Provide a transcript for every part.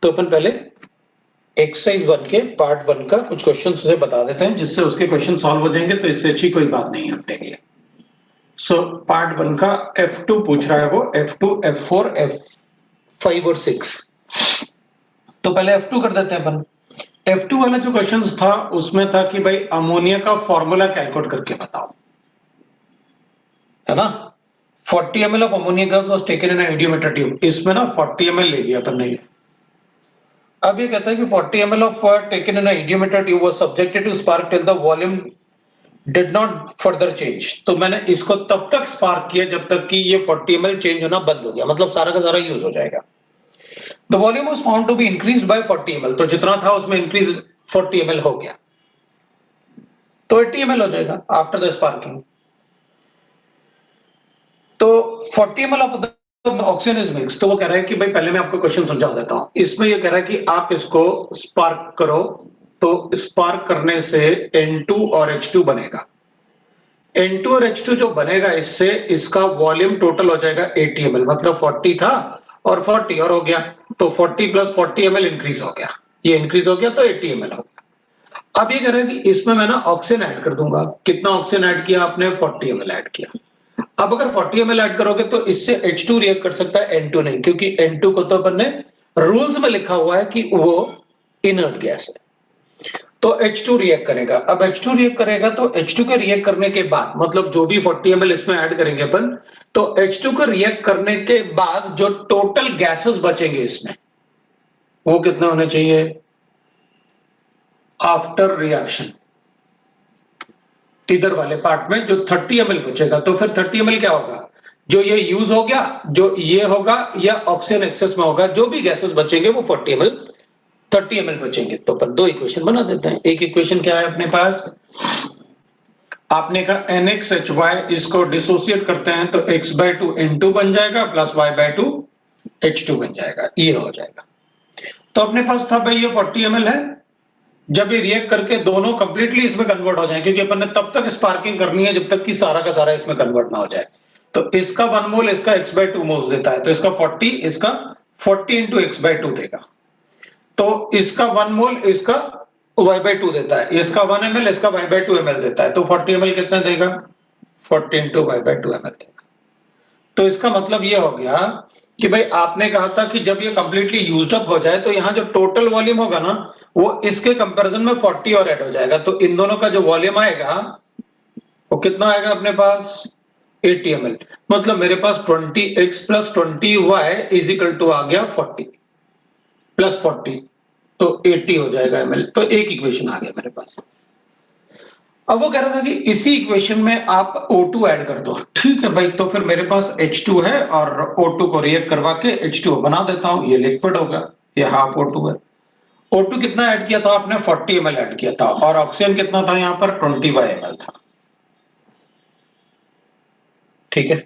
तो अपन पहले एक्सरसाइज 1 के पार्ट 1 का कुछ क्वेश्चन उसे बता देते हैं जिससे उसके क्वेश्चन सॉल्व हो जाएंगे, तो इससे अच्छी कोई बात नहीं है अपने लिए। सो पार्ट 1 का F2 पूछ रहा है, वो F2, F4, F5 और 6। तो पहले F2 कर देते हैं अपन। F2 वाला जो क्वेश्चन था उसमें था कि भाई अमोनिया का फॉर्मूला कैलकुलेट करके बताओ, है ना। 40 ml of ammonia gas was taken in eudiometer tube. इसमें ना 40 ml ले लिया अपन ने। अब ये कहता है कि 40 ml of taken in a idiometer tube was subjected to spark till the volume did not further change। तो मैंने इसको तब तक स्पार्क किया जब तक कि ये 40 ml चेंज होना बंद हो गया, मतलब सारा का सारा यूज हो जाएगा। The volume was found to be increased by 40 ml। तो जितना था उसमें इंक्रीज 40 ml हो गया, तो 80 ml हो जाएगा आफ्टर द स्पार्किंग। तो 40 ml of the oxygen is mix. तो वो कह रहा है कि भाई पहले मैं आपको क्वेश्चन समझा देता हूं। इसमें ये कह रहा है कि आप इसको स्पार्क करो, तो स्पार्क करने से N2 और H2 बनेगा। N2 और H2 जो बनेगा इससे इसका वॉल्यूम टोटल हो जाएगा 80 ml, मतलब 40 था और 40 और हो गया, तो 40 प्लस 40 ml इंक्रीज हो गया, ये इंक्रीज हो गया तो 80 ml हो गया। अब ये कह रहा है कि इसमें मैं ना ऑक्सीजन ऐड कर दूंगा। कितना ऑक्सीजन ऐड किया आपने? 40 ml ऐड किया। अब अगर 40 ml ऐड करोगे तो इससे H2 रिएक्ट कर सकता है, N2 नहीं, क्योंकि N2 को तो अपन ने रूल्स में लिखा हुआ है कि वो इनर्ट गैस है। तो H2 रिएक्ट करेगा। अब H2 रिएक्ट करेगा तो H2 के रिएक्ट करने के बाद, मतलब जो भी 40 ml इसमें ऐड करेंगे अपन, तो H2 को रिएक्ट करने के बाद जो टोटल गैसेस बचेंगे इसमें, वो कितने होने चाहिए आफ्टर रिएक्शन। इधर वाले पार्ट में जो 30 ml बचेगा, तो फिर 30 ml क्या होगा? जो ये यूज हो गया, जो ये होगा, या ऑक्सीजन एक्सेस में होगा, जो भी गैसेस बचेंगे वो 40 ml 30 ml बचेंगे। तो अपन दो इक्वेशन बना देते हैं। एक इक्वेशन क्या है अपने पास, आपने कहा NXHY, इसको डिसोसिएट करते हैं तो x/2 N2 बन जाएगा प्लस y/2 H2 बन जाएगा, ये हो जाएगा। तो अपने पास था भाई ये 40 ml है, जब ये रिएक्ट करके दोनों कंप्लीटली इसमें कन्वर्ट हो जाए, क्योंकि अपन ने तब तक स्पार्किंग करनी है जब तक कि सारा का सारा इसमें कन्वर्ट ना हो जाए। तो इसका 1 मोल इसका x/2 मोल्स देता है, तो इसका 40, इसका 40 इंटू x/2 देगा। तो इसका 1 मोल इसका y/2 देता है, इसका 1 ml इसका y/2 ml देता है, तो 40 ml कितना देगा? 40 इंटू y/2 ml देगा। तो इसका मतलब ये हो गया कि भाई आपने कहा था कि जब ये कंप्लीटली यूज्ड अप हो जाए तो यहाँ जो टोटल वॉल्यूम होगा ना, वो इसके कंपैरिजन में 40 और ऐड हो जाएगा, तो इन दोनों का जो वॉल्यूम आएगा वो कितना आएगा अपने पास? 80 ml। मतलब मेरे पास 20x plus 20y is equal to आ गया 40 प्लस 40, तो 80 हो जाएगा ml। तो एक इक्वेशन आ गया मेरे पास। अब वो कह रहा था कि इसी इक्वेशन में आप O2 ऐड कर दो। ठीक है भाई, तो फिर मेरे पास H2 है और O2 को रिएक्ट करवा के H2 बना देता हूं, ये लिक्विड होगा, ये हाफ O2 है। O2 कितना ऐड किया था आपने? 40 ml ऐड किया था, और ऑक्सीजन कितना था यहाँ पर? 25 ml था। ठीक है,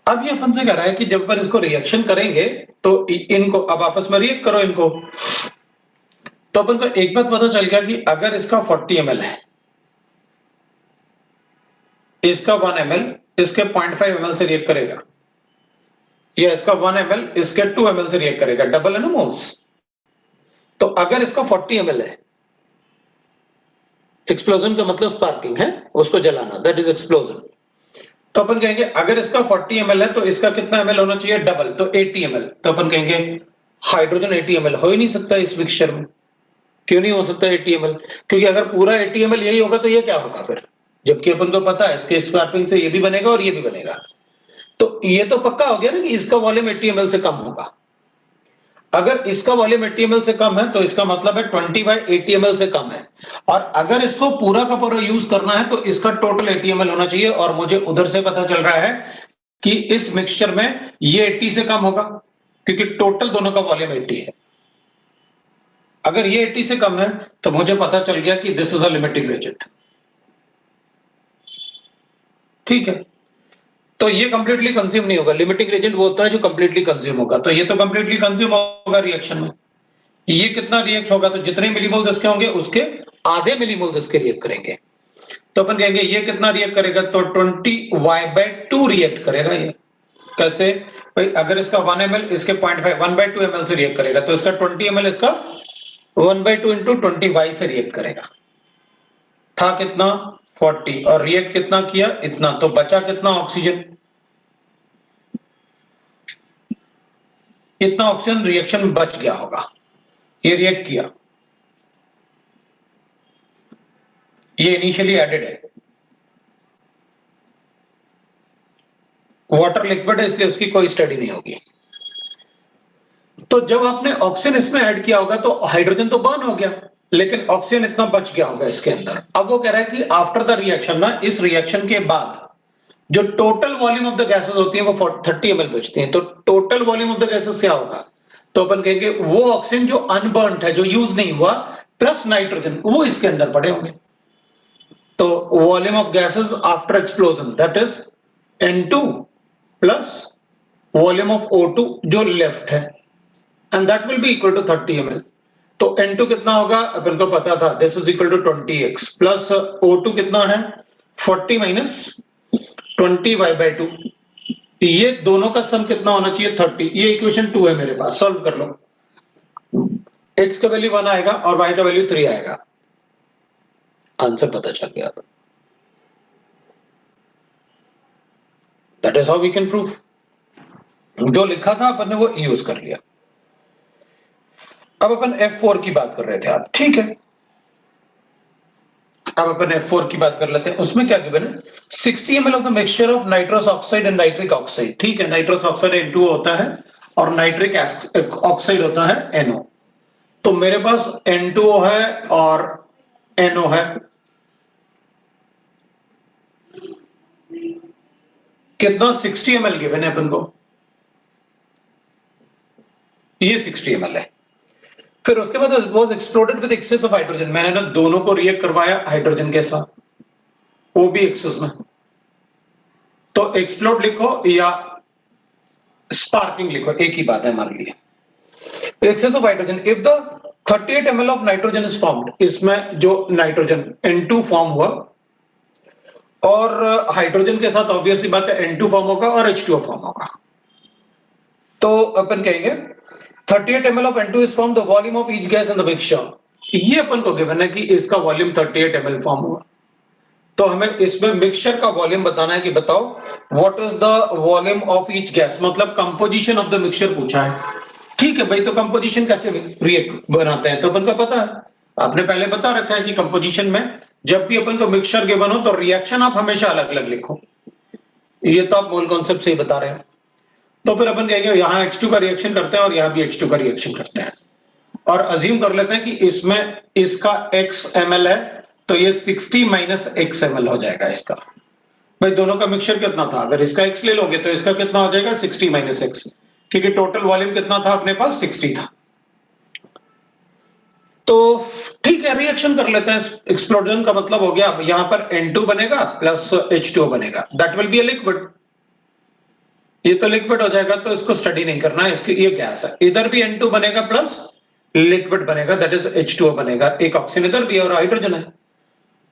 अब ये अपन से कह रहा है कि जब अपन इसको रिएक्शन करेंगे तो इनको अब आपस में रिएक्ट करो इनको। तो अपन को एक बात पता चल गया कि अगर इसका 40 ml है, इसका 1 ml इसके 0.5 ml से रिएक्ट करेगा, या इसका 1 ml इसके 2 ml से रिएक्ट करेगा, डबल है ना मोल्स। तो अगर इसका 40 ml है, एक्सप्लोजन का मतलब स्पार्किंग है, उसको जलाना, दैट इज एक्सप्लोजन। तो अपन कहेंगे अगर इसका 40 ml है तो इसका कितना ml होना चाहिए? डबल, तो 80 ml। तो अपन कहेंगे हाइड्रोजन 80 ml हो ही नहीं सकता इस मिक्सचर में। क्यों नहीं हो सकता 80 ml? क्योंकि अगर पूरा 80 ml यही होगा तो ये क्या होगा फिर? जबकि अपन को पता है इसके स्पार्किंग से ये भी बनेगा और ये भी बनेगा, तो ये तो पक्का हो गया ना कि इसका वॉल्यूम 80 ml से कम होगा। अगर इसका वॉल्यूम 80 ml से कम है तो इसका मतलब है 20 बाई 80 ml से कम है, और अगर इसको पूरा का पूरा यूज करना है तो इसका टोटल 80 ml होना चाहिए, और मुझे उधर से पता चल रहा है कि इस मिक्सचर में ये 80 से कम होगा, क्योंकि टोटल दोनों का वॉल्यूम 80 है। अगर ये 80 से कम है तो मुझे पता चल गया कि this is a limiting agent. ठीक है, तो ये कंप्लीटली कंज्यूम नहीं होगा। लिमिटिंग एजेंट वो होता है जो कंप्लीटली कंज्यूम होगा, तो ये तो कंप्लीटली कंज्यूम होगा रिएक्शन में। ये कितना रिएक्ट होगा? तो जितने मिलीमोल्स इसके होंगे उसके आधे मिलीमोल्स इसके रिएक्ट करेंगे। तो अपन कहेंगे ये कितना रिएक्ट करेगा? तो 20y/2 रिएक्ट करेगा ये। कैसे भाई, अगर इसका 1 ml इसके 0.5 1/2 ml से रिएक्ट करेगा तो इसका 20 ml इसका 1/2 इंटू 20y से रिएक्ट करेगा। था कितना 40 और रिएक्ट कितना किया इतना, तो बचा कितना ऑक्सीजन, इतना ऑक्सीजन रिएक्शन बच गया होगा। ये रिएक्ट किया, ये इनिशियली एडेड है, वाटर लिक्विड है इसलिए उसकी कोई स्टडी नहीं होगी। तो जब आपने ऑक्सीजन इसमें ऐड किया होगा तो हाइड्रोजन तो बर्न हो गया, लेकिन ऑक्सीजन इतना बच गया होगा इसके अंदर। अब वो कह रहा है कि आफ्टर द रिएक्शन ना, इस रिएक्शन के बाद जो total volume of the gases होती है वो 30 ml बचती हैं। तो total volume of the gases क्या होगा, तो अपन कहेंगे वो ऑक्सीजन जो अनबर्न्ड है, जो यूज नहीं हुआ, प्लस नाइट्रोजन वो इसके अंदर पड़े होंगे। तो volume of gases after explosion that is N2 plus volume of O2 जो लेफ्ट है, and that will be equal to 30 ml। तो N2 कितना होगा अपन को पता था, this is equal to 20x plus O2 कितना है 40 माइनस 20y/2, ये दोनों का सम कितना होना चाहिए 30। ये इक्वेशन 2 है मेरे पास, सॉल्व कर लो। x का वैल्यू 1 आएगा और y का वैल्यू 3 आएगा, आंसर पता चल गया। That is how we can prove, जो लिखा था अपन ने वो यूज कर लिया। अब अपन F4 की बात कर रहे थे आप, ठीक है। अब अपन F4 की बात कर लेते हैं, उसमें क्या गिवन है 60 ml of the mixture of nitrous oxide and nitric oxide, ठीक है। नाइट्रस ऑक्साइड N2 होता है और नाइट्रिक ऑक्साइड होता है NO। तो मेरे पास N2O है और NO है, कितना 60 ml गिवन है अपन को, ये 60 ml है। फिर उसके बाद was exploded with excess of hydrogen, मैंने ना दोनों को रिएक्ट करवाया हाइड्रोजन के साथ, वो भी एक्सेस में। तो एक्सप्लोड लिखो या स्पार्किंग लिखो, एक ही बात है हमारे लिए। Excess of hydrogen, if the 38 ml of nitrogen is formed, इसमें जो नाइट्रोजन N2 फॉर्म हुआ और हाइड्रोजन के साथ ऑब्वियसली बात है N2 फॉर्म होगा और H2O फॉर्म होगा। तो अपन कहेंगे 38 ml of N2 is formed, the volume of each gas in the mixture, ये अपन को गिवन है कि इसका वॉल्यूम 38 ml फॉर्म हुआ। तो हमें इसमें मिक्सचर का वॉल्यूम बताना है कि बताओ what is the volume of each gas, मतलब कंपोजिशन ऑफ द मिक्सचर पूछा है, ठीक है भाई। तो कंपोजिशन कैसे रिएक्ट बनाते हैं तो अपन को पता है, आपने पहले बता रखा है कि कंपोजिशन में जब भी अपन को मिक्सचर गिवन हो तो रिएक्शन आप हमेशा अलग अलग लिखो, ये तो आप मोल कॉन्सेप्ट से ही बता रहे हैं। तो फिर अपन कहेंगे यहां H2 का रिएक्शन करते हैं और यहां भी H2 का रिएक्शन करते हैं, और अज्यूम कर लेते हैं कि इसमें इसका x ml है तो ये 60 माइनस x ml हो जाएगा इसका। भाई दोनों का मिक्सचर कितना था, अगर इसका x ले लोगे तो इसका कितना हो जाएगा 60 माइनस x, क्योंकि टोटल वॉल्यूम कितना था अपने पास 60 था। तो ठीक है रिएक्शन कर लेते हैं। एक्सप्लोजन का मतलब हो गया यहां पर N2 बनेगा प्लस H2O बनेगा, that will be a liquid, ये तो लिक्विड हो जाएगा तो इसको स्टडी नहीं करना है, इसकी ये गैस है। इधर भी N2 बनेगा प्लस लिक्विड बनेगा दैट इज H2O बनेगा, एक ऑक्सीजन इधर भी और हाइड्रोजन है।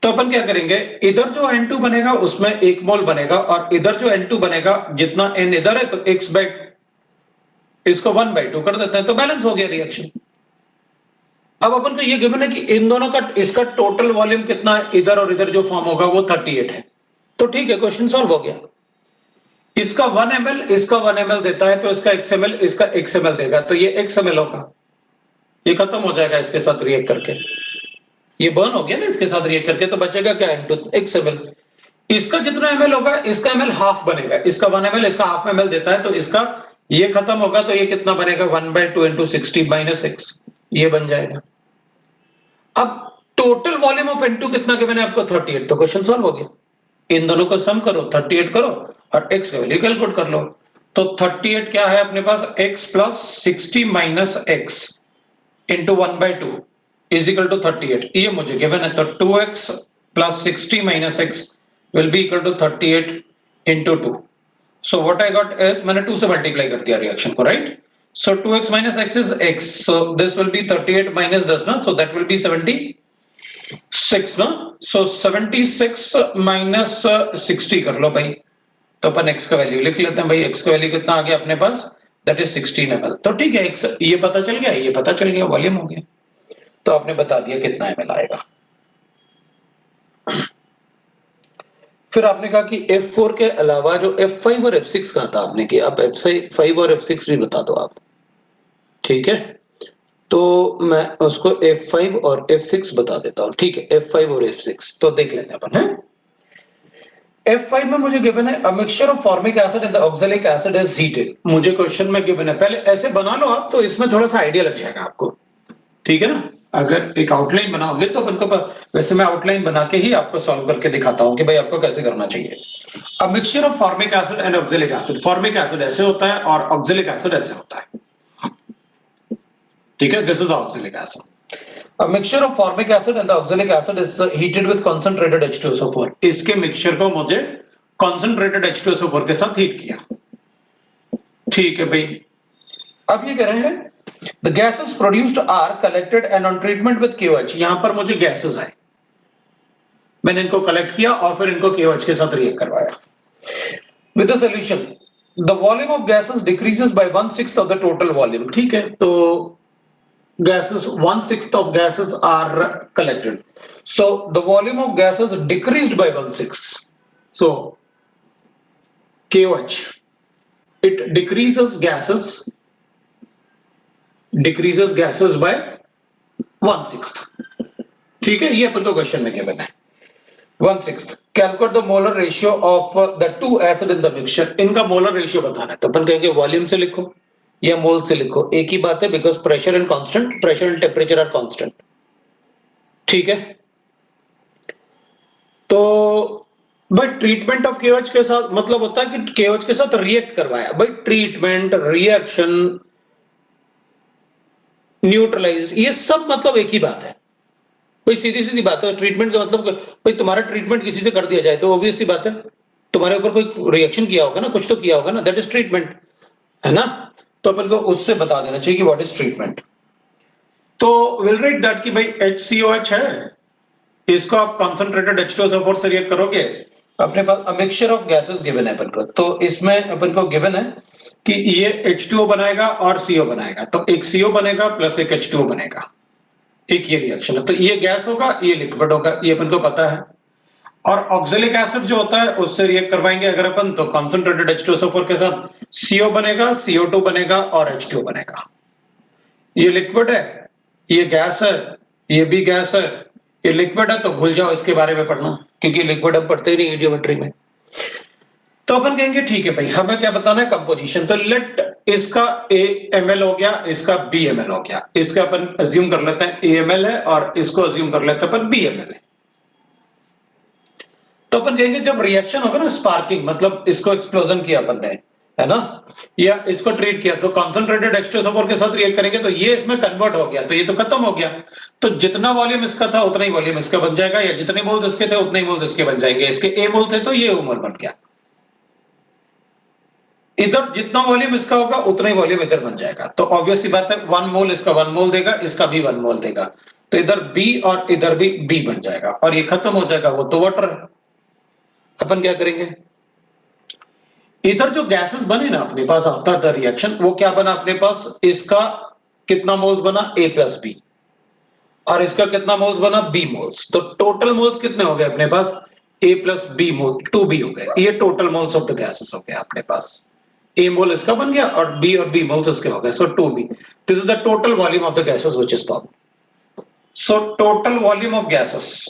तो अपन क्या करेंगे, इधर जो N2 बनेगा उसमें 1 मोल बनेगा और इधर जो N2 बनेगा जितना N इधर है तो x बाई इसको 1/2 कर देते हैं, तो बैलेंस हो गया रिएक्शन। अब अपन को ये गिवन है कि इन दोनों का इसका टोटल वॉल्यूम कितना है, इधर और इधर जो फॉर्म होगा वो 38 है। तो ठीक है क्वेश्चन सॉल्व हो गया। इसका 1 ml इसका 1 ml देता है तो इसका x ml इसका x ml देगा, तो ये x ml होगा, ये खत्म हो जाएगा इसके साथ रिएक्ट करके, ये बर्न हो गया ना इसके साथ रिएक्ट करके, तो बचेगा क्या N2 x ml। इसका जितना ml होगा इसका ml हाफ बनेगा, इसका 1 ml इसका हाफ ml देता है तो इसका ये खत्म होगा तो ये कितना बनेगा 1/2 इंटू 60 माइनस x, ये बन जाएगा। अब टोटल वॉल्यूम ऑफ N2 कितना गिवन है आपको 38, तो क्वेश्चन सॉल्व हो गया। इन दोनों को सम करो 38 करो और x वैल्यू कैलकुलेट कर लो। तो 38 क्या है अपने पास x plus 60 minus x into 1/2 is equal to 38, ये मुझे गिवन है। तो 2x plus 60 minus x will be equal to 38 into 2। So what I got is, मैंने 2 से मल्टीप्लाई कर दिया रिएक्शन को, right. So 2x minus x is x, so this will be 38 minus 10 ना, सो दैट विल बी 76 ना। सो 76 minus 60 कर लो भाई, तो अपन x का वैल्यू लिख लेते हैं भाई, x का वैल्यू कितना आ गया अपने पास, दैट इज 16 ml। तो ठीक है, x ये पता चल गया, ये पता चल गया, वॉल्यूम हो गया, तो आपने बता दिया कितना ml आएगा। फिर आपने कहा कि F4 के अलावा जो F5 और F6 कहा था आपने कि आप F5 और F6 भी बता दो आप, ठीक है। तो मैं उसको F5 और F6 बता देता हूं, ठीक है, F5 और F6 तो देख लेते हैं अपन, है। F5 में मुझे गिवन है अ mixture of formic acid and the oxalic acid is heated. मुझे क्वेश्चन में गिवन है, पहले ऐसे बना लो आप, तो इसमें थोड़ा सा आइडिया लग जाएगा आपको, ठीक है ना। अगर एक आउटलाइन बनाओगे तो अपन को वैसे मैं आउटलाइन बना के ही आपको सॉल्व करके दिखाता हूं कि भाई आपको कैसे करना चाहिए। अ mixture of formic acid and oxalic acid, formic acid ऐसे होता है और ऑक्सैलिक एसिड ऐसे होता है, ठीक है, this is oxalic acid. A mixture of formic acid and the oxalic acid is heated with concentrated H2SO4। इसके मिक्सचर को मुझे concentrated H2SO4 के साथ हीट किया, ठीक है भाई। अब ये कह रहे हैं the gases produced are collected and on treatment with KOH। यहां पर मुझे गैसेस आए, मैंने इनको कलेक्ट किया और फिर इनको KOH के साथ रिएक्ट करवाया। With the solution the volume of gases decreases by 1/6 of the total volume। ठीक है, तो gases 1/6 of gases are collected, so the volume of gases decreased by 1/6, so KOH it decreases gases by 1/6। ठीक है, ये अपन को question में given है 1/6। Calculate the molar ratio of the two acid in the mixture. इनका molar ratio बताना है, तो अपन कहेंगे वॉल्यूम से लिखो या मोल से लिखो, एक ही बात है, because pressure and constant, pressure and temperature are constant, ठीक है। तो भाई ट्रीटमेंट ऑफ केओएच के साथ मतलब होता है कि केओएच के साथ रिएक्ट करवाया, भाई ट्रीटमेंट, रिएक्शन, न्यूट्रलाइज्ड, ये सब मतलब एक ही बात है। कोई सीधी सीधी बात है, ट्रीटमेंट का मतलब भाई तुम्हारा ट्रीटमेंट किसी से कर दिया जाए तो ऑब्वियस सी बात है तुम्हारे ऊपर कोई रिएक्शन किया होगा ना, कुछ तो किया होगा ना, दैट इज ट्रीटमेंट, है ना। तो अपन को उससे बता देना चाहिए कि व्हाट इज ट्रीटमेंट। तो विल राइट दैट कि भाई HCOH है, इसको आप कंसंट्रेटेड H2SO4 से रिएक्ट करोगे, अपने पास a mixture of gases given है अपन को, तो इसमें अपन को गिवन है कि ये H2O बनाएगा और CO बनाएगा, तो एक CO बनेगा प्लस एक H2O बनेगा, एक ये रिएक्शन है, तो ये गैस होगा, ये लिक्विड होगा, ये अपन को पता है। और ऑक्सैलिक एसिड जो होता है उससे रिएक्ट करवाएंगे अगर अपन, तो कंसंट्रेटेड H2SO4 के साथ CO बनेगा, CO2 बनेगा और H2O बनेगा। ये लिक्विड है, ये गैस है, ये भी गैस है, ये लिक्विड है, तो भूल जाओ इसके बारे में पढ़ना, क्योंकि लिक्विड हम पढ़ते ही नहीं ज्योमेट्री में। तो अपन कहेंगे ठीक है भाई, हमें क्या बताना है, कंपोजिशन। तो लेट इसका AML हो गया, इसका BML हो गया, इसका अपन अज्यूम कर लेते हैं AML है और इसको अज्यूम कर लेते हैं अपन BML है। तो अपन कहेंगे जब रिएक्शन होगा ना, स्पार्किंग, मतलब इसको एक्सप्लोजन किया अपन ने, है ना, या इसको ट्रीट किया, तो कॉन्सेंट्रेटेड H2SO4 के साथ रिएक्ट करेंगे तो ये इसमें कन्वर्ट हो गया, तो ये तो खत्म हो गया, तो जितना वॉल्यूम इसका था उतना ही वॉल्यूम इसका बन जाएगा, या जितने मोल्स इसके थे उतने ही मोल्स इसके बन जाएंगे। इसके A मोल थे तो ये मोल बन गया, इधर जितना वॉल्यूम इसका होगा उतना ही वॉल्यूम इधर बन जाएगा, तो ऑब्वियस सी बात है 1 मोल इसका 1 मोल देगा, इसका भी 1 मोल देगा, तो इधर B और इधर भी B बन जाएगा और ये खत्म हो जाएगा, वो तो वाटर। अपन क्या करेंगे, इधर जो गैसेस बने ना अपने पास आफ्टर द रिएक्शन, वो क्या बना अपने पास, इसका कितना मोल्स बना A प्लस B, और इसका कितना मोल्स बना B मोल्स, तो टोटल मोल्स कितने हो गए अपने पास, A plus B mole 2B हो गए, ये total moles of the gases हो गए अपने पास। A मोल इसका बन गया और B मोल्स इसके हो गए, so 2B, this is the total volume of the gases which is formed. So total volume of gases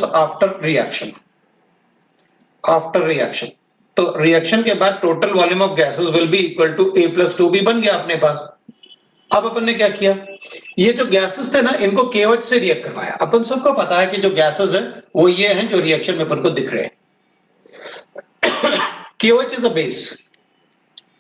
after reaction, तो रिएक्शन के बाद total volume of gases will be equal to A plus 2B बन गया अपने पास। अब अपन ने क्या किया, ये जो गैसेस थे ना इनको KOH से रिएक्ट करवाया। अपन सबको पता है कि जो गैसेस है वो ये हैं जो रिएक्शन में अपन को दिख रहे हैं। KOH is a base.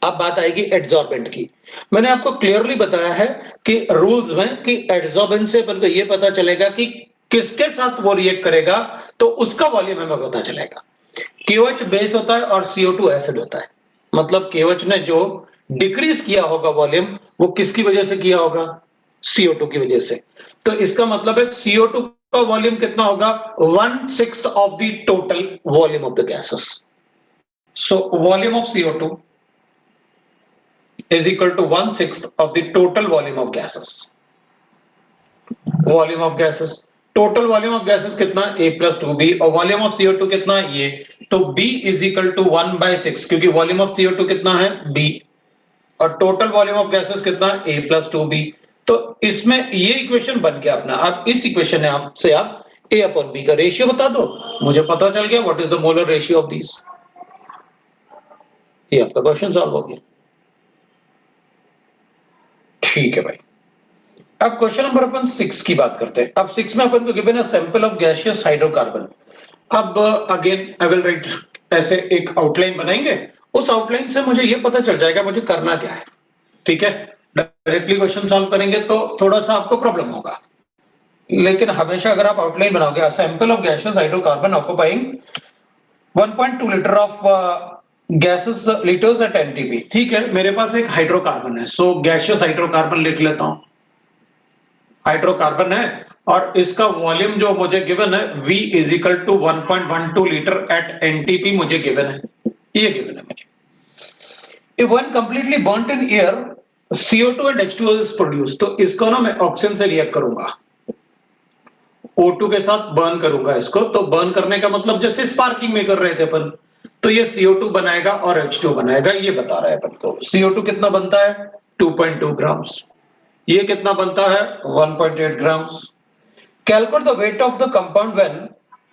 अब बात आएगी एड्सॉर्बेंट की। मैंने आपको क्लियरली बताया है कि रूल्स में कि एड्सॉर्बेंट से अपन को ये पता चलेगा कि किसके साथ वो रिएक्ट करेगा, तो उसका वॉल्यूम हमें पता चलेगा। KOH बेस होता है और CO2 एसिड होता है, मतलब KOH ने जो डिक्रीज किया होगा वॉल्यूम वो किसकी वजह से किया होगा, CO2 की वजह से। तो इसका मतलब है CO2 का वॉल्यूम कितना होगा? 1/6 of the total volume of the gases. So volume of CO2 is equal to 1/6 of the total volume of gases. Volume of gases, total volume of gases कितना? A plus 2B. और volume of CO2 कितना? ये. तो B is equal to 1/6 क्योंकि volume of CO2 कितना है? B. और total volume of gases कितना? A plus 2B. तो इसमें ये इक्वेशन बन गया अपना. अब इस इक्वेशन से आप A upon B का रेशियो बता दो. मुझे पता चल गया what is the molar ratio of these. ये आपका क्वेश्चन सॉल्व हो गया. ठीक है भाई. अब क्वेश्चन नंबर अपन 6 की बात करते हैं. अब 6 में अपन को गिवन है सैंपल ऑफ गैसियस हाइड्रोकार्बन. अब अगेन आई विल राइट, ऐसे एक आउटलाइन बनाएंगे. उस आउटलाइन से मुझे ये पता चल जाएगा मुझे करना क्या है. ठीक है, डायरेक्टली क्वेश्चन सॉल्व करेंगे तो थोड़ा सा आपको प्रॉब्लम होगा, लेकिन हमेशा अगर आप आउटलाइन बनाओगे, sample of gaseous hydrocarbon occupying 1.2 litre of gases litres at NTP. ठीक है, मेरे पास एक हाइड्रोकार्बन है, सो गैसियस हाइड्रोकार्बन लिख लेता हूं. हाइड्रोकार्बन है और इसका वॉल्यूम जो मुझे गिवन है V is equal to 1.12 litre at NTP मुझे गिवन है. ये गिवन है मुझे. If one completely burnt in air CO2 and H2O is produce, तो इसको ना मैं ऑक्सीजन से रिएक्ट करूंगा, O2 के साथ बर्न करूंगा इसको. तो बर्न करने का मतलब जैसे स्पार्किंग में कर रहे थे अपन, तो ये CO2 बनाएगा और H2O बनाएगा. ये बता रहा है अपन को. CO2 कितना बनता है? 2.2 ग्राम्स. ये कितना बनता है? 1.8 grams. Calculate the weight of the compound when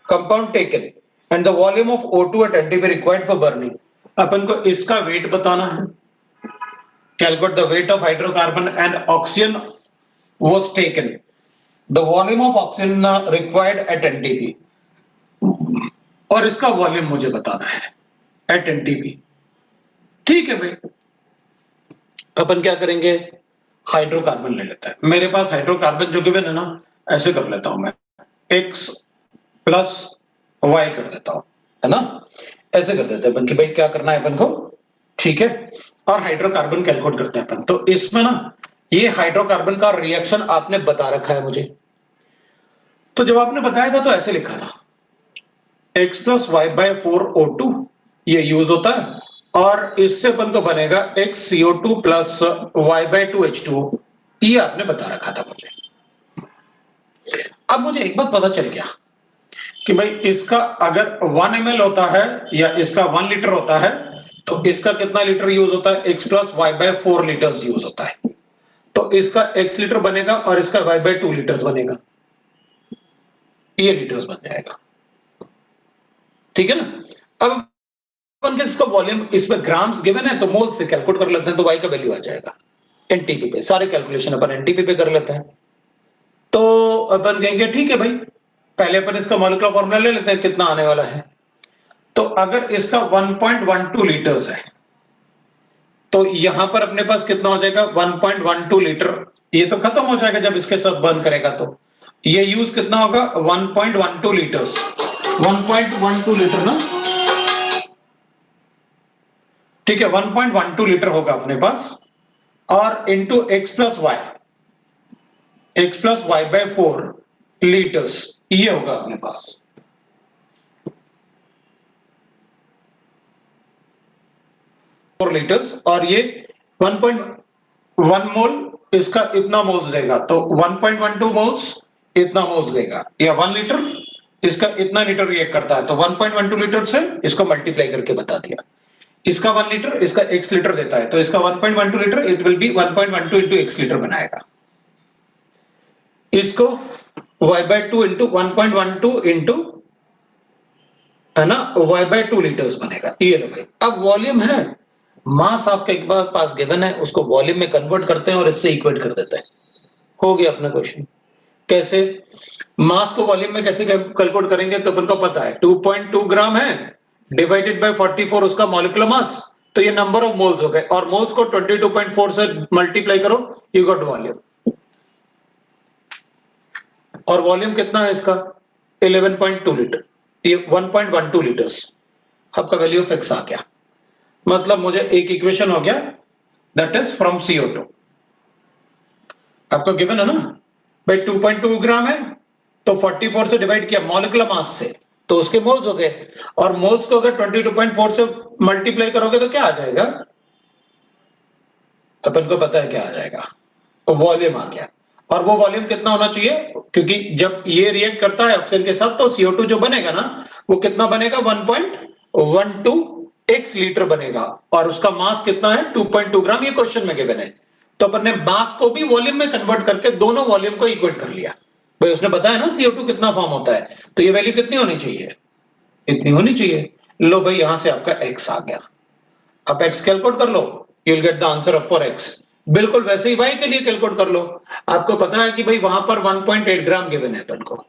compound taken and the volume of O2 at NTP required for burning. अपन को इसका वेट बताना है. Calculate the weight of hydrocarbon and oxygen was taken. The volume of oxygen required at NTP. और इसका volume मुझे बताना है at NTP. ठीक है भाई. अपन क्या करेंगे? हाइड्रोकार्बन ले लेता है. मेरे पास हाइड्रोकार्बन जो गिवन है ना, ऐसे कर लेता हूं मैं, x प्लस y कर देता हूं, है ना. ऐसे कर देते हैं अपन कि भाई क्या करना है अपन को. ठीक है, और हाइड्रोकार्बन कैलकुलेट करते हैं अपन. तो इसमें ना ये हाइड्रोकार्बन का रिएक्शन आपने बता रखा है मुझे. तो जब आपने बताया था तो ऐसे लिखा था x plus y bye 4O2 ये यूज होता है, और इससे अपन को बनेगा x CO2 plus y bye 2H2O. ये आपने बता रखा था मुझे. अब मुझे एक बात पता चल गया कि भाई इसका अगर 1 ml होता है या इसका 1 लीटर होता है, तो इसका कितना लीटर यूज होता है? x plus y by 4 litres use होता है. तो इसका x लीटर बनेगा और इसका y बाय 2 लीटर्स बनेगा. ये लीटर्स बन जाएगा. ठीक है ना. अब अपन के इसका वॉल्यूम इसमें ग्राम्स गिवन है, तो मोल से कैलकुलेट कर लेते हैं, तो y का वैल्यू आ जाएगा एनटीपी पे. सारे कैलकुलेशन अपन एनटीपी पे कर लेते हैं. तो अपन कहेंगे ठीक है भाई, पहले अपन इसका मॉलिक्यूलर फॉर्मूला ले लेते हैं कितना आने वाला है. तो अगर इसका 1.12 लीटर्स है, तो यहां पर अपने पास कितना हो जाएगा? 1.12 लीटर. ये तो खत्म हो जाएगा जब इसके साथ बर्न करेगा. तो ये यूज कितना होगा? 1.12 लीटर्स. 1.12 लीटर ना, ठीक है, 1.12 लीटर होगा अपने पास, और into x plus y by 4 litres ये होगा अपने पास. लीटर्स, और ये 1.1 मोल इसका इतना मोल्स देगा, तो 1.12 मोल्स इतना मोल्स देगा. या 1 लीटर इसका इतना लीटर रिएक्ट करता है, तो 1.12 लीटर से इसको मल्टीप्लाई करके बता दिया. इसका 1 लीटर इसका x लीटर देता है, तो इसका 1.12 litre it will be 1.12 into x litre बनाएगा. इसको y बाय 2 इंटू 1.12 इंटू, है ना, y बाय 2 लीटर्स बनेगा. ये लो भाई. अब वॉल्यूम है, मास आपके एक बार पास गिवन है, उसको वॉल्यूम में कन्वर्ट करते हैं और इससे इक्वेट कर देते हैं. हो गया अपना क्वेश्चन. कैसे मास को वॉल्यूम में कैसे कैलकुलेट करेंगे? तो अपन को पता है 2.2 ग्राम है डिवाइडेड बाय 44 उसका मॉलिक्यूलर मास, तो ये नंबर ऑफ मोल्स हो गए, और मोल्स को 22.4 से मल्टीप्लाई करो, यू गॉट वॉल्यूम. और वॉल्यूम कितना है इसका? 11.2 लीटर. ये 1.12 लीटर्स. आपका वैल्यू फिक्स आ गया. मतलब मुझे एक इक्वेशन हो गया, दैट इज फ्रॉम CO2. आपको गिवन है ना भाई 2.2 ग्राम है, तो 44 से डिवाइड किया मॉलिक्यूलर मास से, तो उसके मोल्स हो गए, और मोल्स को अगर 22.4 से मल्टीप्लाई करोगे तो क्या आ जाएगा, अपन को पता है क्या आ जाएगा, तो वॉल्यूम आ गया। और वो वॉल्यूम कितना होना चाहिए, क्योंकि जब ये रिएक्ट करता है ऑक्सीजन के साथ तो CO2 जो बनेगा ना वो कितना बनेगा, 1.12 x लीटर बनेगा, और उसका मास कितना है 2.2 ग्राम, ये क्वेश्चन में गिवन है। तो अपन ने मास को भी वॉल्यूम में कन्वर्ट करके दोनों वॉल्यूम को इक्वेट कर लिया। भाई उसने बताया ना CO2 कितना फॉर्म होता है, तो ये वैल्यू कितनी होनी चाहिए, इतनी होनी चाहिए। लो भाई यहां से आपका x आ गया। आप x कैलकुलेट कर लो, you will get the answer of for x। बिल्कुल वैसे ही y के लिए कैलकुलेट कर लो। आपको पता है कि भाई वहां पर 1.8 ग्राम गिवन है अपन को,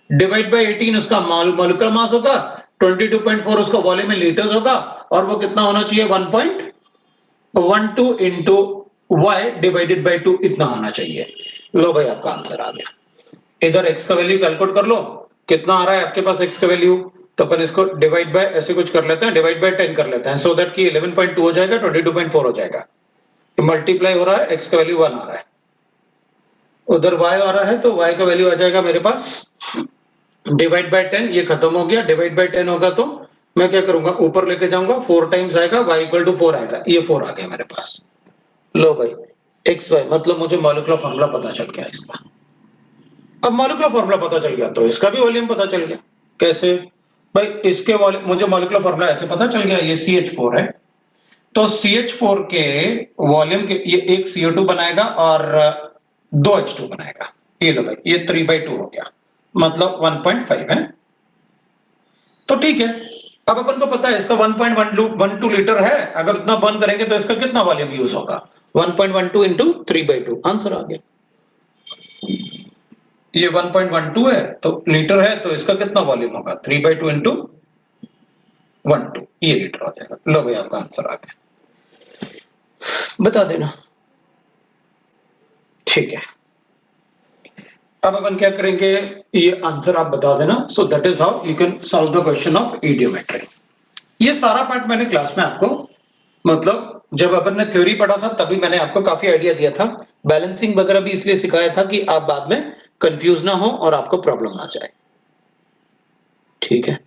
डिवाइड बाय 18 उसका मॉलिक्यूलर मास होगा, 22.4 उसका वॉल्यूम इन लीटर्स होगा, और वो कितना होना चाहिए 1.12 इंटू वाई डिवाइडेड बाई 2, इतना होना चाहिए। लो भाई आपका आंसर आ गया। इधर x का वैल्यू कैलकुलेट कर लो, कितना आ रहा है आपके पास x का वैल्यू, तो अपन इसको डिवाइड बाय ऐसे कुछ कर लेते हैं, डिवाइड बाय 10 कर लेते हैं, सो दैट कि 11.2 हो जाएगा, 22.4 हो जाएगा, मल्टीप्लाई हो रहा है, x का वैल्यू 1 आ रहा है, उधर y आ रहा है तो y का वैल्यू आ जाएगा मेरे पास डिवाइड बाय 10, ये खत्म हो गया, डिवाइड बाय 10 होगा तो मैं क्या करूंगा ऊपर लेके जाऊंगा, 4 टाइम्स आएगा, y इक्वल टू 4 आएगा, ये 4 आ गया मेरे पास। लो भाई एक्स वाई, मतलब मुझे मॉलिक्यूलर फॉर्मूला पता चल गया इसका। अब मॉलिक्यूलर फॉर्मूला पता चल गया तो इसका भी वॉल्यूम पता चल गया। कैसे भाई, इसके मुझे मॉलिक्यूलर फॉर्मूला ऐसे पता चल गया, ये CH4 है, तो CH4 के वॉल्यूम के ये एक CO2 बनाएगा और 2 H2 बनाएगा, ये लो भाई ये 3/2 हो गया, मतलब 1.5 है। तो ठीक है, अब अपन को पता है इसका 1.12 लीटर है, अगर उतना बर्न करेंगे तो इसका कितना वॉल्यूम यूज होगा, 1.12 इंटू 3/2, आंसर आ गया। ये 1.12 है तो लीटर है, तो इसका कितना वॉल्यूम होगा 3/2 इंटू 12, ये लीटर हो जाएगा। लो भाई आपका आंसर आ गया, बता देना। ठीक है, अब अपन क्या करेंगे, ये आंसर आप बता देना, so that is how you can solve the question of eudiometry. ये सारा पार्ट मैंने क्लास में आपको, मतलब जब अपन ने थ्योरी पढ़ा था तभी मैंने आपको काफी आइडिया दिया था, बैलेंसिंग वगैरह भी इसलिए सिखाया था कि आप बाद में कंफ्यूज ना हो और आपको प्रॉब्लम ना जाए। ठीक है,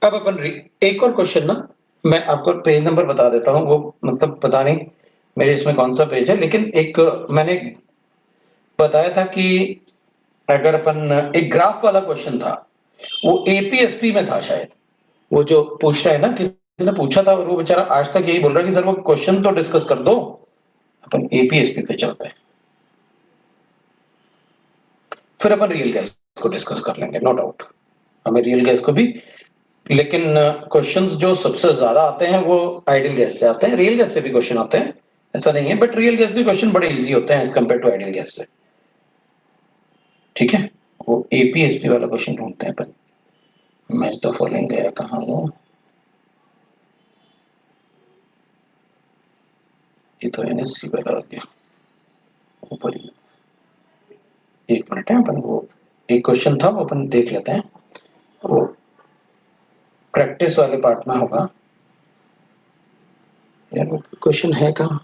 अब अपन एक और क्वेश्चन ना, मैं आपको पेज नंबर बता देता हूं, वो मतलब पता नहीं मेरे इसमें कौन सा पेज है, लेकिन एक मैंने बताया था कि अगर अपन एक ग्राफ वाला क्वेश्चन था, वो APSP में था शायद, वो जो पूछ रहा है ना, किसी ने पूछा था और वो बेचारा आज तक यही बोल रहा है कि सर वो क्वेश्चन तो डिस्कस कर दो, अपन APSP पे चलते हैं, फिर अपन रियल गैस को डिस्कस कर लेंगे, नो डाउट हमें रियल गैस को भी, लेकिन क्वेश्चंस जो सबसे ज्यादा आते हैं वो आइडियल गैस से आते हैं, रियल गैस से भी क्वेश्चन आते हैं, ऐसा नहीं है, बट रियल गैस के क्वेश्चन बड़े इजी होते हैं as compare to ideal gas से। ठीक है, वो APSP वाला क्वेश्चन ढूंढते हैं अपन, मैच द फॉलोइंग गया कहाँ वो, ये तो NSC वाला आ गया ऊपर ही, एक मिनट है, अपन वो एक क्वेश्चन था वो अपन देख लेते हैं, वो प्रैक्टिस वाले पार्ट में होगा यार, वो क्वेश्चन है कहाँ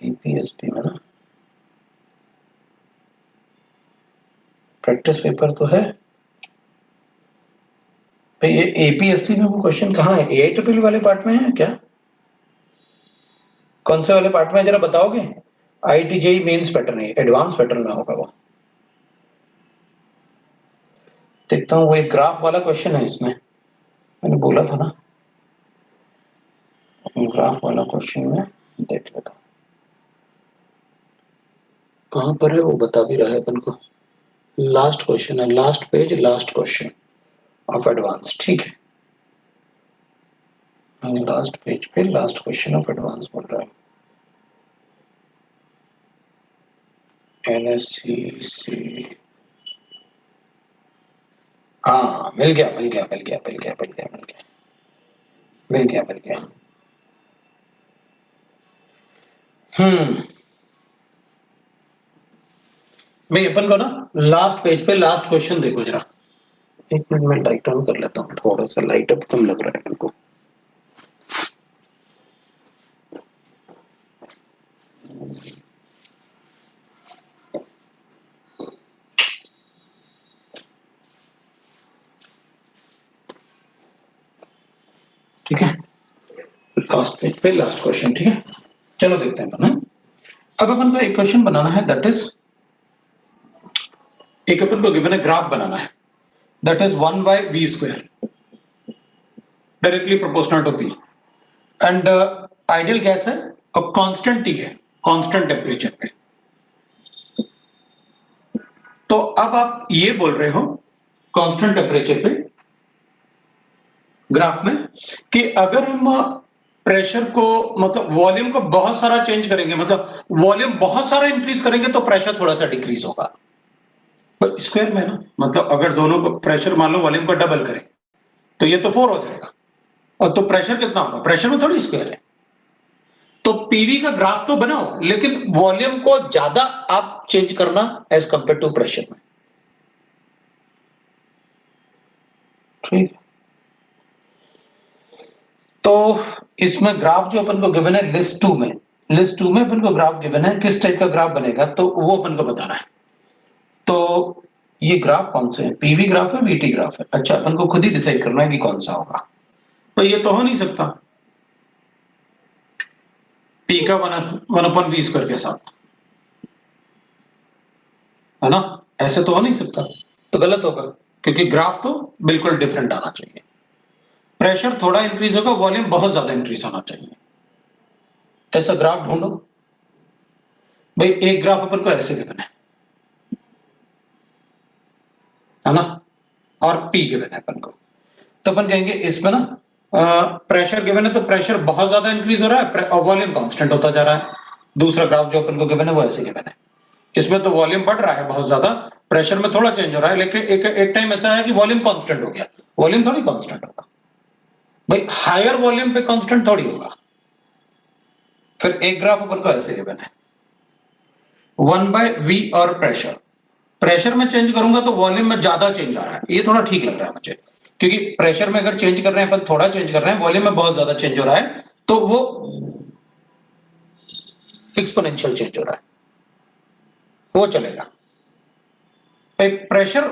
APSP में ना, प्रैक्टिस पेपर तो है भाई, ये APSP में वो क्वेश्चन कहाँ है, AIEEE वाले पार्ट में है क्या, कौन से वाले पार्ट में जरा बताओगे, IIT JEE मेंस पैटर्न है, एडवांस पैटर्न में होगा वो, देखता हूँ, वो एक ग्राफ वाला क्वेश्चन है इसमें, मैंने बोला था ना ग्राफ वाला क्वेश्चन में देख लेता हूँ कहां पर है, वो बता भी रहा है अपन को, लास्ट क्वेश्चन है, last page, last question of advance, ठीक है, लास्ट पेज पे लास्ट क्वेश्चन ऑफ एडवांस बोल रहा है, NSCC, हाँ मिल गया मिल गया मिल गया मिल गया मिल गया मिल गया मिल गया मिल गया, हम्म, मैं अपन को ना लास्ट पेज पे लास्ट क्वेश्चन देखो जरा, एक मिनट में लाइट ऑन कर लेता हूँ, थोड़ा सा लाइट अप कम लग रहा है अपन को, ठीक है, लास्ट पेज पे लास्ट क्वेश्चन। ठीक है, चलो देखते हैं अपन। अब अपन को एक क्वेश्चन बनाना है, दैट इज एक अपन को गिवन है ग्राफ बनाना है, that is 1 by v square directly proportional to p and ideal gas है और कांस्टेंट t है, कांस्टेंट टेम्परेचर पे। तो अब आप ये बोल रहे हो कांस्टेंट टेम्परेचर पे ग्राफ में कि अगर हम प्रेशर को मतलब वॉल्यूम को बहुत सारा चेंज करेंगे, मतलब वॉल्यूम बहुत सारा इंक्रीज करेंगे तो प्रेशर थोड़ा सा डिक्रीज होगा। तो स्क्वायर में ना, मतलब अगर दोनों को प्रेशर मान लो वॉल्यूम को डबल करें तो ये तो 4 हो जाएगा, और तो प्रेशर कितना होगा, प्रेशर में थोड़ी स्क्वायर है। तो पीवी का ग्राफ तो बनाओ लेकिन वॉल्यूम को ज्यादा आप चेंज करना एज कंपेयर टू प्रेशर में। ठीक, तो इसमें ग्राफ जो अपन को गिवन है लिस्ट 2 में, लिस्ट 2 में अपन को ग्राफ गिवन है, किस टाइप का ग्राफ बनेगा तो वो अपन को बताना है। तो ये ग्राफ कौन से है, पीवी ग्राफ है वीटी ग्राफ है? अच्छा, अपन को खुद ही डिसाइड करना है कि कौन सा होगा। तो ये तो हो नहीं सकता पी का 1/v स्क्वायर के साथ, है ना, ऐसे तो हो नहीं सकता, तो गलत होगा क्योंकि ग्राफ तो बिल्कुल डिफरेंट आना चाहिए। प्रेशर थोड़ा इंक्रीज होगा, वॉल्यूम बहुत ज्यादा इंक्रीज होना चाहिए। ऐसा ग्राफ ढूंढो भाई। एक ग्राफ अपन को ऐसे गिवन है ना, और पी गिवन है अपन को, तो अपन कहेंगे इसमें ना प्रेशर गिवन है तो प्रेशर बहुत ज्यादा इंक्रीज हो रहा है और वॉल्यूम कांस्टेंट होता जा रहा है। दूसरा ग्राफ जो अपन को गिवन है वो ऐसे गिवन है, इसमें तो वॉल्यूम बढ़ रहा है बहुत ज्यादा, प्रेशर में थोड़ा चेंज हो रहा है, लेकिन एक टाइम ऐसा है कि वॉल्यूम कांस्टेंट हो गया। वॉल्यूम थोड़ी कांस्टेंट होगा भाई, हायर वॉल्यूम पे कांस्टेंट थोड़ी होगा। फिर एक ग्राफ अपन को ऐसे गिवन है 1 by v और प्रेशर, प्रेशर में चेंज करूंगा तो वॉल्यूम में ज्यादा चेंज आ रहा है, ये थोड़ा ठीक लग रहा है मुझे, क्योंकि प्रेशर में अगर चेंज कर रहे हैं अपन, थोड़ा चेंज कर रहे हैं, वॉल्यूम में बहुत ज्यादा चेंज हो रहा है, तो वो एक्सपोनेंशियल चेंज हो रहा है, वो चलेगा। प्रेशर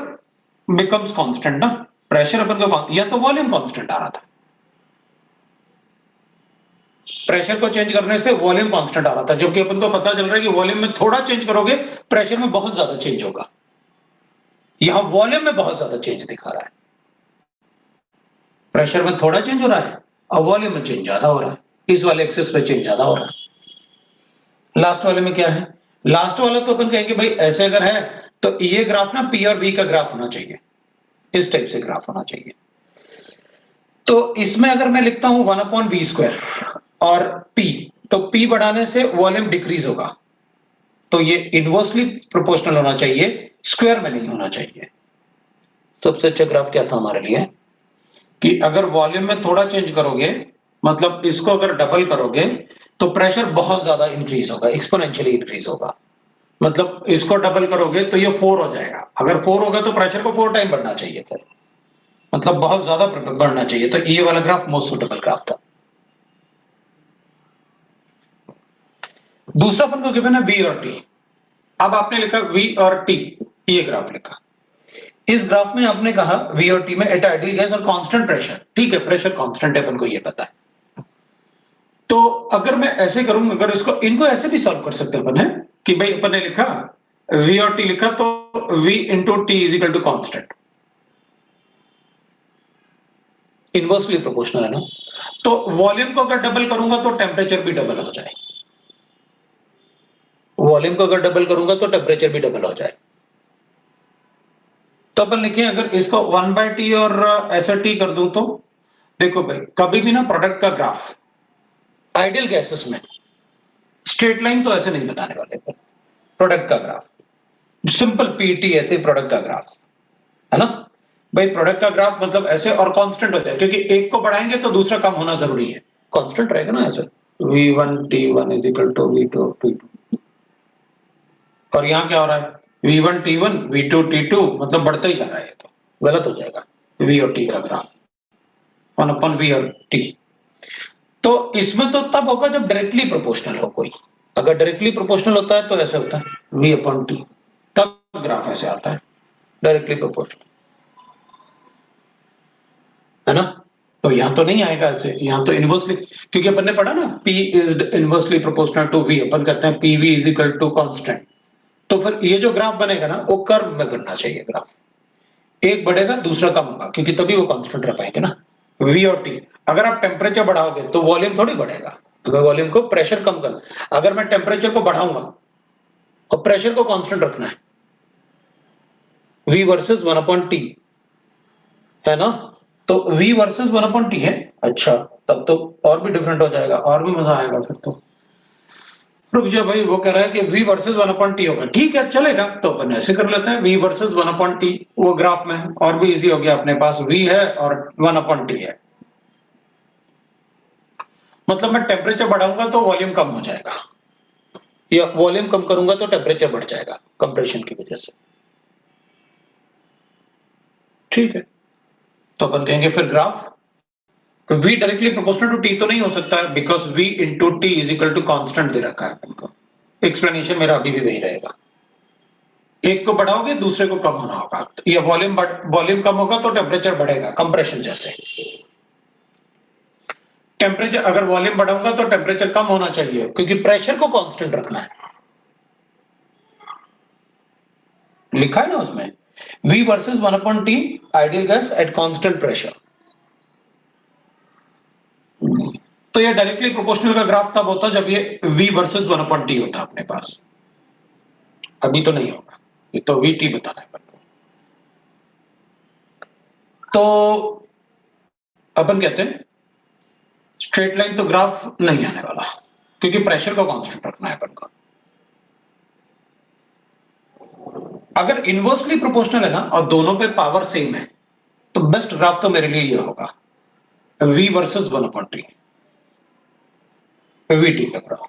बिकम्स कांस्टेंट ना, प्रेशर अपन को, या तो वॉल्यूम कांस्टेंट आ रहा था, प्रेशर को चेंज करने से वॉल्यूम कांस्टेंट आ रहा था, जबकि अपन को पता चल रहा है कि वॉल्यूम में थोड़ा चेंज करोगे प्रेशर में बहुत ज्यादा चेंज होगा। यहां वॉल्यूम में बहुत ज्यादा चेंज दिखा रहा है, प्रेशर में थोड़ा चेंज हो रहा है और वॉल्यूम में चेंज ज्यादा हो रहा है, इस वाले एक्सिस पे चेंज ज्यादा हो रहा है। लास्ट वाले में क्या है, लास्ट वाला तो अपन कहेंगे भाई ऐसे अगर है तो ये ग्राफ ना पी और वी का ग्राफ होना चाहिए, इस टाइप से ग्राफ होना चाहिए। तो इसमें अगर मैं लिखता हूं 1/v स्क्वायर और p, तो p बढ़ाने से वॉल्यूम डिक्रीज होगा, तो ये इनवर्सली प्रोपोर्शनल होना चाहिए, स्क्वायर में नहीं होना चाहिए। सबसे अच्छा ग्राफ क्या था हमारे लिए कि अगर वॉल्यूम में थोड़ा चेंज करोगे, मतलब इसको अगर डबल करोगे तो प्रेशर बहुत ज्यादा इंक्रीज होगा, एक्सपोनेंशियली इंक्रीज होगा। मतलब इसको डबल करोगे तो ये 4 हो जाएगा, अगर 4 होगा तो प्रेशर को 4 टाइम बढ़ना चाहिए, फिर मतलब बहुत ज्यादा बढ़ना चाहिए। तो ये वाला ग्राफ मोस्ट सुटेबल ग्राफ था। दूसरा अपन को गिवन है v और t। अब आपने लिखा v और t, ये ग्राफ लिखा, इस ग्राफ में आपने कहा v और t में एट आइडियल गैस और कांस्टेंट प्रेशर, ठीक है, प्रेशर कांस्टेंट है अपन को ये पता है। तो अगर मैं ऐसे करूं, अगर इसको इनको ऐसे भी सॉल्व कर सकते अपन है कि भाई अपन ने लिखा v और t लिखा तो v into T is equal to constant, inversely proportional है ना। तो वॉल्यूम को अगर डबल करूंगा तो टेम्परेचर भी डबल हो जाए, वॉल्यूम को अगर डबल करूंगा तो टेम्परेचर भी डबल हो जाए। तो अपन लिखें अगर इसको 1 by t और ऐसा t कर दूं तो देखो भाई, कभी भी ना प्रोडक्ट का ग्राफ आइडियल गैसेस में स्ट्रेट लाइन तो ऐसे नहीं बताने वाले, प्रोडक्ट का ग्राफ सिंपल पीटी ऐसे प्रोडक्ट का ग्राफ है ना भाई। प्रोडक्ट का ग्राफ मतलब ऐसे और कांस्टेंट हो जाए, क्योंकि एक को बढ़ाएंगे तो दूसरा कम होना जरूरी है, कांस्टेंट रहेगा ना ऐसे, v1 t1 is equal to v2 t2, और यहां क्या हो रहा है v1 t1 v2 t2, मतलब बढ़ता ही जा रहा है, तो गलत हो जाएगा v और t का ग्राफ 1/v और t। तो इसमें तो तब होगा जब डायरेक्टली प्रोपोर्शनल हो कोई, अगर डायरेक्टली प्रोपोर्शनल होता है तो ऐसे होता है v/t, तब ग्राफ ऐसे आता है डायरेक्टली प्रोपोर्शनल, है ना। तो यहाँ तो नहीं आएगा ऐसे, यहाँ तो इनवर्सली, क्योंकि अपन ने पढ़ा ना P is inversely proportional to V, अपन कहते हैं PV is equal to constant. तो फिर ये जो ग्राफ बनेगा ना वो कर्व में बनना चाहिए ग्राफ, एक बढ़ेगा दूसरा कम होगा, क्योंकि तभी वो कांस्टेंट रह पाएंगे ना। V और T, अगर आप टेम्परेचर बढ़ाओगे तो वॉल्यूम थोड़ी बढ़ेगा, तो वॉल्यूम को प्रेशर कम कर, अगर मैं टेम्परेचर को बढ़ाऊंगा और प्रेशर को कांस्टेंट रखना है, V वर्सेस 1/T है ना, तो V वर्सेस 1/T है। अच्छा, तब तो और भी डिफरेंट हो जाएगा, और भी मजा आएगा फिर तो। रुक जा भाई, वो कह रहा है कि V वर्सेस 1/T होगा, ठीक है चलेगा, तो अपन ऐसे कर लेते हैं V वर्सेस 1/T, वो ग्राफ में और भी इजी हो गया, अपने पास V है और 1/T है, मतलब मैं टेम्परेचर बढ़ाऊंगा तो वॉल्यूम कम हो जाएगा, या वॉल्यूम कम करूंगा तो टेम्परेचर बढ़ जाएगा कंप्रेशन की वजह से। ठीक है, तो अपन कहेंगे फिर ग्राफ, तो V directly proportional to T तो नहीं हो सकता है, because V into T is equal to constant दे रखा है अपन को। एक्सप्लेनेशन मेरा अभी भी वही रहेगा, एक को बढ़ाओगे दूसरे को कम होना होगा, या वॉल्यूम कम होगा तो टेम्परेचर बढ़ेगा, कंप्रेशन जैसे। टेम्परेचर अगर वॉल्यूम बढ़ाऊंगा तो टेम्परेचर कम होना चाहिए, क्योंकि प्रेशर को कांस्टेंट रखना है, लिखा है ना उसमें, V versus 1/T ideal gas at constant pressure. तो ये डायरेक्टली प्रोपोर्शनल का ग्राफ तब होता जब ये V वर्सेस 1/T होता अपने पास, अभी तो नहीं होगा, ये तो VT बताना है। तो अपन कहते हैं स्ट्रेट लाइन तो ग्राफ नहीं आने वाला, क्योंकि प्रेशर को कांस्टेंट रखना है अपन को। अगर इनवर्सली प्रोपोर्शनल है ना और दोनों पे पावर सेम है, तो बेस्ट ग्राफ तो मेरे लिए ये होगा V वर्सेस 1/T, VT का ग्राफ।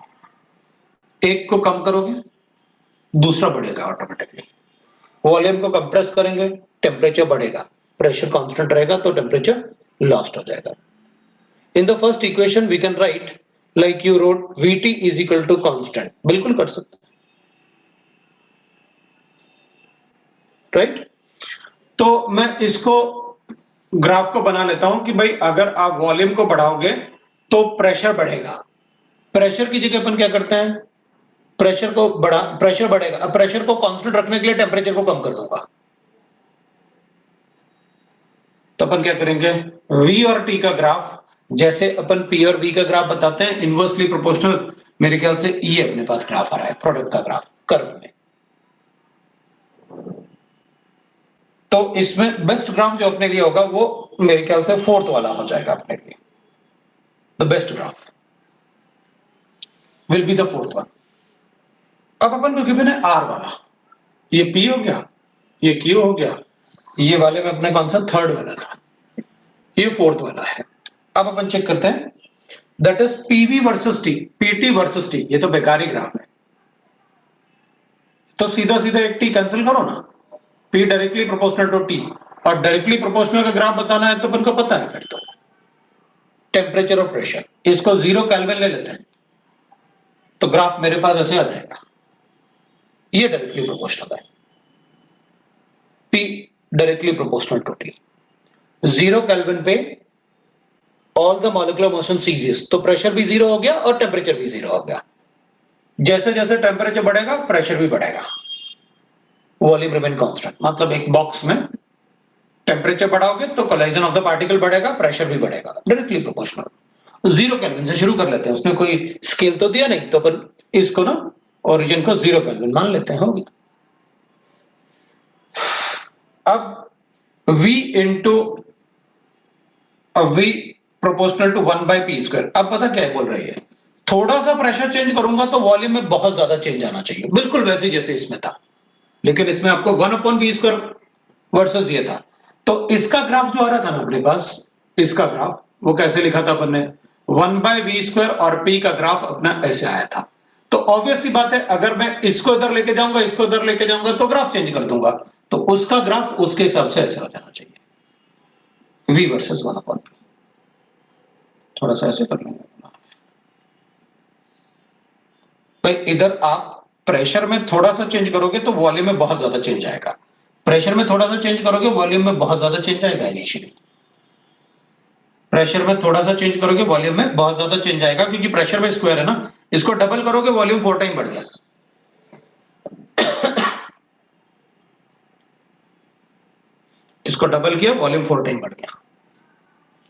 एक को कम करोगे दूसरा बढ़ेगा ऑटोमेटिकली, वॉल्यूम को कंप्रेस करेंगे टेम्परेचर बढ़ेगा, प्रेशर कांस्टेंट रहेगा तो टेम्परेचर लॉस्ट हो जाएगा। In the first equation we can write like you wrote VT is equal to constant, बिल्कुल कर सकते हैं, राइट। तो मैं इसको ग्राफ को बना लेता हूं कि भाई अगर आप वॉल्यूम को बढ़ाओगे तो प्रेशर बढ़ेगा, प्रेशर की जगह अपन क्या करते हैं, प्रेशर बढ़ेगा, प्रेशर को कांस्टेंट रखने के लिए टेम्परेचर को कम कर दूंगा, तो अपन क्या करेंगे V और T का ग्राफ, जैसे अपन P और V का ग्राफ बताते हैं इनवर्सली प्रोपोर्शनल, मेरे ख्याल से ये अपने पास ग्राफ आ रहा है प्रोडक्ट का ग्राफ कर्व में। तो इसमें बेस्ट ग्राफ जो अपने लिए होगा वो मेरे ख्याल से फोर्थ वाला हो जाएगा अपने लिए, the best graph will be the fourth one. अब अपन को गिवन है R वाला, ये P हो गया, ये Q हो गया, ये वाले में अपने कौन सा थर्ड वाला था, ये फोर्थ वाला है। अब अपन चेक करते हैं that is PV versus T, PT versus T, ये तो बेकारी ग्राफ है, तो सीधा सीधा एक T कैंसिल करो ना, P directly proportional to T, और डायरेक्टली प्रोपोर्शनल का ग्राफ बताना है तो अपन को पता है फिर तो टेम्परेचर और प्रेशर, इसको 0 केल्विन ले लेते हैं तो ग्राफ मेरे पास ऐसे आ जाएगा, ये डायरेक्टली प्रोपोर्शनल है, P directly proportional to T, 0 kelvin पे all the molecular motion ceases, तो प्रेशर भी 0 हो गया और टेम्परेचर भी 0 हो गया, जैसे जैसे टेम्परेचर बढ़ेगा प्रेशर भी बढ़ेगा, वॉल्यूम रिमेन कांस्टेंट, मतलब एक बॉक्स में टेम्परेचर बढ़ाओगे तो कोलाइजन ऑफ द पार्टिकल बढ़ेगा, प्रेशर भी बढ़ेगा, डायरेक्टली प्रोपोर्शनल। 0 केल्विन से शुरू कर लेते हैं, उसने कोई स्केल तो दिया नहीं, तो अपन इसको ना ओरिजिन को 0 केल्विन मान लेते हैं, हो गया। अब V into V proportional to 1/P², अब पता क्या बोल रही है, थोड़ा सा प्रेशर चेंज करूंगा तो वॉल्यूम में बहुत ज्यादा चेंज आना चाहिए, बिल्कुल वैसे जैसे इसमें था, लेकिन इसमें आपको 1/P² वर्सेस ये था। तो इसका ग्राफ जो आ रहा था ना अपने पास, इसका ग्राफ वो कैसे लिखा था अपन ने, 1/V² और P का ग्राफ अपना ऐसे आया था। तो ऑब्वियस सी बात है, अगर मैं इसको इधर लेके जाऊंगा, इसको इधर लेके जाऊंगा तो ग्राफ चेंज कर दूंगा, तो उसका ग्राफ उसके हिसाब से ऐसे हो जाना चाहिए, V वर्सेस 1/P। थोड़ा सा ऐसे कर लेंगे भाई, इधर आप प्रेशर में थोड़ा सा चेंज करोगे तो वॉल्यूम में बहुत ज्यादा चेंज आएगा, प्रेशर में थोड़ा सा चेंज करोगे वॉल्यूम में बहुत ज्यादा चेंज आएगा इनिशियली। प्रेशर में थोड़ा सा चेंज करोगे वॉल्यूम में बहुत ज्यादा चेंज आएगा, क्योंकि प्रेशर में स्क्वायर है ना, इसको डबल करोगे वॉल्यूम 4 टाइम बढ़ गया। इसको डबल किया वॉल्यूम 4 टाइम बढ़ गया।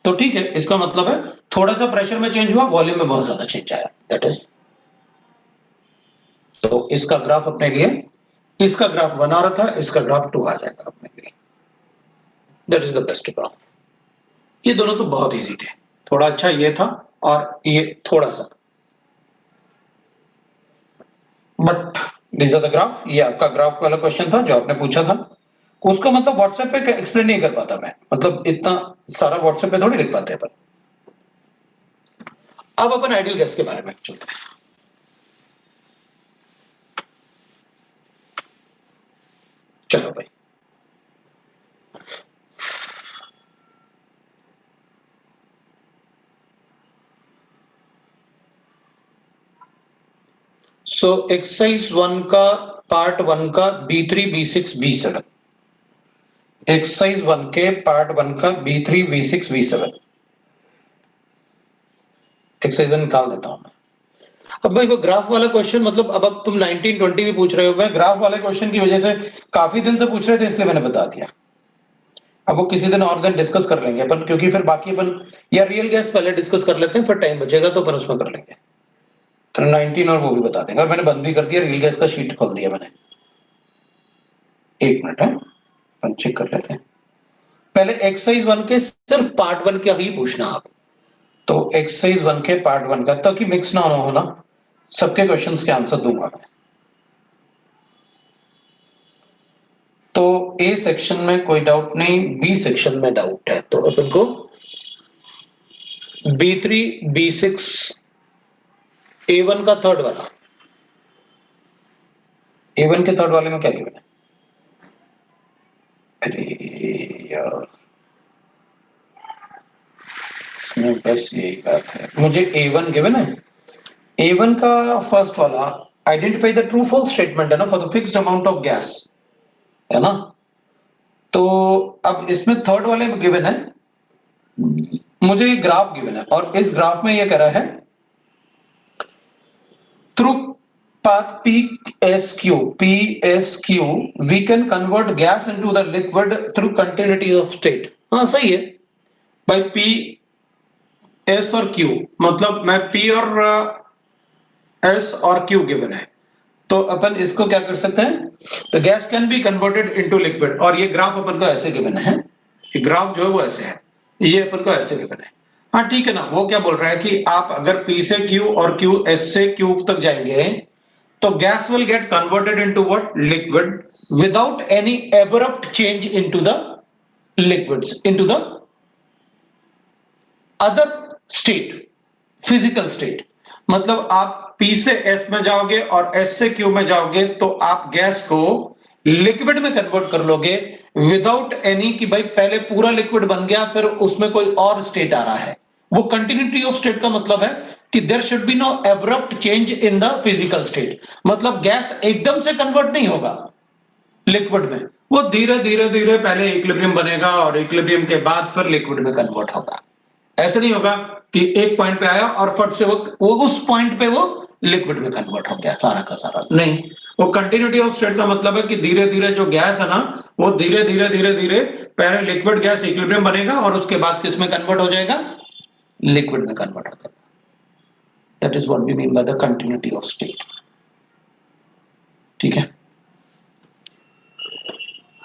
तो ठीक है, इसका मतलब है थोड़ा सा प्रेशर में चेंज हुआ, वॉल्यूम में बहुत ज्यादा चेंज आया, दैट इज। तो इसका ग्राफ अपने लिए, इसका ग्राफ 1 आ रहा था, इसका ग्राफ 2 आ जाएगा अपने लिए, that is the best graph. ये दोनों तो बहुत इजी थे, थोड़ा अच्छा ये था और ये थोड़ा सा, but this are the graph. ये आपका ग्राफ वाला क्वेश्चन था जो आपने पूछा था, उसको मतलब व्हाट्सएप पे एक्सप्लेन नहीं कर पाता मैं, मतलब इतना सारा व्हाट्सएप पे थोड़ी लिख पाते अपन। अब अपन आइडियल गैस के बारे में चलते हैं। चलो भाई, सो एक्सरसाइज 1 का पार्ट 1 का B3 B6 B7, एक्सरसाइज 1 के पार्ट 1 का B3 B6 B7 एक्सरसाइज निकाल देता हूं मैं। अब भाई वो ग्राफ वाला क्वेश्चन, मतलब अब तुम 1920 भी पूछ रहे हो, मैं ग्राफ वाले क्वेश्चन की वजह से काफी दिन से पूछ रहे थे इसलिए मैंने बता दिया। अब वो किसी दिन और दिन डिस्कस कर लेंगे अपन, क्योंकि फिर बाकी अपन या रियल गैस पहले डिस्कस कर लेते हैं, फिर टाइम बचेगा तो अपन उसमें कर लेंगे। तो 19 और वो भी बता देंगे, और मैंने बंद भी कर दिया, रियल गैस का शीट खोल दिया मैंने। एक मिनट है, अपन चेक कर लेते हैं। पहले एक्सरसाइज 1 के सिर्फ पार्ट 1 का ही पूछना आप। तो एक्सरसाइज 1 के पार्ट 1 का, ताकि मिक्स ना होना, सबके क्वेश्चंस के आंसर दूंगा मैं। तो ए सेक्शन में कोई डाउट नहीं, बी सेक्शन में डाउट है, तो अपन को B3 B6 A1 का थर्ड वाला, A1 के थर्ड वाले में क्या गिवन है? अरे यार, इसमें बस यही बात है, मुझे A1 गिवन है। A1 का फर्स्ट वाला, identify the true false statement है ना, for the fixed amount of gas, है ना। तो अब इसमें थर्ड वाले में गिवन है, मुझे ये ग्राफ गिवन है, और इस ग्राफ में ये कह रहा है through path PSQ we can convert gas into the liquid through continuity of state। हाँ सही है भाई, P S और Q, मतलब मैं P और S और Q गिवन है, तो अपन इसको क्या कर सकते हैं, तो gas can be converted into liquid, और ये ग्राफ अपन को ऐसे गिवन है, ये ग्राफ जो है वो ऐसे है, ये अपन को ऐसे गिवन है। हाँ ठीक है ना, वो क्या बोल रहा है कि आप अगर P से Q और Q S से Q तक जाएंगे, तो gas will get converted into what? Liquid, without any abrupt change into the liquids, into the other state, physical state। मतलब आप P से S में जाओगे और S से Q में जाओगे, तो आप गैस को लिक्विड में कन्वर्ट कर लोगे विदाउट एनी कि भाई पहले पूरा लिक्विड बन गया फिर उसमें कोई और स्टेट आ रहा है। वो कंटिन्यूटी ऑफ स्टेट का मतलब है कि there should be no abrupt change in the physical state, मतलब गैस एकदम से कन्वर्ट नहीं होगा लिक्विड में, वो धीरे धीरे धीरे पहले इक्विलिब्रियम बनेगा और इक्विलिब्रियम के बाद फिर लिक्विड में कन्वर्ट होगा। ऐसे नहीं होगा कि एक पॉइंट पे आया और फट से वो उस पॉइंट पे वो लिक्विड में कन्वर्ट हो गया सारा का सारा, नहीं। वो कंटिन्यूटी ऑफ स्टेट का मतलब है कि धीरे धीरे जो गैस है ना, वो धीरे धीरे धीरे धीरे पहले लिक्विड गैस इक्विलिब्रियम बनेगा और उसके बाद किस में कन्वर्ट हो जाएगा, लिक्विड में कन्वर्ट हो जाएगा। That is what we mean by the continuity of state. ठीक है,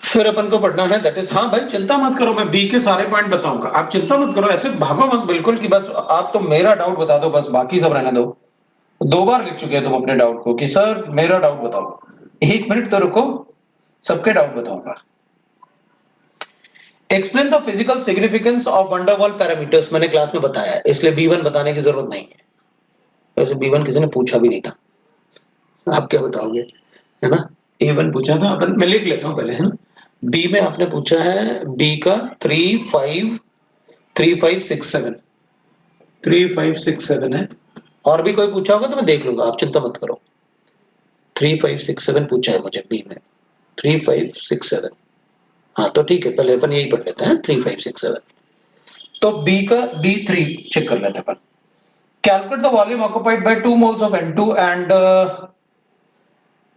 फिर अपन को पढ़ना है दैट इज, हाँ भाई चिंता मत करो, मैं बी के सारे पॉइंट बताऊंगा, आप चिंता मत करो, ऐसे भागो मत बिल्कुल कि बस आप तो मेरा डाउट बता दो, बस बाकी सब रहने दो। 2 बार लिख चुके हैं तुम अपने डाउट को कि सर मेरा डाउट बताओ, 1 मिनट तो रुको, सबके डाउट बताऊंगा। Explain the physical significance of van der Waals parameters, मैंने क्लास में बताया है, इसलिए B1 बताने की जरूरत नहीं है, वैसे B1 किसी ने पूछा भी नहीं था, आप क्या बताओगे, है ना। A1 पूछा था अपन, मैं लिख लेता हूं पहले, है ना। बी में आपने पूछा है, बी का 3 5 3 5 6 7 3 5 6 7 है, और भी कोई पूछा होगा तो मैं देख लूंगा, आप चिंता मत करो। 3 5 6 7 पूछा है मुझे बी में, 3 5 6 7। हाँ तो ठीक है, पहले अपन यही पढ़ लेते हैं 3 5 6 7। तो बी का D3 चेक कर लेते हैं अपन। Calculate the volume occupied by 2 moles of N2 and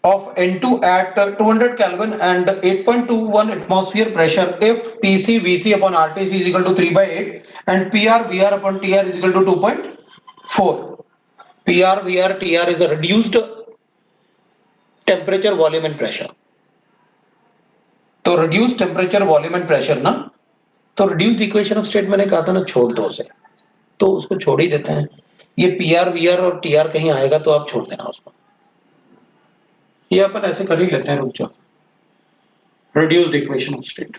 of N2 at 200 Kelvin and 8.21 atmosphere pressure if PC VC upon RTC is equal to 3/8 and PR VR upon TR is equal to 2.4. PR VR TR is a reduced temperature, volume and pressure. तो reduced temperature, volume and pressure ना, तो reduced equation of state मैंने कहा था ना छोड़ दो उसे, तो उसको छोड़ ही देते हैं। ये PR VR और TR कहीं आएगा तो आप छोड़ देना उसको, ये अपन ऐसे कर ही लेते हैं। रुक जाओ, reduced equation of state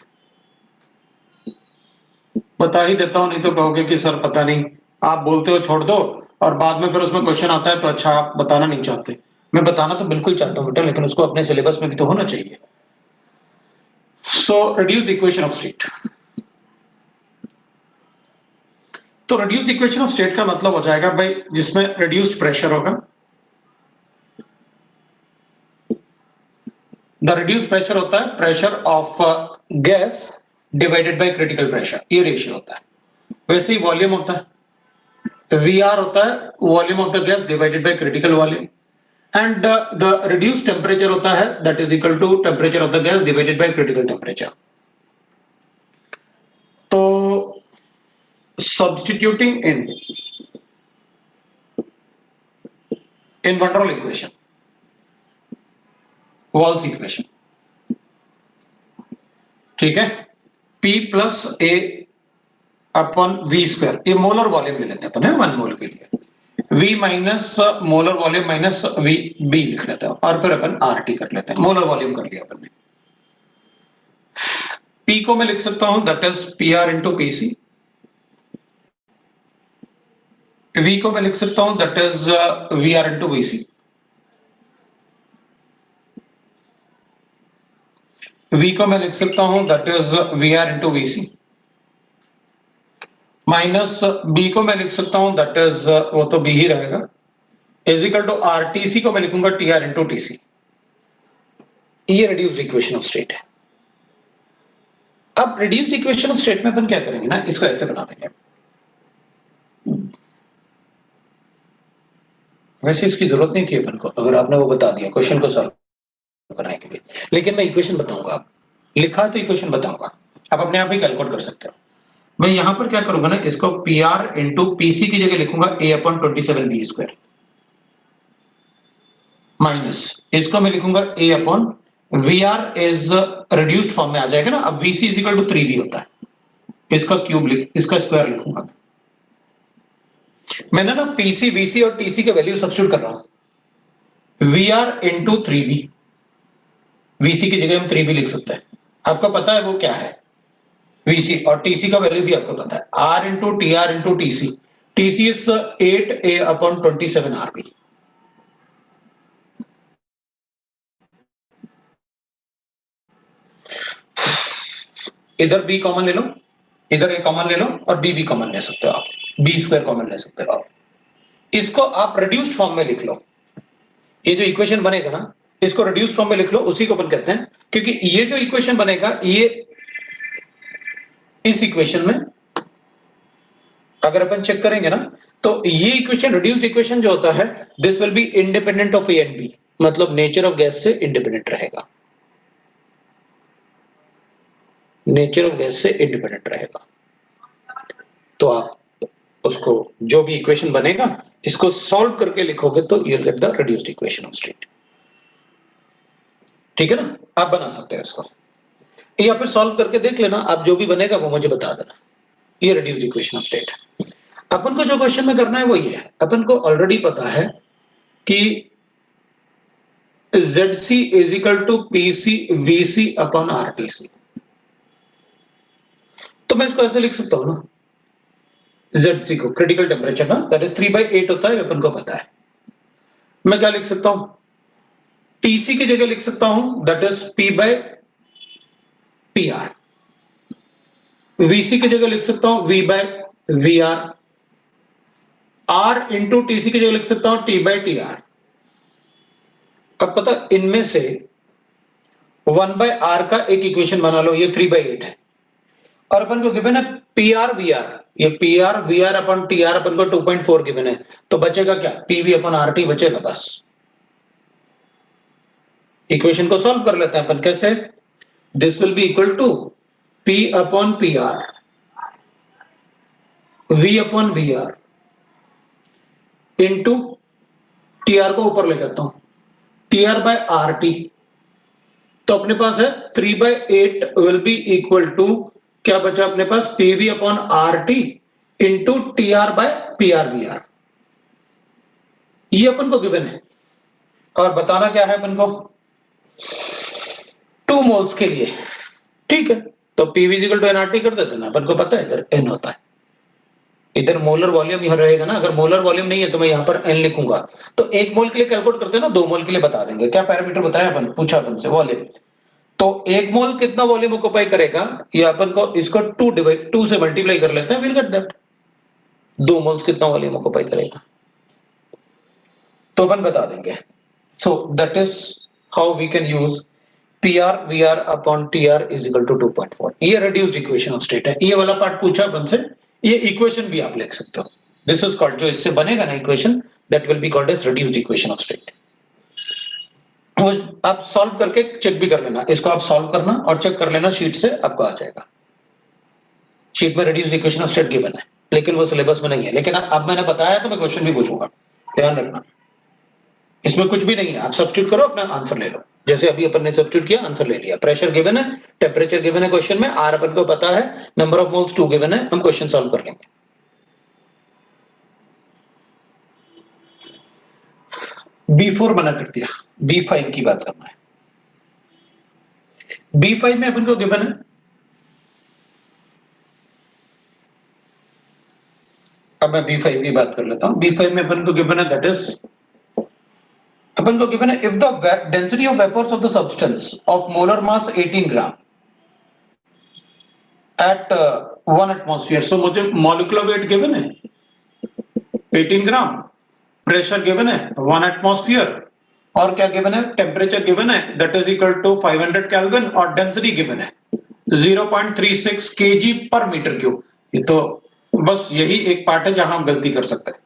बता ही देता हूं, नहीं तो कहोगे कि सर पता नहीं, आप बोलते हो छोड़ दो और बाद में फिर उसमें क्वेश्चन आता है तो अच्छा आप बताना नहीं चाहते। मैं बताना तो बिल्कुल चाहता हूं बेटा, लेकिन उसको अपने सिलेबस में भी तो होना चाहिए। सो रिड्यूस इक्वेशन ऑफ स्टेट, तो रिड्यूस इक्वेशन ऑफ स्टेट का मतलब हो जाएगा भाई जिसमें रिड्यूस्ड प्रेशर होगा, द रिड्यूस्ड प्रेशर होता है pressure of gas divided by critical pressure, ये रेशियो होता है। वैसे ही वॉल्यूम होता है, VR होता है volume of the gas divided by critical volume, and the reduced temperature होता है that is equal to temperature of the gas divided by critical temperature. तो सब्स्टिट्यूटिंग इन वन रोल इक्वेशन, वॉल्स इक्वेशन, ठीक है, P plus A upon V square, ये molar volume ले लेते हैं अपन, 1 मोल के लिए V minus molar volume minus V B लिख लेते हैं और फिर अपन RT कर लेते हैं, मोलर वॉल्यूम कर लिया अपन ने। P को मैं लिख सकता हूं that is PR into PC, V को मैं लिख सकता हूं that is VR into VC, V को मैं लिख सकता हूं that is VR into VC, minus B को मैं लिख सकता हूं दैट इज वो तो B ही रहेगा, इज इक्वल टू RTC को मैं लिखूंगा TR इंटू TC। ये रिड्यूस्ड इक्वेशन ऑफ स्टेट है। अब रिड्यूस्ड इक्वेशन ऑफ स्टेट में अपन क्या करेंगे ना, इसको ऐसे बना देंगे, वैसे इसकी जरूरत नहीं थी अपन को, अगर आपने वो बता दिया क्वेश्चन को सॉल्व करने के लिए, लेकिन मैं इक्वेशन बताऊंगा, आप लिखा तो इक्वेशन बताऊंगा, आप अपने आप ही कैलकुलेट कर सकते हो। मैं यहां पर क्या करूंगा ना, इसको PR इंटू PC की जगह लिखूंगा A upon 27B square, minus इसको मैं लिखूंगा A upon VR is reduced form में आ जाएगा ना, अब VC is equal to 3B होता है, इसका क्यूब इसका स्क्वायर लिखूंगा। मैंने ना PC VC और TC के वैल्यू सब्स्टिट्यूट कर रहा हूं, VR इंटू 3B, VC की जगह हम 3B लिख सकते हैं, आपको पता है वो क्या है VC, और TC का वैल्यू भी आपको पता है R into TR into TC, TC is 8A upon 27RB। इधर B कॉमन ले लो, इधर A कॉमन ले लो और B भी कॉमन ले सकते हो आप, B स्क्वायर कॉमन ले सकते हो आप, इसको आप रिड्यूस्ड फॉर्म में लिख लो। ये जो इक्वेशन बनेगा ना, इसको रिड्यूस्ड फॉर्म में लिख लो, उसी को अपन कहते हैं, क्योंकि ये जो इक्वेशन बनेगा ये इस इक्वेशन में अगर अपन चेक करेंगे ना, तो ये इक्वेशन रिड्यूस्ड इक्वेशन जो होता है this will be independent of A and B, मतलब नेचर ऑफ गैस से इंडिपेंडेंट रहेगा, नेचर ऑफ गैस से इंडिपेंडेंट रहेगा। तो आप उसको जो भी इक्वेशन बनेगा इसको सॉल्व करके लिखोगे तो you will get the reduced equation of state, ठीक है ना, आप बना सकते हैं इसको, या फिर सॉल्व करके देख लेना, आप जो भी बनेगा वो मुझे बता देना। ये रिड्यूस्ड इक्वेशन ऑफ स्टेट है। अपन को जो क्वेश्चन में करना है वो ये है, अपन को ऑलरेडी पता है कि ZC is equal to PC VC upon RTC, तो मैं इसको ऐसे लिख सकता हूं ना, ZC को क्रिटिकल टेम्परेचर ना दैट इज 3/8 होता है, अपन को पता है। मैं क्या लिख सकता हूं, TC की जगह लिख सकता हूं दैट इज P/PR, VC की जगह लिख सकता हूं V/VR, R इंटू TC की जगह लिख सकता हूं T/TR। अब पता इनमें से 1/R का एक इक्वेशन बना लो, ये 3/8 है, और अपन को गिवन है PR VR, ये पी आर वी आर अपन टी आर अपन को 2.4 गिवन है, तो बचेगा क्या, पीवी अपन आर टी बचेगा बस। इक्वेशन को सॉल्व कर लेते हैं अपन, कैसे, this will be equal to P upon P R V upon V R into T R को ऊपर ले जाता हूं, T R by R T, तो अपने पास है 3/8 विल बी इक्वल टू, क्या बचा अपने पास, PV upon R T into T R by P R V R, ये अपन को गिवन है। और बताना क्या है अपन को, 2 मोल्स के लिए, ठीक है, तो पीवी इक्वल टू एनआरटी कर देते ना, अपन को पता है इधर एन होता है, इधर मोलर वॉल्यूम यहां रहेगा ना, अगर मोलर वॉल्यूम नहीं है तो मैं यहां पर एन लिखूंगा, तो 1 मोल के लिए कैलकुलेट करते हैं ना, 2 मोल के लिए बता देंगे, क्या पैरामीटर बताया अपन, पूछा अपन से वॉल्यूम, तो 1 मोल कितना वॉल्यूम ऑक्युपाई करेगा, ये अपन को इसको 2 से मल्टीप्लाई कर लेते हैं, विल गेट दैट 2 मोल्स कितना वॉल्यूम ऑक्युपाई करेगा, तो अपन बता देंगे। So that is how we can use P R V R upon T R is equal to 2.4, ये रिड्यूस्ड इक्वेशन ऑफ स्टेट है, ये वाला पार्ट पूछा अपन से, ये इक्वेशन भी आप लिख सकते हो, दिस इज कॉल्ड, जो इससे बनेगा ना equation, that will be called as reduced equation of state. आप सॉल्व करके चेक भी कर लेना, इसको आप सॉल्व करना और चेक कर लेना शीट से, आपको आ जाएगा, शीट में reduced equation of state given है, लेकिन वो सिलेबस में नहीं है, लेकिन अब मैंने बताया तो मैं क्वेश्चन भी पूछूंगा, ध्यान रखना, इसमें कुछ भी नहीं है, आप सब्स्टिट्यूट करो अपना आंसर ले लो, जैसे अभी अपन ने सब्स्टिट्यूट किया आंसर ले लिया, प्रेशर गिवन है, टेम्परेचर गिवन है क्वेश्चन में, आर अपन को पता है, नंबर ऑफ मोल्स 2 गिवन है, हम क्वेश्चन सॉल्व कर लेंगे। B4 मना कर दिया, B5 की बात करना है, B5 में अपन को गिवन है, अब मैं B5 की बात कर लेता हूं, B5 में अपन को गिवन है, दैट इज अपन को गिवन है, if the density of vapours of the substance of molar mass 18 gram at 1 atmosphere, so मुझे मॉलिक्यूलर वेट गिवन है 18 ग्राम, प्रेशर गिवन है 1 एटमॉस्फेयर, और क्या गिवन है, टेम्परेचर गिवन है that is equal to 500 kelvin, और डेंसिटी गिवन है 0.36 KG पर मीटर क्यूब। ये तो बस यही एक पार्ट है जहां हम गलती कर सकते हैं।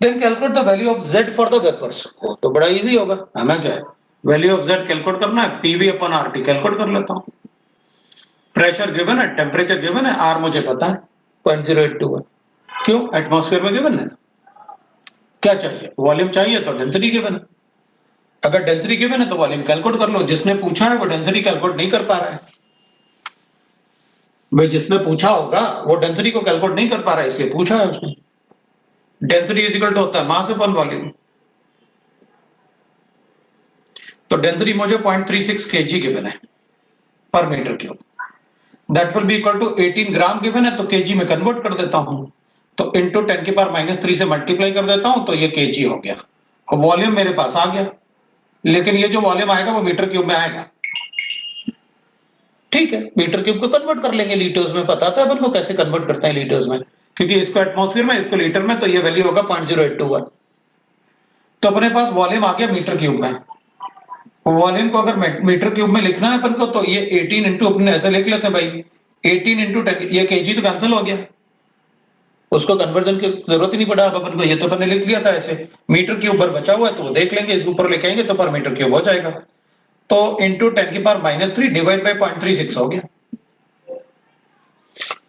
Then calculate the value of z for the vapours, तो बड़ा इजी होगा, हमें क्या है, वैल्यू ऑफ z कैलकुलेट करना है, पीवी अपॉन आरटी कैलकुलेट कर लेता हूं, प्रेशर गिवन है, टेम्परेचर गिवन है, आर मुझे पता है 0.0821, क्यों, एटमॉस्फेयर में गिवन है, क्या चाहिए, वॉल्यूम चाहिए, तो डेंसिटी गिवन है, अगर डेंसिटी गिवन है तो वॉल्यूम कैलकुलेट कर लो, जिसने पूछा है वो डेंसिटी कैलकुलेट नहीं कर पा रहा है, भाई जिसने पूछा होगा वो डेंसिटी को कैलकुलेट नहीं कर पा रहा है, इसलिए पूछा है उसने, डेंसिटी इज इक्वल टू होता है मास अपॉन वॉल्यूम, तो डेंसिटी मुझे 0.36 केजी गिवन है per metre cube, that will be equal to 18 gram given है, तो केजी में कन्वर्ट कर देता हूं, तो इंटू 10⁻³ से मल्टीप्लाई कर देता हूं, तो ये केजी हो गया, और वॉल्यूम मेरे पास आ गया, लेकिन ये जो वॉल्यूम आएगा वो मीटर क्यूब में आएगा, ठीक है, मीटर क्यूब को कन्वर्ट कर लेंगे लीटर्स में, पता था अपन को कैसे कन्वर्ट करते हैं लीटर्स में, क्योंकि इसको एटमॉस्फेयर में, इसको लीटर में, तो ये वैल्यू होगा 0.0821, तो अपने पास वॉल्यूम आ गया मीटर क्यूब में, वॉल्यूम को अगर मीटर क्यूब में लिखना है अपन को, तो ये 18 इंटू, अपने ऐसे लिख लेते हैं भाई, 18 इंटू 10, ये केजी तो कैंसिल हो गया, उसको कन्वर्जन की जरूरत ही नहीं पड़ा अब अपन को, ये तो अपन ने लिख लिया था ऐसे, मीटर क्यूब पर बचा हुआ है तो वो देख लेंगे, इसके ऊपर लिखेंगे तो पर मीटर क्यूब हो जाएगा, तो इंटू 10⁻³ डिवाइड बाई 0.36 हो गया,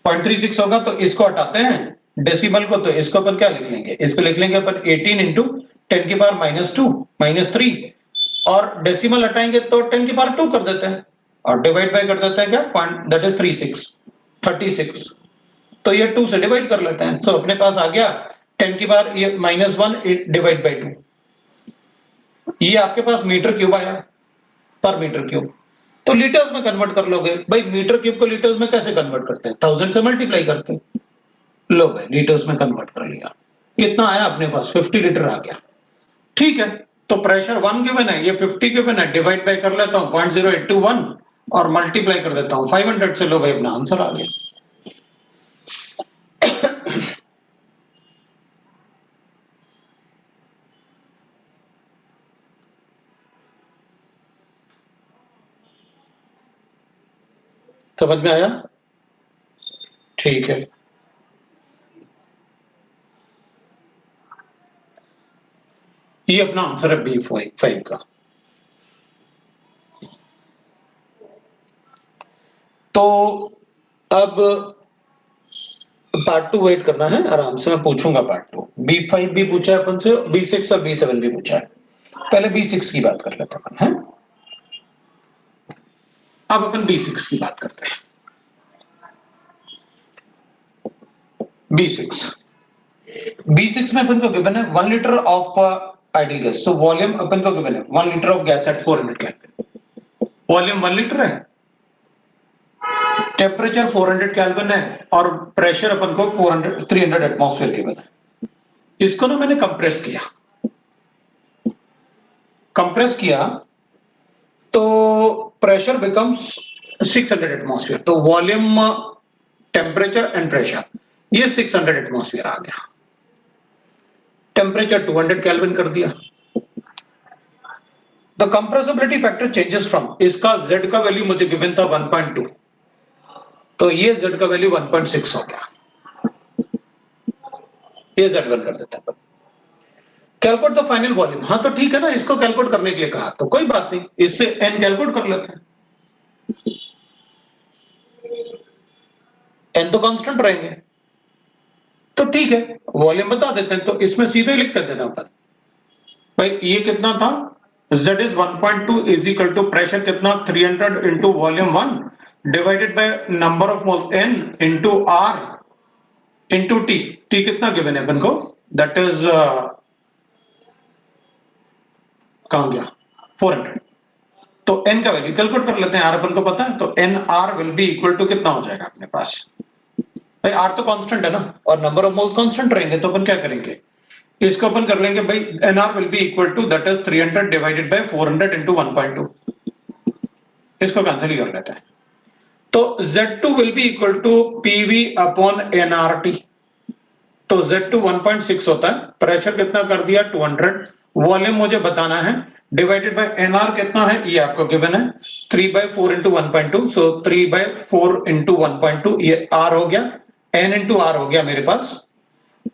0.36 होगा, तो इसको हटाते हैं डेसिमल को, तो इसको अपन क्या लिख लेंगे, इसको लिख लेंगे अपन 18 इंटू 10⁻², -3, और डेसिमल हटाएंगे तो 10⁻² कर देते हैं, और डिवाइड बाय कर देते हैं क्या, पॉइंट दैट इज 36, तो ये 2 से डिवाइड कर लेते हैं, सो अपने पास आ गया 10⁻⁻1 डिवाइड बाई 2, ये आपके पास मीटर क्यूब आया पर मीटर क्यूब, तो लीटर्स में कन्वर्ट कर लोगे भाई, मीटर क्यूब को लीटर्स में कैसे कन्वर्ट करते हैं, 1000 से मल्टीप्लाई करते हैं, लो भाई लीटर्स में कन्वर्ट कर लिया, कितना आया अपने पास, 50 लीटर आ गया, ठीक है, तो प्रेशर 1 गिवन है, ये 50 गिवन है, डिवाइड बाय कर लेता हूं 0.0821 और मल्टीप्लाई कर देता हूं 500 से, लो भाई अपना आंसर आ गया। समझ में आया? ठीक है, ये अपना आंसर है B5 का। तो अब पार्ट 2 वेट करना है, आराम से मैं पूछूंगा पार्ट 2। B5 भी पूछा है अपन से, B6 और B7 भी पूछा है। पहले B6 की बात कर लेते हैं अपन, है? अब अपन B6 की बात करते हैं। B6 में अपन को गिवन है 1 litre of ideal gas. So volume अपन को गिवन है 1 litre of gas at 400 kelvin. Volume 1 litre है, टेम्परेचर 400 केल्विन है और प्रेशर अपन को 300 एटमॉस्फेयर गिवन है। इसको ना मैंने कंप्रेस किया तो प्रेशर बिकम्स 600 एटमॉस्फेयर। तो वॉल्यूम, टेम्परेचर एंड प्रेशर ये 600 एटमॉस्फेयर आ गया। टेम्परेचर 200 केल्विन कर दिया। The compressibility factor changes from, इसका Z का वैल्यू मुझे गिवन था 1.2, तो ये Z का वैल्यू 1.6 हो गया। ये Z1 कर देता है। कैलकुलेट द फाइनल वॉल्यूम, हाँ तो ठीक है ना, इसको कैलकुलेट करने के लिए कहा तो कोई बात नहीं, इससे n कैलकुलेट कर लेते हैं। n तो कांस्टेंट रहेंगे, तो ठीक है वॉल्यूम बता देते हैं। तो इसमें सीधे लिख कर देना अपन, भाई ये कितना था, Z is 1.2 is equal to pressure कितना 300 into volume 1 divided by number of moles n into R into T। T कितना गिवन है अपन को, दैट इज कहां गया 400। तो n का वैल्यू कैलकुलेट कर लेते हैं, R अपन को पता है, तो NR will be equal to कितना हो जाएगा अपने पास, भाई R तो कांस्टेंट है ना और नंबर ऑफ मोल्स कांस्टेंट रहेंगे, तो अपन क्या करेंगे, इसको अपन कर लेंगे भाई NR will be equal to that is 300 divided by 400 into 1.2। इसको कैंसिल ही कर लेते हैं। तो Z2 will be equal to PV upon NRT। तो Z2 1.6 होता है, प्रेशर कितना कर दिया 200, वॉल्यूम मुझे बताना है, डिवाइडेड बाय NR कितना है ये आपको गिवन है 3/4 इंटू 1.2। सो 3/4 इंटू 1.2 ये R हो गया, N इंटू R हो गया मेरे पास,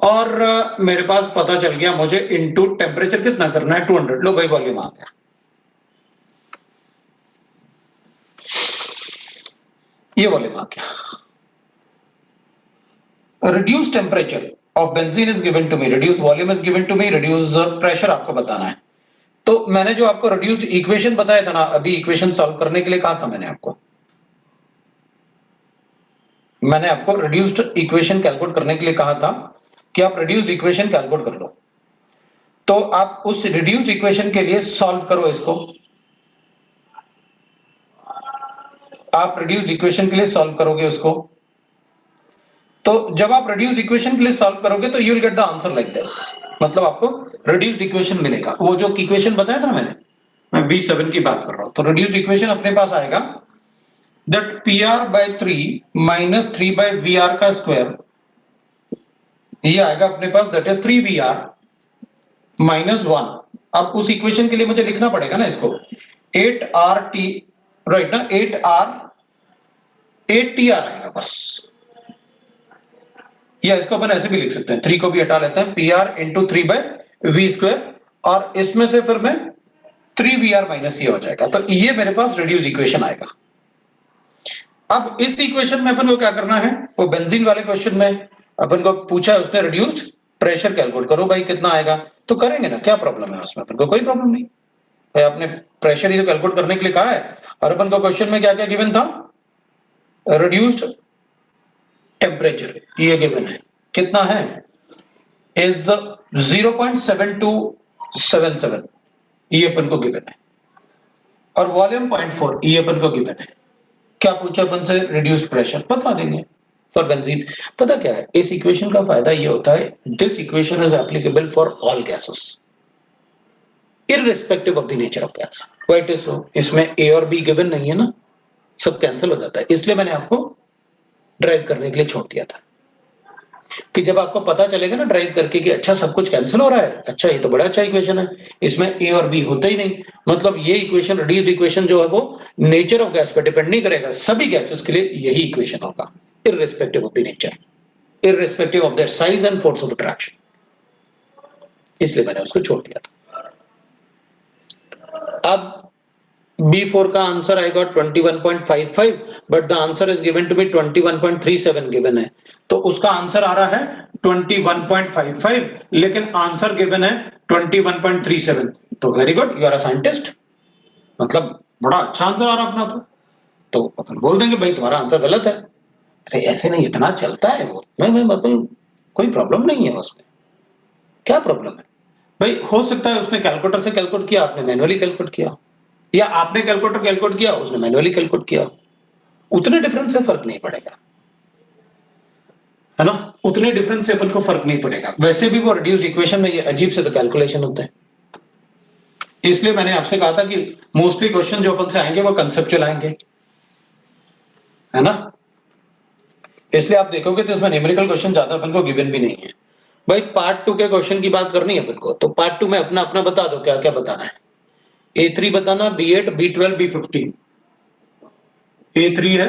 और मेरे पास पता चल गया मुझे इनटू टेम्परेचर कितना करना है 200। लो भाई वॉल्यूम आ गया। ये वॉल्यूम आ गया। Reduce temperature of benzene is given to me, reduce volume is given to me, reduce pressure आपको बताना है। तो मैंने जो आपको रिड्यूस इक्वेशन बताया था ना, अभी इक्वेशन सॉल्व करने के लिए कहा था मैंने आपको रिड्यूस्ड इक्वेशन कैलकुलेट करने के लिए कहा था कि आप रिड्यूस्ड इक्वेशन कैलकुलेट कर लो। तो आप उस रिड्यूस्ड इक्वेशन के लिए सॉल्व करो इसको, आप रिड्यूस्ड इक्वेशन के लिए सॉल्व करोगे उसको। तो जब आप रिड्यूस्ड इक्वेशन के लिए सॉल्व करोगे तो you will get the answer like this, मतलब आपको रिड्यूस्ड इक्वेशन मिलेगा। वो जो इक्वेशन बताया था ना मैं B7 की बात कर रहा हूं। तो रिड्यूस्ड इक्वेशन अपने पास आएगा that PR/3 minus 3/VR का स्क्वायर, ये आएगा अपने पास दैट इज 3VR minus 1। अब उस इक्वेशन के लिए मुझे लिखना पड़ेगा ना इसको 8RT, राइट ना, 8TR आएगा बस, या इसको अपन ऐसे भी लिख सकते हैं, 3 को भी हटा लेते हैं, PR इंटू 3/V स्क्वायर, और इसमें से फिर मैं 3VR माइनस ये हो जाएगा। तो ये मेरे पास रिड्यूस इक्वेशन आएगा। अब इस इक्वेशन में अपन को क्या करना है, वो बेंजीन वाले क्वेश्चन में अपन को पूछा है उसने रिड्यूस्ड प्रेशर कैलकुलेट करो भाई कितना आएगा, तो करेंगे ना, क्या प्रॉब्लम है उसमें, अपन को कोई प्रॉब्लम नहीं भाई, आपने प्रेशर ही तो कैलकुलेट करने के लिए कहा है। और अपन को क्वेश्चन में क्या क्या गिवन था, रिड्यूस्ड टेम्परेचर ये गिवन है, कितना है इज 0.7277, ये अपन को गिवन है, और वॉल्यूम 0.4 ये अपन को गिवन है। क्या पूछा अपन से, रिड्यूस्ड प्रेशर बता देंगे फॉर बेंजीन। पता क्या है, इस इक्वेशन का फायदा ये होता है, this equation is applicable for all gases irrespective of the nature of gas। Why it is so? इसमें A और B गिवन नहीं है ना, सब कैंसिल हो जाता है, इसलिए मैंने आपको ड्राइव करने के लिए छोड़ दिया था कि जब आपको पता चलेगा ना ड्राइव करके कि अच्छा सब कुछ कैंसिल हो रहा है, अच्छा ये तो बड़ा अच्छा इक्वेशन है, इसमें A और B होता ही नहीं, मतलब ये इक्वेशन रिड्यूस्ड इक्वेशन जो है वो नेचर ऑफ गैस पे डिपेंड नहीं करेगा, सभी गैसेस के लिए यही इक्वेशन होगा। irrespective of the nature, irrespective of their size and force of attraction. इसलिए मैंने उसको छोड़ दिया था। अब B4 का answer I got 21.55 but the answer is given to be 21.37 given है, तो उसका आंसर आ रहा है 21.55 लेकिन आंसर गिवन है 21.37। तो very good, you are a scientist, मतलब बड़ा अच्छा आंसर आ रहा अपना। तो अपन बोल देंगे भाई तुम्हारा आंसर गलत है। अरे ऐसे नहीं, इतना चलता है वो, मैं मतलब कोई प्रॉब्लम नहीं है उसमें, क्या प्रॉब्लम है भाई? हो सकता है उसने कैलकुलेटर से कैलकुलेट किया, आपने मैनुअली कैलकुलेट किया, या आपने कैलकुलेटर कैलकुलेट किया, उसने मैनुअली कैलकुलेट किया, उतने डिफरेंस से फर्क नहीं पड़ेगा, है ना? उतने डिफरेंस से अपन को फर्क नहीं पड़ेगा। वैसे भी वो रिड्यूस्ड इक्वेशन में ये अजीब से तो कैलकुलेशन होते हैं, इसलिए मैंने आपसे कहा था कि मोस्टली क्वेश्चन जो अपन से आएंगे वो कंसेप्चुअल आएंगे, है ना? इसलिए आप देखोगे तो इसमें न्यूमेरिकल क्वेश्चन ज्यादा अपन को गिवन भी नहीं है। भाई पार्ट 2 के क्वेश्चन की बात करनी है अपन को, तो पार्ट 2 में अपना अपना बता दो क्या क्या बताना है। A3 बताना, B8, B12, B15। A3 है,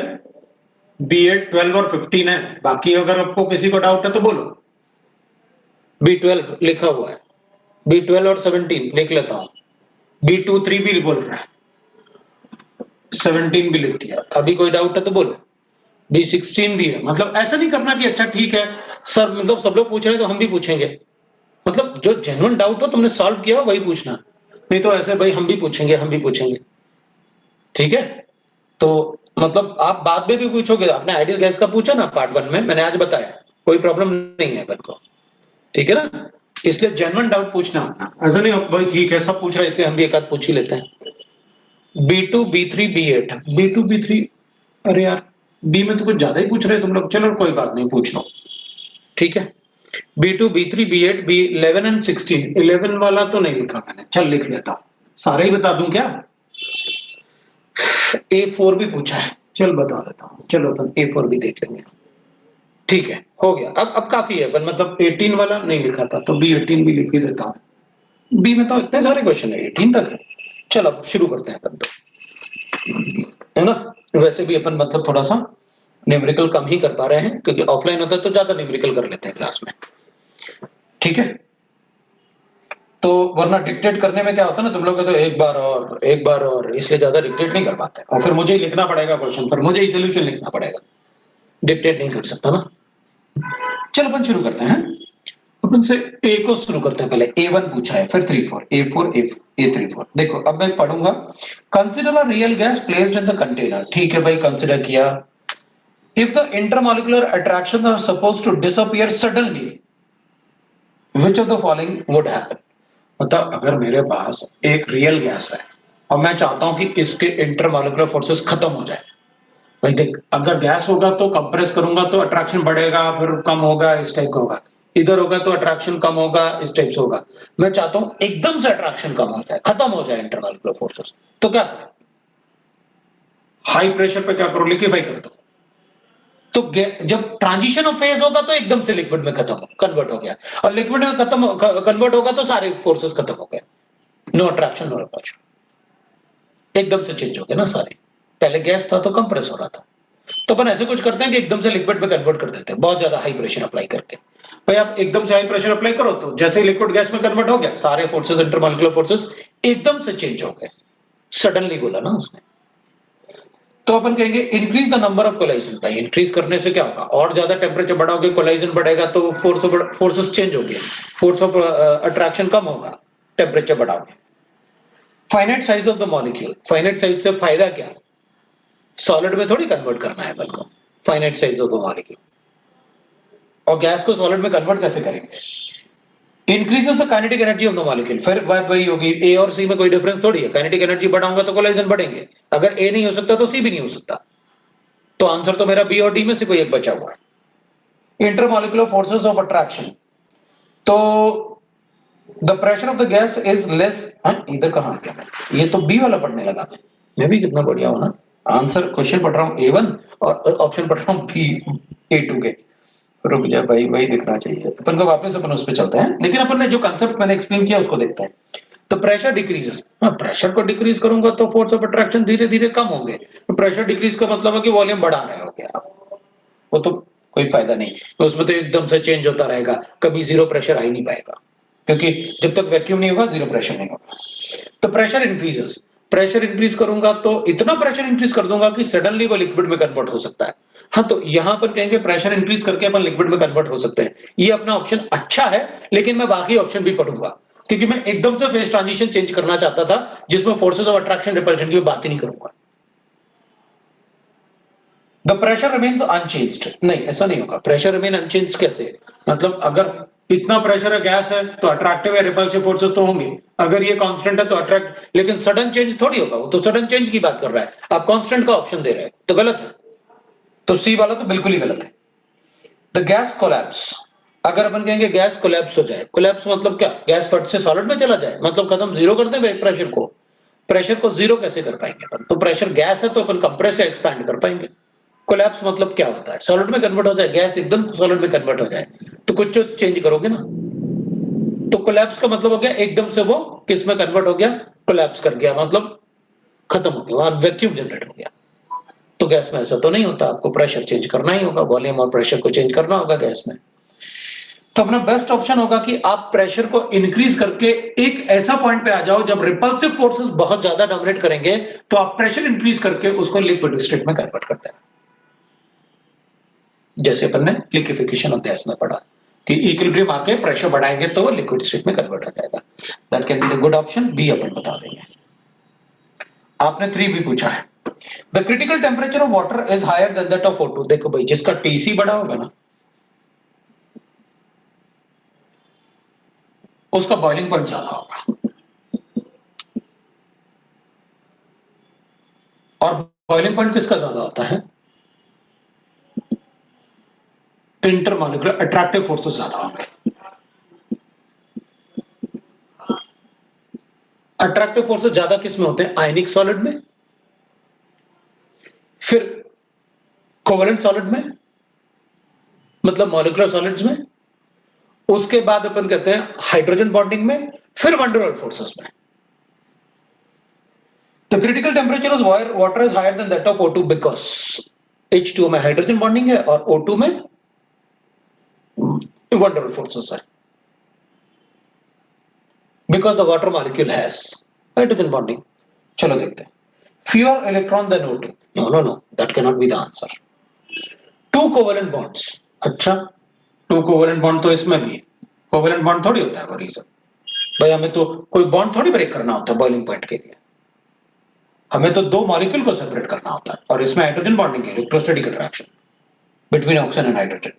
B8, 12 और 15 है। बाकी अगर आपको किसी को डाउट है तो बोलो। B12 लिखा हुआ है, B12 और 17 लिख लेता हूं, B2 3 भी बोल रहा है, 17 भी लिख दिया। अभी कोई डाउट है तो बोलो। B16 भी है। मतलब ऐसा नहीं करना कि अच्छा ठीक है सर, मतलब सब लोग पूछ रहे हैं तो हम भी पूछेंगे, मतलब जो जेन्युइन डाउट हो तुमने सॉल्व किया हो वही पूछना, नहीं तो ऐसे भाई हम भी पूछेंगे हम भी पूछेंगे, ठीक है? तो मतलब आप बाद में भी पूछोगे, आपने आइडियल गैस का पूछा ना पार्ट 1 में, मैंने आज बताया, कोई प्रॉब्लम नहीं है अपन को, ठीक है ना? इसलिए जेन्युइन डाउट पूछना, ऐसा नहीं भाई ठीक है सब पूछ रहे हैं इसलिए हम भी एक आध पूछ ही लेते हैं। B2, B3, B8, B2, B3, अरे यार बी में तो कुछ ज्यादा ही पूछ रहे हैं तुम लोग, चलो कोई बात नहीं पूछ लो, ठीक है? B2, B3, B8, B11 and 16। 11 वाला तो नहीं लिखा मैंने, चल लिख लेता हूं, सारे ही बता दूं क्या? A4 भी पूछा है, चल बता देता हूं, चलो अपन A4 भी देख लेंगे, ठीक है? हो गया, अब काफी है, पर मतलब 18 वाला नहीं लिखा था तो B18 भी लिख ही देता हूं। बी में तो इतने सारे क्वेश्चन है, 18 तक है। चल अब शुरू करते हैं अपन तो, है ना? वैसे भी अपन मतलब थोड़ा सा न्यूमेरिकल कम ही कर पा रहे हैं, क्योंकि ऑफलाइन होता है तो ज्यादा न्यूमेरिकल कर लेते हैं क्लास में, ठीक है? तो वरना डिक्टेट करने में क्या होता है ना, तुम लोग तो एक बार और, इसलिए ज्यादा डिक्टेट नहीं कर पाते, और फिर मुझे ही लिखना पड़ेगा क्वेश्चन, फिर मुझे ही सोल्यूशन लिखना पड़ेगा, डिक्टेट नहीं कर सकता ना। चलो अपन शुरू करते हैं, अपन से ए को शुरू करते हैं। पहले A1 पूछा है, फिर 3 4 A4 A3 4। देखो अब मैं पढ़ूंगा, consider a real gas placed in the container, ठीक है भाई कंसीडर किया। If the intermolecular attraction are supposed to disappear suddenly, which of the following would happen? मतलब अगर मेरे पास एक रियल गैस है और मैं चाहता हूं कि इसके इंटरमॉलिक्यूलर फोर्सेस खत्म हो जाए, भाई देख अगर गैस होगा तो कंप्रेस करूंगा तो अट्रैक्शन बढ़ेगा, फिर कम होगा, इस टाइप का होगा, इधर होगा तो अट्रैक्शन कम होगा, इस टाइप से होगा। मैं चाहता हूं एकदम से अट्रैक्शन कम हो जाए, खत्म हो जाए इंटरमॉलिक्यूलर फोर्सेस, तो क्या करें? हाई प्रेशर पे क्या करो, लिक्विफाई कर दो। तो जब ट्रांजिशन ऑफ फेज होगा तो एकदम से लिक्विड में खत्म कन्वर्ट हो गया, और लिक्विड में खत्म कन्वर्ट होगा तो सारे फोर्सेस खत्म हो गए, नो अट्रैक्शन नो रिपल्शन, एकदम से चेंज हो गए ना सारे। पहले गैस था तो कंप्रेस हो रहा था, तो अपन ऐसे कुछ करते हैं कि एकदम से लिक्विड में कन्वर्ट कर देते हैं, बहुत ज्यादा हाई प्रेशर अप्लाई करके। भाई आप एकदम से हाई प्रेशर अप्लाई करो तो जैसे ही लिक्विड गैस में कन्वर्ट हो गया, सारे फोर्सेस इंटरमॉलिक्यूलर फोर्सेस एकदम से चेंज हो गए, सडनली बोला ना उसने। तो अपन कहेंगे increase the number of collision. भाई इंक्रीज करने से क्या होगा, और ज्यादा टेम्परेचर बढ़ाओगे कोलाइजन बढ़ेगा तो फोर्सेस चेंज होंगे, फोर्स ऑफ अट्रैक्शन कम होगा, टेम्परेचर बढ़ाओगे। Finite size of the molecule, finite size से फायदा क्या, सॉलिड में थोड़ी कन्वर्ट करना है अपन को, finite size of the molecule, और गैस को सॉलिड में कन्वर्ट कैसे करेंगे? Increases the kinetic energy of the molecule, फिर बात वही होगी, ए और सी में कोई डिफरेंस थोड़ी है, काइनेटिक एनर्जी बढ़ाऊंगा तो कोलाइजन बढ़ेंगे, अगर ए नहीं हो सकता तो सी भी नहीं हो सकता, तो आंसर तो मेरा बी और डी में से कोई एक बचा हुआ है। इंटरमॉलिक्यूलर फोर्सेस ऑफ अट्रैक्शन, तो the pressure of the gas is less, इधर कहां गया, ये तो बी वाला पढ़ने लगा मैं भी कितना बढ़िया हूं ना, आंसर क्वेश्चन पढ़ रहा हूं A1 और ऑप्शन पढ़ रहा हूं बी A2 के। रुक जा भाई, वही दिखना चाहिए अपन को, वापस अपन उस पर चलते हैं, लेकिन अपन ने जो कंसेप्ट मैंने एक्सप्लेन किया उसको देखते हैं। तो प्रेशर डिक्रीजेस, प्रेशर को डिक्रीज करूंगा तो फोर्स ऑफ अट्रैक्शन धीरे धीरे कम होंगे, तो प्रेशर डिक्रीज का मतलब है कि वॉल्यूम बढ़ा रहे हो क्या आप, वो तो कोई फायदा नहीं, तो उसमें तो एकदम से चेंज होता रहेगा, कभी जीरो प्रेशर आ ही नहीं पाएगा, क्योंकि जब तक वैक्यूम नहीं होगा जीरो प्रेशर नहीं होगा। तो प्रेशर इंक्रीजेस, प्रेशर इंक्रीज करूंगा तो इतना प्रेशर इंक्रीज कर दूंगा कि सडनली वो लिक्विड में कन्वर्ट हो सकता है। हाँ, तो यहां पर कहेंगे प्रेशर इंक्रीज करके अपन लिक्विड में कन्वर्ट हो सकते हैं, ये अपना ऑप्शन अच्छा है, लेकिन मैं बाकी ऑप्शन भी पढ़ूंगा, क्योंकि मैं एकदम से फेज ट्रांजिशन चेंज करना चाहता था जिसमें फोर्सेस ऑफ अट्रैक्शन रिपल्शन की बात ही नहीं करूंगा। द प्रेशर रिमेन्स अनचेंज्ड, नहीं ऐसा नहीं होगा, प्रेशर रिमेन अनचेंज्ड कैसे, मतलब अगर इतना प्रेशर है, गैस है, तो अट्रैक्टिव या रिपल्सिव फोर्सेस तो होंगे, अगर ये कांस्टेंट है तो अट्रैक्ट, लेकिन सडन चेंज थोड़ी होगा, वो तो सडन चेंज की बात कर रहा है, आप कांस्टेंट का ऑप्शन दे रहे हैं तो गलत है, तो सी वाला तो बिल्कुल ही गलत है। द गैस कोलैप्स, अगर अपन कहेंगे गैस कोलैप्स हो जाए, कोलैप्स मतलब क्या, गैस फट से सॉलिड में चला जाए, मतलब खत्म, जीरो कर दें प्रेशर को, प्रेशर को जीरो कैसे कर पाएंगे अपन, तो प्रेशर गैस है तो अपन कंप्रेस से एक्सपैंड कर पाएंगे। कोलैप्स मतलब क्या होता है, सॉलिड में कन्वर्ट हो जाए, गैस एकदम सॉलिड में कन्वर्ट हो जाए, तो कुछ तो चेंज करोगे ना, तो कोलैप्स का मतलब हो गया एकदम से वो किस में कन्वर्ट हो गया, कोलैप्स कर गया, मतलब खत्म हो गया, वहां वैक्यूम जनरेट हो गया। तो गैस में ऐसा तो नहीं होता, आपको प्रेशर चेंज करना ही होगा, वॉल्यूम और प्रेशर को चेंज करना होगा गैस में। तो अपना बेस्ट ऑप्शन होगा कि आप प्रेशर को इंक्रीज करके एक ऐसा पॉइंट पे आ जाओ जब रिपल्सिव फोर्सेस बहुत ज्यादा डोमिनेट करेंगे, तो आप प्रेशर इंक्रीज करके उसको लिक्विड स्टेट में कन्वर्ट कर देना, जैसे अपन ने लिक्विफिकेशन ऑफ गैस में पढ़ा कि इक्विलिब्रियम आके प्रेशर बढ़ाएंगे तो वो लिक्विड स्टेट में कन्वर्ट हो जाएगा। That can be the good option, B अपन बता देंगे। आपने 3 भी पूछा है, the critical temperature of water is higher than that of O2। देखो भाई, जिसका टीसी बड़ा होगा ना, उसका बॉइलिंग पॉइंट ज्यादा होगा, और बॉइलिंग पॉइंट किसका ज्यादा होता है, इंटरमॉलिक्यूलर अट्रैक्टिव फोर्सेस ज्यादा होंगे। अट्रैक्टिव फोर्सेस ज्यादा किस में होते हैं, आयनिक सॉलिड में, फिर कोवेलेंट सॉलिड में, मतलब मॉलिक्यूलर सॉलिड्स में, उसके बाद अपन कहते हैं हाइड्रोजन बॉन्डिंग में, फिर वंडरवॉल फोर्सेस में। The critical temperature of water is higher than that of O2 because H2 में हाइड्रोजन बॉन्डिंग है और O2 में वंडरवॉल फोर्सेस है, because the water molecule has hydrogen bonding। चलो देखते हैं, fewer electron than O2, no, that cannot be the answer। Two covalent bonds, अच्छा, to covalent bond तो इसमें भी है, कोवेलेंट बॉन्ड थोड़ी होता है वो रीजन, भाई हमें तो कोई बॉन्ड थोड़ी ब्रेक करना होता है बॉइलिंग पॉइंट के लिए, हमें तो दो मॉलिक्यूल को सेपरेट करना होता है, और इसमें हाइड्रोजन बॉन्डिंग है, electrostatic attraction between oxygen and hydrogen.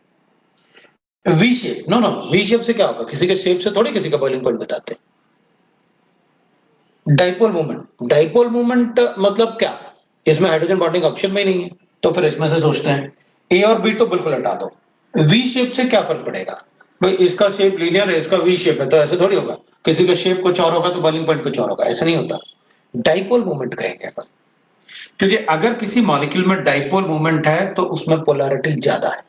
V shape, no, V shape से क्या होगा, किसी के शेप से थोड़ी किसी का बॉइलिंग पॉइंट बताते हैं। डाइपोल मूवमेंट, डाइपोल मूवमेंट मतलब क्या, इसमें हाइड्रोजन बॉन्डिंग ऑप्शन में ही नहीं है, तो फिर इसमें से सोचते हैं ए और बी तो बिल्कुल हटा दो, वी शेप से क्या फर्क पड़ेगा, भाई इसका शेप लीनियर है, इसका वी शेप है, तो ऐसे थोड़ी होगा, किसी का शेप कुछ और होगा तो बॉइलिंग पॉइंट कुछ और होगा, ऐसा नहीं होता। डाइपोल मूवमेंट कहेंगे अपन, क्योंकि अगर किसी मॉलिक्यूल में डाइपोल मूवमेंट है तो उसमें पोलैरिटी ज्यादा है,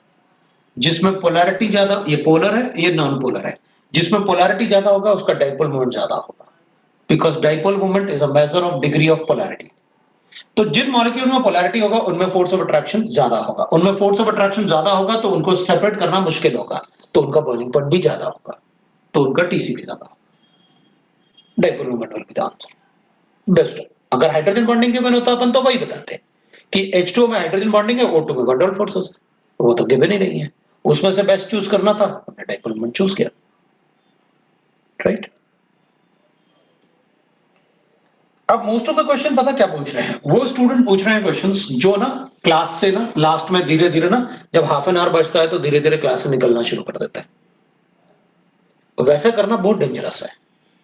जिसमें पोलैरिटी ज्यादा, ये पोलर है ये नॉन पोलर है, जिसमें पोलैरिटी ज्यादा होगा उसका डाइपोल मूवमेंट ज्यादा होगा, because dipole movement is a measure of degree of polarity. तो जिन मॉलिक्यूल में पोलैरिटी होगा उनमें फोर्स ऑफ अट्रैक्शन ज्यादा होगा, उनमें फोर्स ऑफ अट्रैक्शन ज्यादा होगा तो उनको सेपरेट करना मुश्किल होगा, तो उनका बॉइलिंग पॉइंट भी ज्यादा होगा, तो उनका टीसी भी ज्यादा होगा। Dipole movement will be the answer best. अगर हाइड्रोजन बॉन्डिंग के बिना होता अपन तो वही बताते हैं कि H2 में हाइड्रोजन बॉन्डिंग है, O2 में वंडरवॉल फोर्सेस, वो तो गिवन ही नहीं है, उसमें से बेस्ट चूज करना था, हमने डाइपोल मूवमेंट चूज किया, राइट। अब मोस्ट ऑफ द क्वेश्चन पता क्या पूछ रहे हैं, वो स्टूडेंट पूछ रहे हैं क्वेश्चंस जो ना क्लास से ना लास्ट में धीरे धीरे ना, जब हाफ एन आवर बचता है तो धीरे धीरे क्लास से निकलना शुरू कर देता है, तो वैसा करना बहुत डेंजरस है,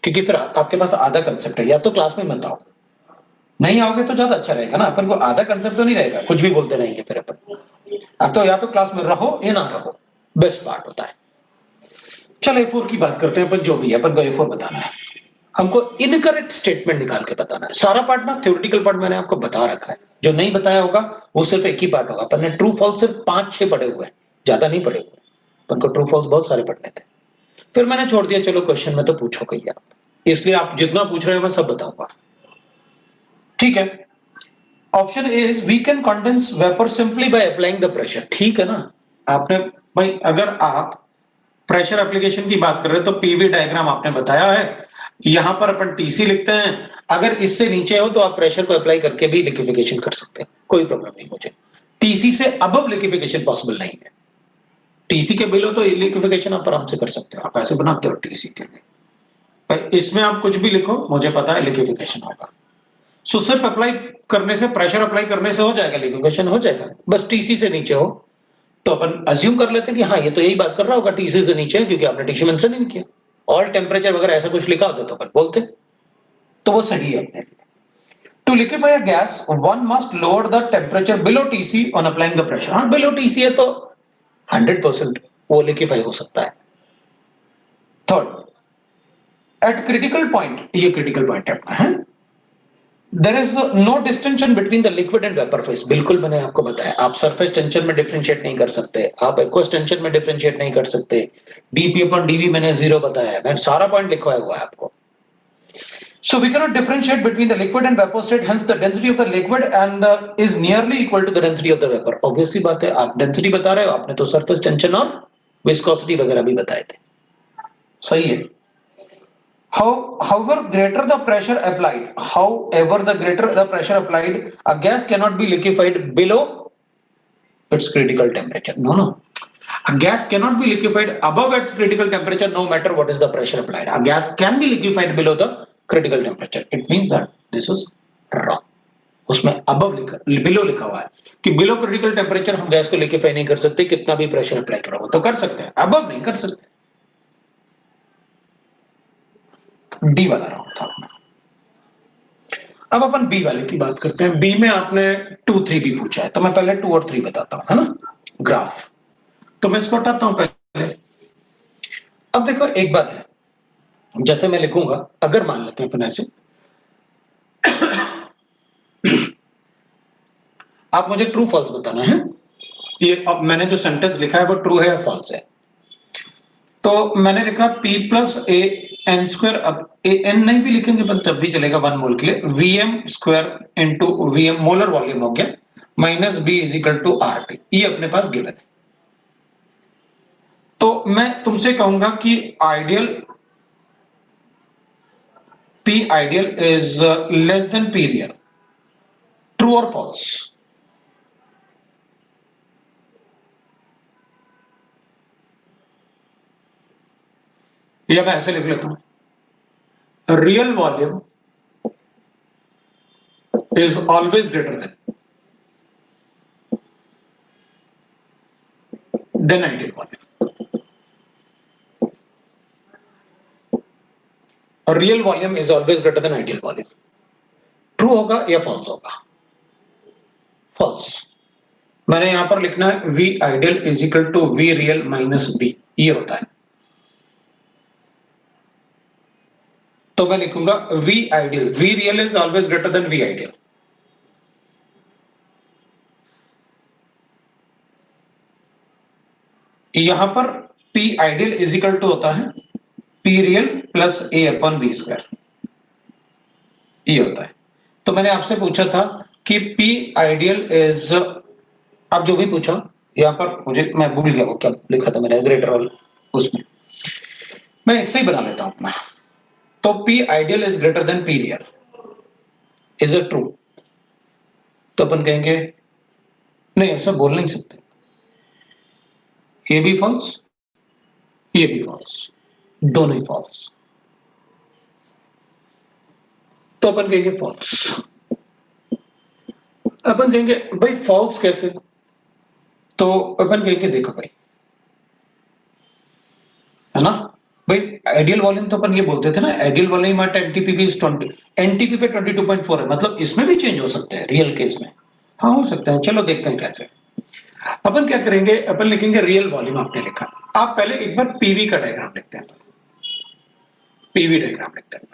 क्योंकि फिर आपके पास आधा कंसेप्ट है, या तो क्लास में मत आओ, नहीं आओगे तो ज्यादा अच्छा रहेगा ना, अपन को आधा कंसेप्ट तो नहीं रहेगा, कुछ भी बोलते रहेंगे फिर अपन, अब तो या तो क्लास में रहो या ना रहो, बेस्ट पार्ट होता है। चलो A4 की बात करते हैं अपन, जो भी है अपन को A4 बताना है, हमको इनकरेक्ट स्टेटमेंट निकाल के बताना है, सारा पार्ट ना थ्योरेटिकल पार्ट मैंने आपको बता रखा है, जो नहीं बताया होगा वो सिर्फ एक ही पार्ट होगा, अपन ने ट्रू फॉल्स सिर्फ 5-6 पढ़े हुए हैं, ज्यादा नहीं पढ़े हुए, अपन को ट्रू फॉल्स बहुत सारे पढ़ने थे, फिर मैंने छोड़ दिया, चलो क्वेश्चन में तो पूछो कही आप, इसलिए आप जितना पूछ रहे हो मैं सब बताऊंगा, ठीक है। Option A is we can condense vapour simply by applying the pressure. ठीक है ना, आपने भाई अगर आप प्रेशर एप्लीकेशन की बात कर रहे हैं तो पीवी डायग्राम आपने बताया है, यहां पर अपन टीसी लिखते हैं। अगर इससे नीचे हो तो आप प्रेशर को अप्लाई करके भी लिक्विफिकेशन कर सकते हैं, कोई प्रॉब्लम नहीं मुझे। टीसी से अबव लिक्विफिकेशन पॉसिबल नहीं है। टीसी के बिलो तो लिक्विफिकेशन आप आराम से कर सकते हो, आप ऐसे बनाते हो टीसी के लिए। भाई इसमें आप कुछ भी लिखो, मुझे पता है लिक्विफिकेशन होगा। सो सिर्फ अप्लाई करने से, प्रेशर अप्लाई करने से हो जाएगा लिक्विफिकेशन, हो जाएगा। बस टीसी से नीचे हो तो अपन अज्यूम कर लेते हैं कि हाँ ये तो यही बात कर रहा होगा, टीसी से नीचे है, क्योंकि आपने टीसी मेंशन नहीं किया। ऑल टेम्परेचर वगैरह ऐसा कुछ लिखा होता तो अपन बोलते, तो वो सही है अपने। To liquefy a gas one must lower the temperature below TC on applying the pressure. हाँ बिलो टीसी है तो 100% वो लिक्विफाई हो सकता है। थर्ड, एट क्रिटिकल पॉइंट, ये क्रिटिकल पॉइंट है अपना है, there is no distinction between the liquid and vapour phase. बिल्कुल मैंने आपको बताया, आप सरफेस टेंशन में डिफरेंशिएट नहीं कर सकते, आप एक्वस टेंशन में डिफरेंशिएट नहीं कर सकते। डीपी अपॉन डीवी मैंने 0 बताया है, मैंने सारा पॉइंट लिखवाया हुआ है आपको। So we cannot differentiate between the liquid and vapor state, hence the density of the liquid and is nearly equal to the density of the vapor. Obviously बात है, आप डेंसिटी बता रहे हो, आपने तो सरफेस टेंशन और विस्कोसिटी वगैरह भी बताए थे, सही है। However greater the pressure applied, however the greater the pressure applied, a gas cannot be liquefied below its critical temperature. No, no. A gas cannot be liquefied above its critical temperature no matter what is the pressure applied. A gas can be liquefied below the critical temperature. It means that this is wrong. उसमें above लिखा, below लिखा हुआ है कि below critical temperature हम gas को liquefy नहीं कर सकते, कितना भी प्रेशर अप्लाई करा हो तो कर सकते हैं, above नहीं कर सकते। डी वाला राउंड था अपना। अब अपन बी वाले की बात करते हैं। बी में आपने 2 3 भी पूछा है, तो मैं पहले 2 और 3 बताता हूं, है ना। ग्राफ तो मैं इसको हटाता हूं पहले। अब देखो एक बात है, जैसे मैं लिखूंगा, अगर मान लेते हैं अपन ऐसे, आप मुझे ट्रू फॉल्स बताना है। ये अब मैंने जो सेंटेंस लिखा है वो ट्रू है या फॉल्स है। तो मैंने लिखा P plus A N square, अब ए एन नहीं भी लिखेंगे पर तब भी चलेगा 1 मोल के लिए, VM square into VM molar volume हो गया, minus B is equal to R T, ये अपने पास गिवन है। तो मैं तुमसे कहूंगा कि ideal P ideal is less than P real, true और फॉल्स। या मैं ऐसे लिख लेता हूं, real volume is always greater than ideal volume. Real volume is always greater than ideal volume. True होगा या फॉल्स होगा? फॉल्स। मैंने यहां पर लिखना है V ideal is equal to V real minus B, ये होता है। तो मैं लिखूंगा V ideal, V real is always greater than V ideal। यहां पर P ideal is equal to होता है P real plus A upon V square, ये होता है। तो मैंने आपसे पूछा था कि P ideal is, आप जो भी पूछा यहां पर, मुझे मैं भूल गया वो क्या लिखा था मैंने ग्रेटर ऑल, उसमें मैं इससे ही बना लेता हूं अपना। तो P ideal is greater than P real, is it true? तो अपन कहेंगे नहीं, ऐसा बोल नहीं सकते, ये भी फॉल्स, ये भी फॉल्स, दोनों ही फॉल्स। तो अपन कहेंगे फॉल्स। अपन कहेंगे भाई फॉल्स कैसे, तो अपन कहेंगे देखो भाई, है ना भाई, आइडियल वॉल्यूम तो अपन ये बोलते थे ना, ideal volume at NTP is 20, NTP पे 22.4 है, मतलब इसमें भी चेंज हो सकते हैं रियल केस में। हाँ हो सकता है, चलो देखते हैं कैसे। अपन क्या करेंगे, अपन लिखेंगे रियल वॉल्यूम आपने लिखा, आप पहले एक बार पीवी का डायग्राम लिखते हैं, पीवी डायग्राम लिखते हैं।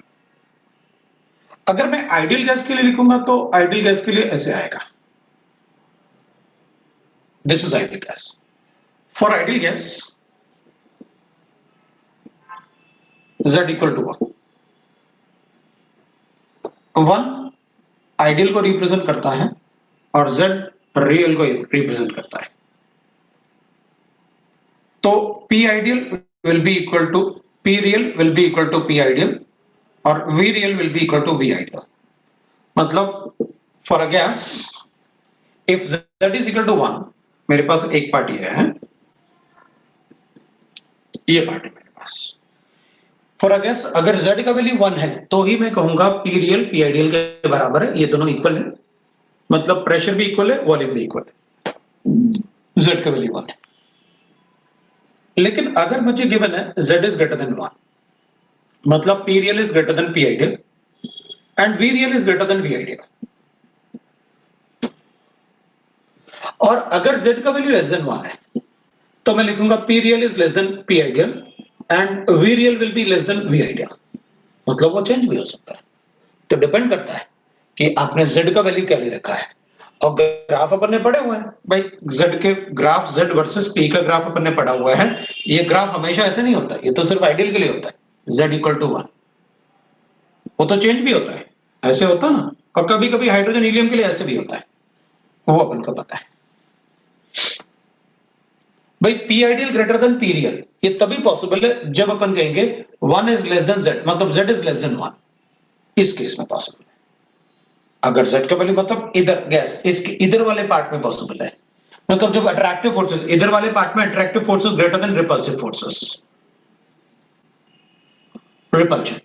अगर मैं आइडियल गैस के लिए लिखूंगा तो आइडियल गैस के लिए ऐसे आएगा, this is ideal gas. For ideal gas Z equal to 1 ideal को रिप्रेजेंट करता है और z रियल को रिप्रेजेंट करता है। तो P ideal will be equal to P real will be equal to P ideal और V real will be equal to V ideal। मतलब for a gas if z is equal to 1, मेरे पास एक part ये है, ये part है मेरे पास। For a gas अगर z का वैल्यू 1 है तो ही मैं कहूंगा P रियल P आइडियल के बराबर है, ये दोनों इक्वल है, मतलब प्रेशर भी इक्वल है, वॉल्यूम भी इक्वल है, z का वैल्यू 1 है। लेकिन अगर मुझे गिवन है z इज ग्रेटर देन 1, मतलब P real is greater than P ideal and V real is greater than V ideal, और अगर z का वैल्यू लेस देन 1 है तो मैं लिखूंगा P real is less than P ideal and V real will be less than V ideal. मतलब वो change भी हो सकता है, तो डिपेंड करता है कि आपने z का वैल्यू क्या ले रखा है। और ग्राफ अपन ने पढ़े हुए हैं भाई, z के ग्राफ z वर्सेस p का ग्राफ अपन ने पढ़ा हुआ है। ये ग्राफ हमेशा ऐसे नहीं होता, ये तो सिर्फ आइडियल के लिए होता है, z इक्वल टू 1। वो तो चेंज भी होता है, ऐसे होता ना, और कभी कभी हाइड्रोजन हीलियम के लिए ऐसे भी होता है, वो अपन को पता है। भाई p ideal greater than p real ये तभी पॉसिबल है जब अपन कहेंगे 1 इज लेस देन z, मतलब z इज लेस देन 1, इस केस में पॉसिबल है। अगर z का वैल्यू मतलब इधर गैस इसके इधर वाले पार्ट में पॉसिबल है, मतलब जब अट्रैक्टिव फोर्सेस इधर वाले पार्ट में attractive forces greater than repulsive forces, repulsion,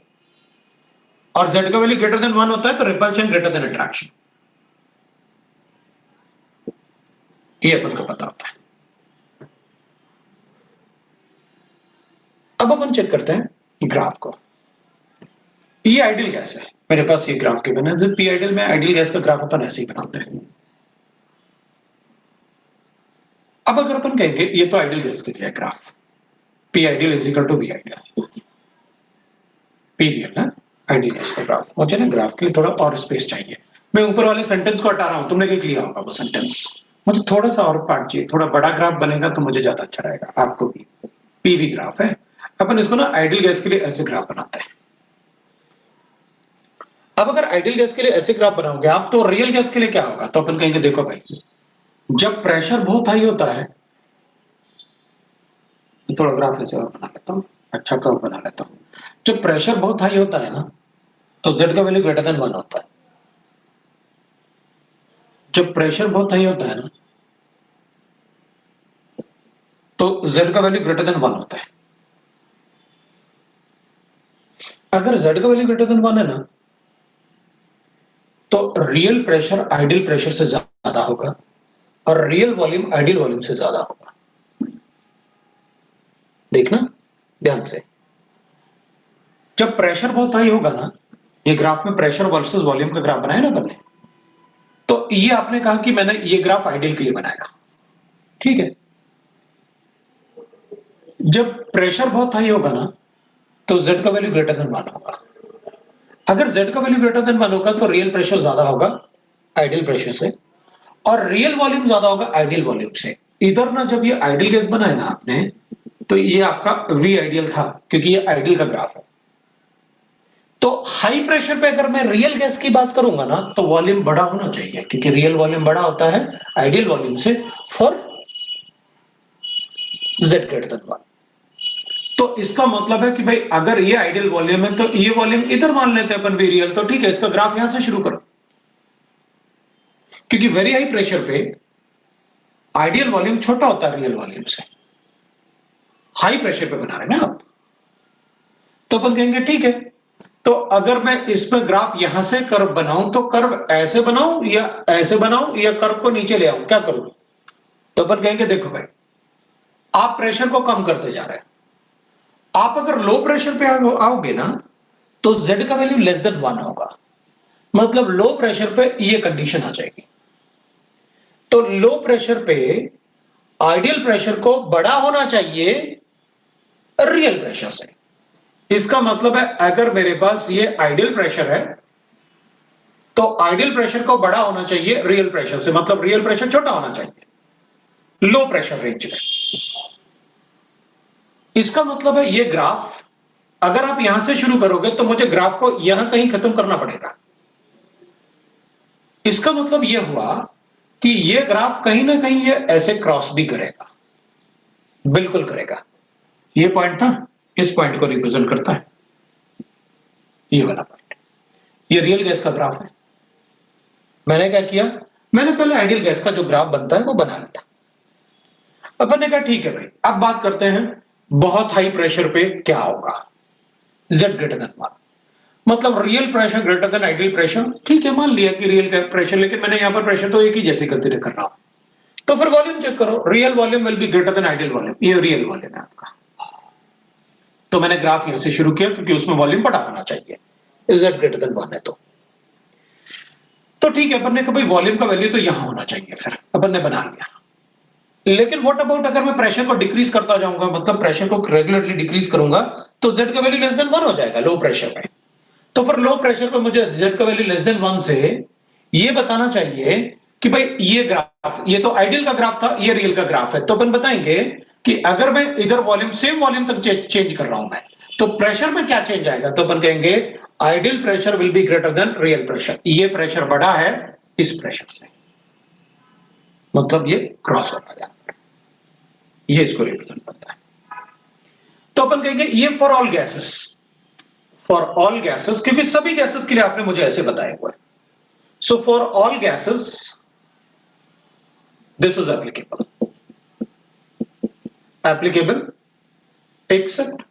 और z का वैल्यू ग्रेटर देन 1 होता है तो रिपल्शन ग्रेटर देन अट्रैक्शन, ये अपन को पता होता है। अब अपन चेक करते हैं ग्राफ को। ये आइडियल गैस है, मेरे पास ये ग्राफ गिवन है, पी आइडियल में आइडियल गैस का ग्राफ अपन ऐसे ही बनाते हैं। अब अगर अपन कहेंगे ये तो आइडियल गैस के लिए है graph, P ideal is equal to V ideal, P real है आइडियल गैस का ग्राफ। मुझे ना ग्राफ के लिए थोड़ा और स्पेस चाहिए, मैं ऊपर वाले सेंटेंस को हटा रहा हूं, तुमने लिख लिया होगा वो सेंटेंस, मुझे थोड़ा सा और पार्ट चाहिए, थोड़ा बड़ा ग्राफ बनेगा तो मुझे ज्यादा अच्छा रहेगा, आपको भी। पीवी ग्राफ है, अपन इसको ना आइडियल गैस के लिए ऐसे ग्राफ बनाते हैं। अब अगर आइडियल गैस के लिए ऐसे ग्राफ बनाओगे आप, तो रियल गैस के लिए क्या होगा, तो अपन कहेंगे देखो भाई, जब प्रेशर बहुत हाई होता है, थोड़ा ग्राफ ऐसे और बना लेता हूं, अच्छा कर्व बना लेता हूं। जब प्रेशर बहुत हाई होता है ना, तो z का वैल्यू ग्रेटर देन 1 होता है। जब प्रेशर बहुत हाई होता है ना, तो z का वैल्यू ग्रेटर देन 1 होता है। अगर z का वैल्यू ग्रेटर देन 1 है ना, तो रियल प्रेशर आइडियल प्रेशर से ज्यादा होगा और रियल वॉल्यूम आइडियल वॉल्यूम से ज्यादा होगा। देखना ध्यान से, जब प्रेशर बहुत हाई होगा ना, ये ग्राफ में प्रेशर वर्सेस वॉल्यूम का ग्राफ बनाया ना बनने, तो ये आपने कहा कि मैंने ये ग्राफ आइडियल के लिए बनाया, ठीक है। जब प्रेशर बहुत हाई होगा ना, तो z का वैल्यू ग्रेटर देन 1 होगा। अगर z का वैल्यू ग्रेटर देन 1 होगा तो रियल प्रेशर ज्यादा होगा आइडियल प्रेशर से, और रियल वॉल्यूम ज्यादा होगा आइडियल वॉल्यूम से। इधर ना जब ये आइडियल गैस बनाया ना आपने, तो ये आपका वी आइडियल था, क्योंकि ये आइडियल का ग्राफ है। तो हाई प्रेशर पे अगर मैं रियल गैस की बात करूंगा ना, तो वॉल्यूम बड़ा होना चाहिए, क्योंकि रियल वॉल्यूम बड़ा होता है आइडियल वॉल्यूम से फॉर z ग्रेटर देन 1। तो इसका मतलब है कि भाई अगर ये आइडियल वॉल्यूम है तो ये वॉल्यूम इधर मान लेते हैं अपन वी रियल, तो ठीक है, इसका ग्राफ यहां से शुरू करो, क्योंकि वेरी हाई प्रेशर पे आइडियल वॉल्यूम छोटा होता है रियल वॉल्यूम से। हाई प्रेशर पे बना रहे हैं ना आप, तो अपन कहेंगे ठीक है, तो अगर मैं इसमें ग्राफ यहां से कर्व बनाऊं, तो कर्व ऐसे बनाऊं या कर्व को नीचे ले आऊं, क्या करूं? तो अपन कहेंगे देखो भाई, आप प्रेशर को कम करते जा रहे हैं, आप अगर लो प्रेशर पे आओगे ना, तो z का वैल्यू लेस देन 1 होगा, मतलब लो प्रेशर पे ये कंडीशन आ जाएगी। तो लो प्रेशर पे आइडियल प्रेशर को बड़ा होना चाहिए रियल प्रेशर से। इसका मतलब है अगर मेरे पास ये आइडियल प्रेशर है, तो आइडियल प्रेशर को बड़ा होना चाहिए रियल प्रेशर से, मतलब रियल प्रेशर छोटा होना चाहिए लो प्रेशर रेंज में। इसका मतलब है ये ग्राफ अगर आप यहां से शुरू करोगे, तो मुझे ग्राफ को यहां कहीं खत्म करना पड़ेगा। इसका मतलब यह हुआ कि ये ग्राफ कहीं ना कहीं ये ऐसे क्रॉस भी करेगा, बिल्कुल करेगा। ये पॉइंट ना इस पॉइंट को रिप्रेजेंट करता है, ये वाला पॉइंट। ये रियल गैस का ग्राफ है। मैंने क्या किया, मैंने पहले आइडियल गैस का जो ग्राफ बनता है वो बना लिया। अपन ने कहा ठीक है भाई, अब बात करते हैं बहुत हाई प्रेशर पे क्या होगा, Z ग्रेटर देन 1, मतलब real pressure greater than ideal pressure. ठीक है, मान लिया कि रियल प्रेशर, लेकिन मैंने यहां पर प्रेशर तो एक ही जैसे कंसीडर कर रहा हूं, तो फिर वॉल्यूम चेक करो, real volume will be greater than ideal volume. ये रियल वॉल्यूम है आपका। तो मैंने ग्राफ यहां से शुरू किया क्योंकि उसमें वॉल्यूम बड़ा होना चाहिए, Z ग्रेटर देन 1 है तो ठीक है, अपन ने कहा भाई वॉल्यूम का वैल्यू तो यहां होना चाहिए, फिर अपन ने बना लिया। लेकिन व्हाट अबाउट अगर मैं प्रेशर को डिक्रीज करता जाऊंगा, मतलब प्रेशर को रेगुलरली डिक्रीज करूंगा, तो Z का वैल्यू लेस देन 1 हो जाएगा लो प्रेशर पे। तो फिर लो प्रेशर पे मुझे Z का वैल्यू लेस देन 1 से ये बताना चाहिए कि भाई ये ग्राफ, ये तो आइडियल का ग्राफ था, ये रियल का ग्राफ है। तो अपन बताएंगे कि अगर मैं इधर वॉल्यूम सेम वॉल्यूम तक चेंज कर रहा हूं मैं, तो प्रेशर में क्या चेंज आएगा। तो अपन कहेंगे ideal pressure will be greater than real pressure. ये प्रेशर बड़ा है इस प्रेशर से, मतलब ये क्रॉस होगा जाएगा, ये इसको रिप्रेजेंट करता है। तो अपन कहेंगे ये for all gases, for all gases, क्योंकि सभी गैसेस के लिए आपने मुझे ऐसे बताया हुआ है। So for all gases this is applicable except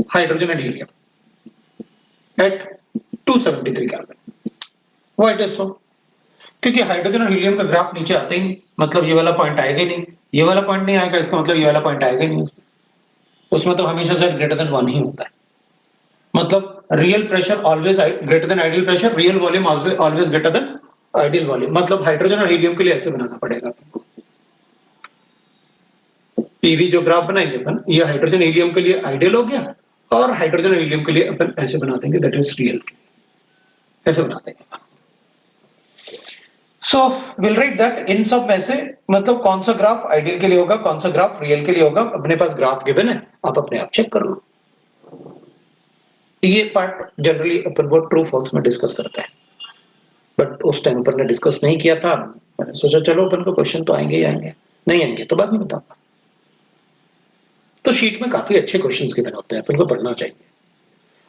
hydrogen and helium at 273 kelvin. Why it is so, क्योंकि हाइड्रोजन और हीलियम का ग्राफ नीचे आते ही नहीं, मतलब ये वाला पॉइंट आएगा ही नहीं, ये वाला पॉइंट नहीं आएगा, इसका मतलब ये वाला पॉइंट आएगा ही नहीं। उसमें तो हमेशा Z ग्रेटर देन 1 ही होता है, मतलब real pressure always greater than ideal pressure, real volume always greater than ideal volume. मतलब हाइड्रोजन और हीलियम के लिए ऐसे बनाना पड़ेगा। पीवी जो ग्राफ बनाएंगे अपन, ये हाइड्रोजन हीलियम के लिए आइडियल हो गया, और हाइड्रोजन और हीलियम के लिए अपन ऐसे बना देंगे, दैट इज रियल, ऐसे बना देंगे। So will write that in सब में से, मतलब कौन सा ग्राफ आइडियल के लिए होगा, कौन सा ग्राफ रियल के लिए होगा, अपने पास ग्राफ गिवन है, आप अपने आप चेक कर लो। ये पार्ट जनरली अपन वो ट्रू फॉल्स में डिस्कस करते हैं, बट उस टाइम अपन ने डिस्कस नहीं किया था। मैंने सोचा चलो अपन को क्वेश्चन तो आएंगे ही आएंगे, नहीं आएंगे तो बाद में बताऊंगा। तो शीट में काफी अच्छे क्वेश्चंस गिवन होते हैं, अपन को पढ़ना चाहिए।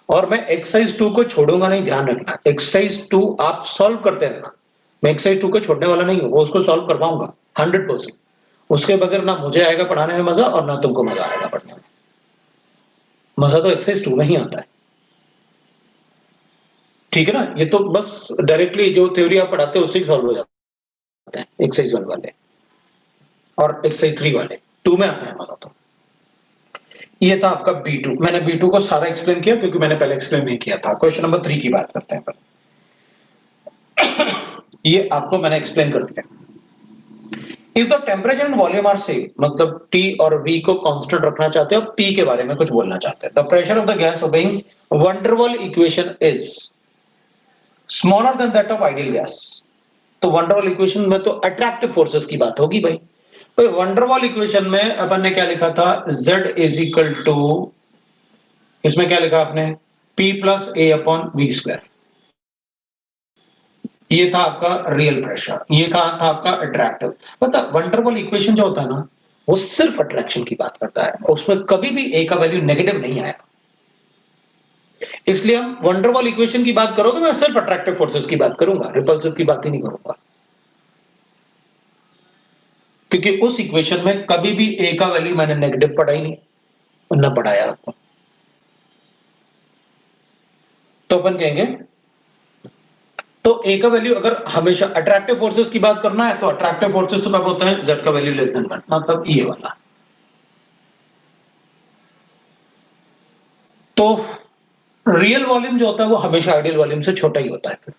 और मैं एक्सरसाइज 2 को छोड़ूंगा नहीं, ध्यान रखना। एक्सरसाइज 2 आप सॉल्व करते रहना, मैं एक्सरसाइज 2 को छोड़ने वाला नहीं हूं, वो उसको सॉल्व करवाऊंगा 100%। उसके बगैर ना मुझे आएगा पढ़ाने में मजा, और ना तुमको मजा आएगा पढ़ने में। मजा तो एक्सरसाइज 2 में ही आता है, ठीक है ना। ये तो बस डायरेक्टली जो थ्योरी आप पढ़ाते हो उससे ही सॉल्व हो जाते हैं एक्सरसाइज 1 वाले, और एक्सरसाइज 3 वाले 2 में आता है मजा तो। ये था आपका B2। मैंने B2 को सारा एक्सप्लेन किया क्योंकि मैंने पहले एक्सप्लेन नहीं किया था। क्वेश्चन नंबर 3 की बात करते हैं पर ये आपको मैंने एक्सप्लेन कर दिया। If the temperature and volume are same, मतलब T और V को कांस्टेंट रखना चाहते हो, P के बारे में कुछ बोलना चाहते हैं। The pressure of the gas obeying van der Waal equation is smaller than that of ideal gas. तो वैन डर वाल इक्वेशन में तो अट्रैक्टिव फोर्सेस की बात होगी भाई। तो वैन डर वाल इक्वेशन में अपन ने क्या लिखा था, Z इज इक्वल टू, इसमें क्या लिखा आपने, P plus A upon V square. ये था आपका रियल प्रेशर, ये कहा था आपका अट्रैक्टिव। पता वैन डर वाल इक्वेशन जो होता है ना, वो सिर्फ अट्रैक्शन की बात करता है, उसमें कभी भी A का वैल्यू नेगेटिव नहीं आया। इसलिए हम वैन डर वाल इक्वेशन की बात करोगे, मैं सिर्फ अट्रैक्टिव फोर्सेस की बात करूंगा, रिपल्सिव की बात ही नहीं करूंगा, क्योंकि उस इक्वेशन में कभी भी A का वैल्यू मैंने नेगेटिव पढ़ा ही नहीं, ना पढ़ाया आपको। तो अपन कहेंगे, तो A का वैल्यू अगर हमेशा अट्रैक्टिव फोर्सेस की बात करना है, तो अट्रैक्टिव फोर्सेस तो कब होता है, Z का वैल्यू लेस देन 1, मतलब ये वाला। तो रियल वॉल्यूम जो होता है वो हमेशा आइडियल वॉल्यूम से छोटा ही होता है फिर।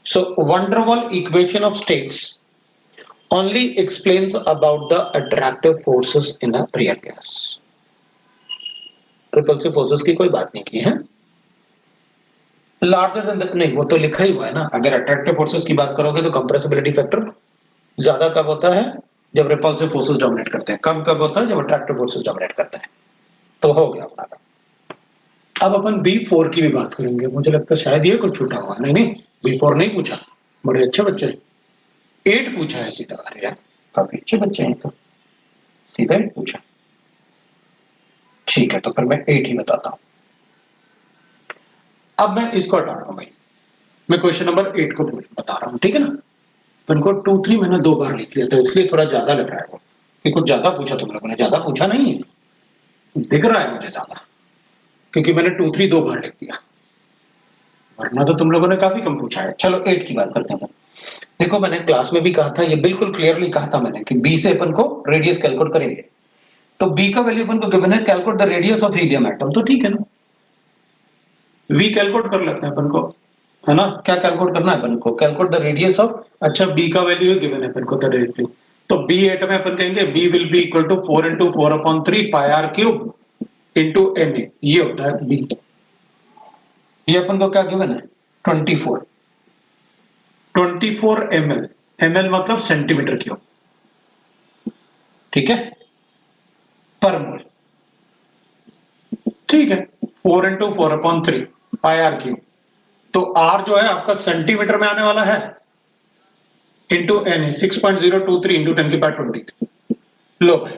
So when der Waal equation of states only explains about the attractive forces in a real gas. repulsive forces की कोई बात नहीं की है। लार्जर देन नहीं, वो तो लिखा ही हुआ है ना। अगर अट्रैक्टिव फोर्सेस की बात करोगे तो कंप्रेसिबिलिटी फैक्टर ज्यादा कब होता है, जब रिपल्सिव फोर्सेस डोमिनेट करते हैं। कम कब होता है, जब अट्रैक्टिव फोर्सेस डोमिनेट करते हैं। तो हो गया हमारा। अब अपन B4 की भी बात करेंगे। मुझे लगता है शायद ये कुछ छूटा हुआ, नहीं नहीं B4 नहीं पूछा, बड़े अच्छे बच्चे, 8 पूछा है सीधा। अरे यार काफी अच्छे बच्चे हैं तो, सीधा 8 पूछा। ठीक है, तो फिर मैं 8 ही बताता हूं। अब मैं इसको हटा रहा हूं भाई, मैं क्वेश्चन नंबर 8 को बता रहा हूं, ठीक है ना। तो इनको 2 3 मैंने 2 बार लिख लिया, तो इसलिए थोड़ा ज्यादा लग रहा है वो, कि कुछ ज्यादा पूछा तुम लोगों ने। ज्यादा पूछा नहीं है, दिख रहा है मुझे ज्यादा, क्योंकि मैंने 2 3 2 बार लिख दिया, वरना तो तुम लोगों ने काफी कम पूछा है। चलो 8 की बात करते हैं। देखो मैंने क्लास में भी कहा था, ये बिल्कुल क्लियरली कहा था मैंने, कि बी से अपन को रेडियस कैलकुलेट करेंगे। तो बी का वैल्यू अपन को गिवन है, calculate the radius of helium atom, तो ठीक है ना, वी कैलकुलेट कर लेते हैं अपन को, है ना। क्या कैलकुलेट करना है अपन को, कैलकुलेट द रेडियस ऑफ, अच्छा बी का वैल्यू गिवन है अपन को डायरेक्टली, तो बी एट में अपन कहेंगे B will be equal to 4 into 4/3 pi R cube into N A, ये होता है बी। ये अपन को क्या गिवन है, 24 ml, ml मतलब सेंटीमीटर क्यूब, ठीक है, पर मोल। ठीक है, 4 into 4/3 पाई आर क्यूब, तो आर जो है आपका सेंटीमीटर में आने वाला है, इंटू एन 6.023 इंटू 10⁻23। लो भाई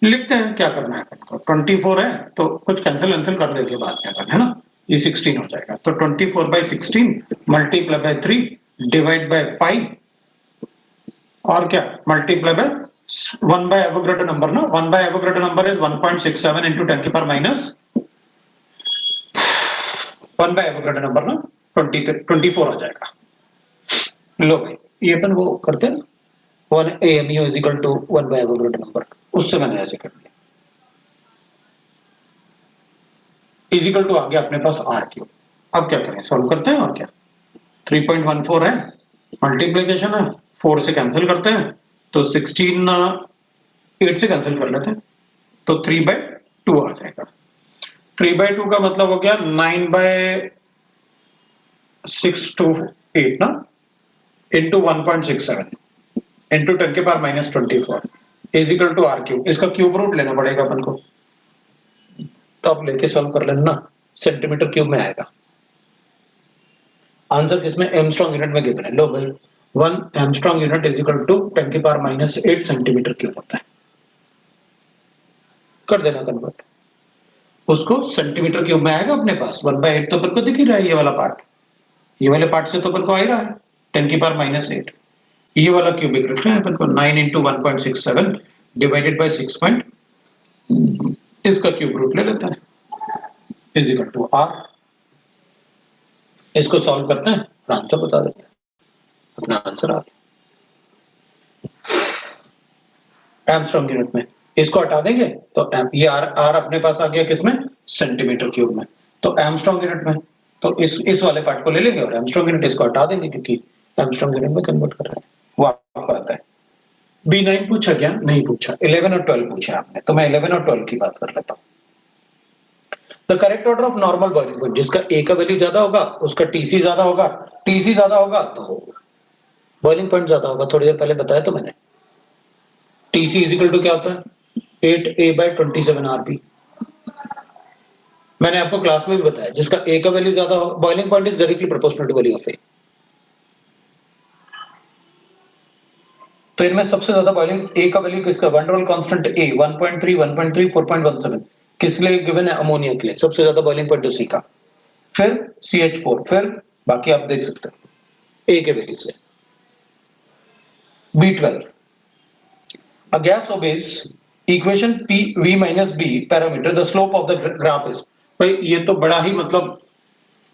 लिखते हैं, क्या करना है अपन को, 24 है तो कुछ कैंसिल कर देंगे बाद में अपन, है ना। ये 16 हो जाएगा, तो 24/16 multiply by 3 divide by pi, और क्या multiply by 1 by Avogadro number ना, 1 by Avogadro number is 1.67 into 1 by Avogadro number ना 24 आ जाएगा। लो भाई ये अपन वो करते हैं ना, 1 AMU is equal to 1 by Avogadro number, उससे मैंने ऐसे कर दिया, इजिकल टू आ गया अपने पास आर क्यूब। अब क्या करें, सॉल्व करते हैं, और क्या 3.14 है, मल्टीप्लीकेशन है, 4 से कैंसिल करते हैं, तो 16 8 से कैंसिल कर लेते हैं, तो 3/2 आ जाएगा। 3/2 का मतलब हो गया 9/628 ना, into 1.67 into 10⁻24 equal to R cube. इसका क्यूब रूट लेना पड़ेगा अपन को, तो आप लेके सॉल्व कर लेना, सेंटीमीटर क्यूब में आएगा आंसर, किसमें एमस्ट्रॉन्ग यूनिट में गिवन है। लो भाई 1 angstrom unit is equal to 10⁻8 centimetre cube होता है, कर देना कन्वर्ट, उसको सेंटीमीटर क्यूब में आएगा अपने पास। 1/8 तो अपन को दिख ही रहा है, ये वाला पार्ट, ये वाले पार्ट से तो अपन को आ ही रहा है 10⁻8। ये वाला क्यूबिक रख रहे हैं अपन को, 9 into 1.67 डिवाइडेड बाय 6 पॉइंट, इसका क्यूब रूट ले लेते हैं, इज इक्वल टू आर। इसको सॉल्व करते हैं, आंसर बता देते हैं, अपना आंसर आ गया एमस्ट्रॉन्ग यूनिट में। इसको हटा देंगे तो ये आर अपने पास आ गया किसमें, सेंटीमीटर क्यूब में, तो एमस्ट्रॉन्ग यूनिट में, तो इस वाले पार्ट को ले लेंगे और एमस्ट्रॉन्ग यूनिट इसको हटा देंगे, क्योंकि एमस्ट्रॉन्ग यूनिट में कन्वर्ट कर रहे हैं, वो आपको आता है। B9 पूछा क्या, नहीं पूछा, 11 और 12 पूछा आपने, तो मैं 11 और 12 की बात कर लेता हूँ। The correct order of normal boiling point, जिसका ए का वैल्यू ज्यादा होगा उसका टीसी ज्यादा होगा, टीसी ज्यादा होगा तो बॉइलिंग पॉइंट ज्यादा होगा। थोड़ी देर पहले बताया तो मैंने, टीसी इज इक्वल टू क्या होता है, 8A/27 आरपी। मैंने आपको क्लास में भी बताया, जिसका ए का वैल्यू ज्यादा हो, boiling point is directly proportional to value of A. तो इनमें सबसे ज्यादा बॉइलिंग ए का वैल्यू किसका, वन रोल कांस्टेंट ए 1.3 1.3 4.17 किस लिए गिवन है, अमोनिया के लिए सबसे ज्यादा बॉइलिंग पॉइंट सी का, फिर CH4, फिर बाकी आप देख सकते हैं ए के वैल्यू से। B12 a gas obeys equation PV minus B parameter the slope of the graph is। भाई ये तो बड़ा ही मतलब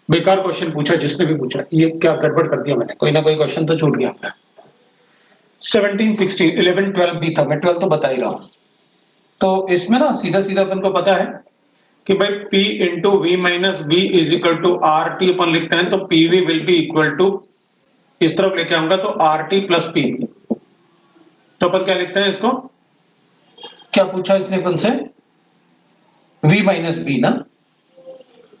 बेकार क्वेश्चन पूछा जिसने भी पूछा, ये क्या गड़बड़ कर दिया मैंने, कोई ना कोई क्वेश्चन तो छूट गया अपना। 17 16 11 12 भी था, मैं 12 तो बता ही रहा हूं। तो इसमें ना सीधा सीधा अपन को पता है कि भाई P into V minus B is equal to R T अपन लिखते हैं, तो PV will be equal to, इस तरफ लेके आऊंगा तो RT प्लस PV। तो अपन क्या लिखते हैं इसको, क्या पूछा इसने अपन से, V माइनस बी ना,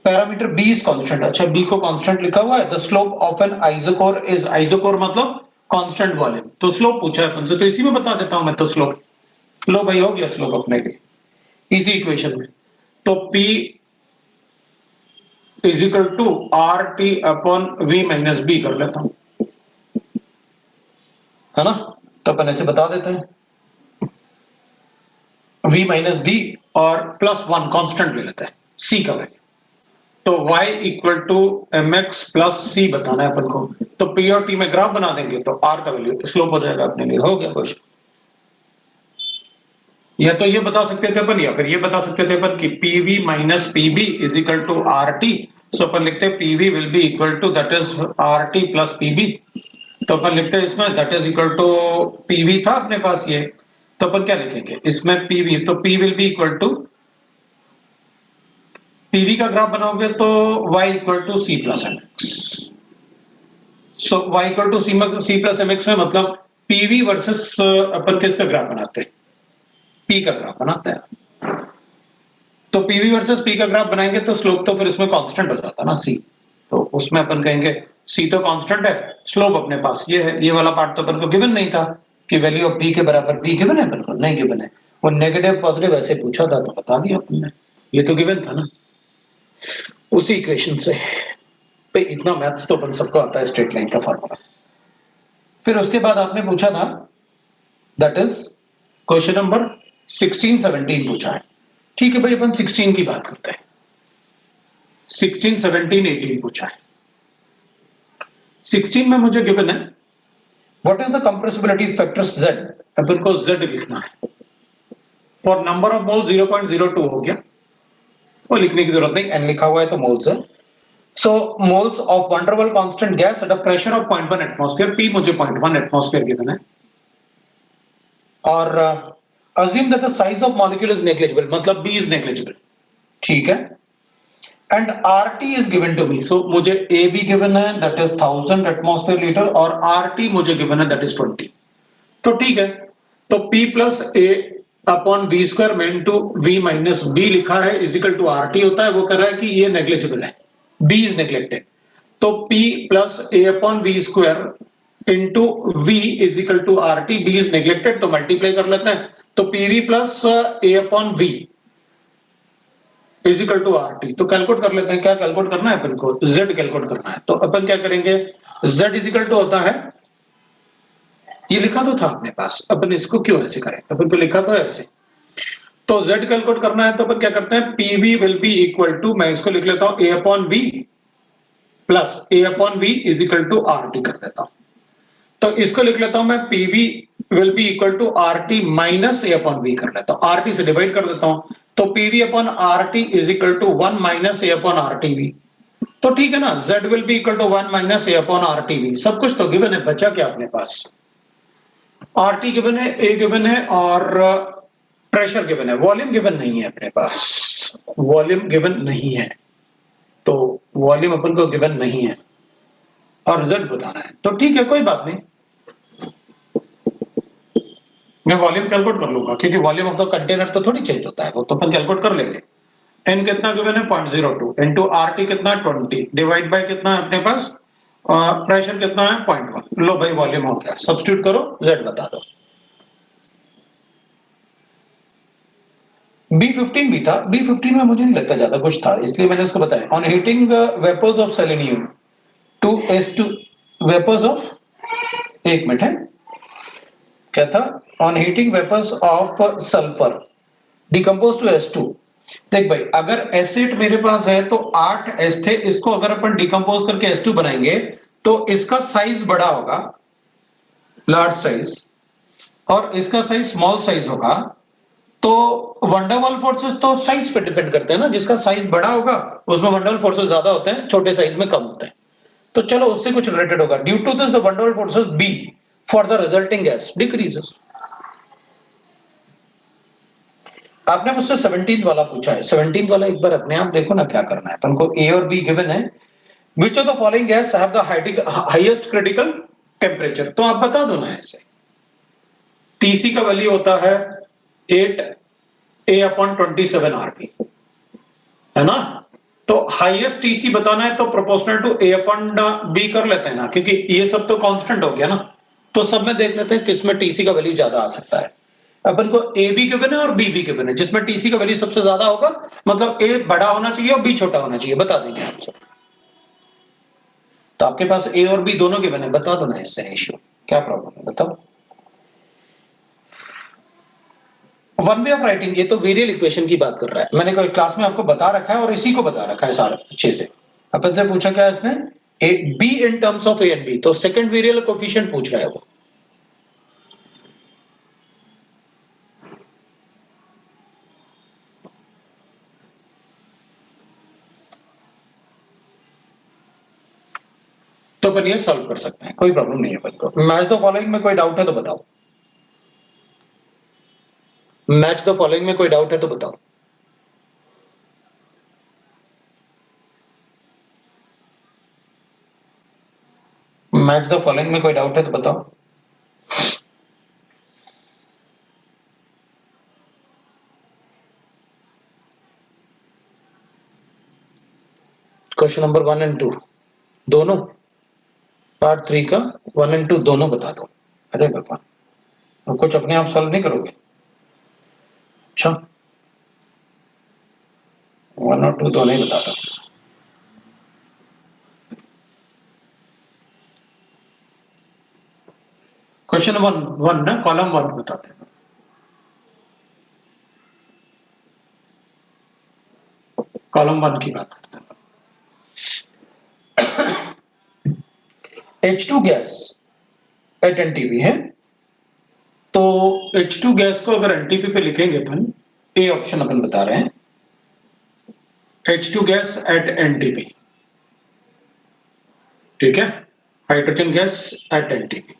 पैरामीटर B इज कांस्टेंट, अच्छा B को कांस्टेंट लिखा हुआ है। The slope of an isochore is, isochore मतलब कांस्टेंट वॉल्यूम, तो स्लोप पूछा है अपन से, तो इसी में बता देता हूं मैं तो स्लोप। लो भाई हो गया स्लोप अपने लिए इसी इक्वेशन में, तो P is equal to RT upon V minus B कर लेता हूं, है ना। तो अपन ऐसे बता देते हैं v माइनस बी और प्लस 1 कांस्टेंट ले लेते हैं c का वैल्यू। तो y equal to M X plus C बताना है अपन को। तो p और t में ग्राफ बना देंगे तो r का वैल्यू स्लोप हो जाएगा अपने लिए। हो गया क्वेश्चन। या तो ये बता सकते थे अपन, या फिर ये बता सकते थे अपन कि pv minus pb is equal to rt। So अपन लिखते हैं pv will be equal to that is rt plus pb। तो अपन लिखते हैं इसमें that is equal to pv था अपने पास ये, तो अपन क्या लिखेंगे इसमें pv, तो p will be equal to pv का ग्राफ बनाओगे तो y equal to c plus M X. So y equal to c plus M X में मतलब pv वर्सेस अपन किसका ग्राफ बनाते हैं, p का ग्राफ बनाते हैं। तो pv वर्सेस p का ग्राफ बनाएंगे तो स्लोप तो फिर इसमें कांस्टेंट हो जाता है ना c। तो उसमें अपन कहेंगे c तो कांस्टेंट है, स्लोप अपने पास ये है। ये वाला पार्ट तो अपन को गिवन नहीं था कि वैल्यू ऑफ p के बराबर p गिवन है, बिल्कुल नहीं गिवन है। वो नेगेटिव पॉजिटिव ऐसे पूछा था तो बता दिया अपन ने, ये तो गिवन था ना उसी इक्वेशन से। पे इतना मैथ्स तो अपन सबको आता है, स्ट्रेट लाइन का फॉर्मूला। फिर उसके बाद आपने पूछा था दैट इज क्वेश्चन नंबर 16 17 पूछा है। ठीक है भाई, अपन 16 की बात करते हैं। 16 17 18 पूछा है। 16 में मुझे गिवन है what is the compressibility factor z। अपन को z लिखना है। फॉर नंबर ऑफ मोल 0.02 हो गया, वो लिखने की जरूरत नहीं, n लिखा हुआ है तो मोल्स है। So moles of van der Waals constant gas at a pressure of 0.1 atmosphere, P मुझे 0.1 atmosphere given है। और assume that the size of molecule is negligible, मतलब B is negligible, ठीक है। And RT is given to me, so मुझे AB given है that is 1000 atmosphere liter और RT मुझे given है that is 20। तो ठीक है, तो P plus A upon V square में इंटू V माइनस B लिखा है इजिकल टू RT होता है। वो कर रहा है कि ये नेग्लिजिबल है, B is neglected। तो P plus A upon V square into V is equal to RT, B is neglected तो मल्टीप्लाई कर लेते हैं। तो PV plus A upon V is equal to RT। तो कैलकुलेट कर लेते हैं, क्या कैलकुलेट करना है अपन को, Z कैलकुलेट करना है। तो अपन क्या करेंगे, Z इज इक्वल टू होता है, ये लिखा तो था अपने पास, अपन इसको क्यों ऐसे करें, अपन को लिखा तो ऐसे। तो Z कैलकुलेट करना है तो अपन क्या करते हैं, PV will be equal to, मैं इसको लिख लेता हूं A upon V plus A upon V is equal to RT कर देता हूं। तो इसको लिख लेता हूं मैं PV will be equal to RT minus A upon V कर लेता हूं, RT से डिवाइड कर देता हूं। तो PV upon RT is equal to 1 minus A upon RTV। तो ठीक है ना, Z will be equal to 1 minus A upon RTV। सब कुछ तो गिवन है, बचा क्या अपने पास, RT गिवन है, A गिवन है और प्रेशर गिवन है। वॉल्यूम गिवन नहीं है अपने पास, वॉल्यूम गिवन नहीं है, तो वॉल्यूम अपन को गिवन नहीं है और रिजल्ट बताना है। तो ठीक है, कोई बात नहीं, मैं वॉल्यूम कैलकुलेट कर लूंगा क्योंकि वॉल्यूम ऑफ द कंटेनर तो थोड़ी चेंज होता है, वो तो अपन कैलकुलेट कर लेंगे। एन कितना गिवन है 0.02 इनटू RT कितना है 20 डिवाइड बाय कितना है अपने पास प्रेशर कितना है 0.1। लो भाई वॉल्यूम हो गया, सब्स्टिट्यूट करो, Z बता दो। B15 भी था, B15 में मुझे नहीं लगता ज्यादा कुछ था इसलिए मैंने उसको बताया। On heating vapours of selenium to S2 vapours of, एक मिनट है क्या था, on heating vapours of sulphur decompose to S2। देख भाई, अगर एसिड मेरे पास है तो 8 S थे, इसको अगर अपन डिकम्पोज करके S2 बनाएंगे तो इसका साइज बड़ा होगा, लार्ज साइज, और इसका साइज स्मॉल साइज होगा। तो वंडरवॉल फोर्सेस तो साइज पे डिपेंड करते हैं ना, जिसका साइज बड़ा होगा उसमें वंडरवॉल फोर्सेस ज्यादा होते हैं, छोटे साइज में कम होते हैं। तो चलो उससे कुछ रिलेटेड होगा। Due to this the van der Waal forces B for the resulting gas decreases. आपने मुझसे 17th वाला पूछा है, 17th वाला एक बार अपने आप देखो ना क्या करना है। अपन को A और B गिवन है, which of the following guys have the highest critical temperature. तो आप बता दो ना ऐसे। TC का वैल्यू होता है 8 A अपॉन 27 RP, है ना। तो हाईएस्ट TC बताना है तो proportional to A upon B कर लेते हैं ना, क्योंकि ये सब तो कांस्टेंट हो गया ना। तो सब में देख लेते हैं किसमें TC का वैल्यू ज्यादा आ सकता है। अपन को A भी गिवन है और B भी गिवन है, जिसमें TC का वैल्यू सबसे ज्यादा होगा मतलब A बड़ा होना चाहिए और B छोटा होना चाहिए, बता देंगे आंसर। तो आपके पास A और B दोनों गिवन है, बता दो ना इससे रेशियो। क्या प्रॉब्लम है बताओ। वन वे ऑफ राइटिंग, ये तो वेरियल इक्वेशन की बात कर रहा है, मैंने कोई क्लास में आपको बता रखा है और इसी को बता रखा है सारा अच्छे से। अपन से पूछा क्या है इसने, A B in terms of A and B, तो सेकंड वेरियल कोफिशिएंट पूछ रहा है वो। तो अपन ये सॉल्व कर सकते हैं, कोई प्रॉब्लम नहीं है अपन को। मैच द फॉलोइंग में कोई डाउट है तो बताओ, मैच द फॉलोइंग में कोई डाउट है तो बताओ। मैच द फॉलोइंग में कोई डाउट है तो बताओ। क्वेश्चन नंबर 1 एंड 2 दोनों, पार्ट 3 का 1 एंड 2 दोनों बता दो। अरे भगवान, अब कुछ अपने आप सॉल्व नहीं करोगे? अच्छा, 1 और 2 दोनों ही बता दो। क्वेश्चन 1 ना, कॉलम 1 बताते हैं। कॉलम 1 की बात करते हैं। H2 गैस एट एनटीपी है, तो H2 गैस को अगर एनटीपी पे लिखेंगे अपन, ए ऑप्शन अपन बता रहे हैं, H2 गैस एट एनटीपी, ठीक है, हाइड्रोजन गैस एट एनटीपी।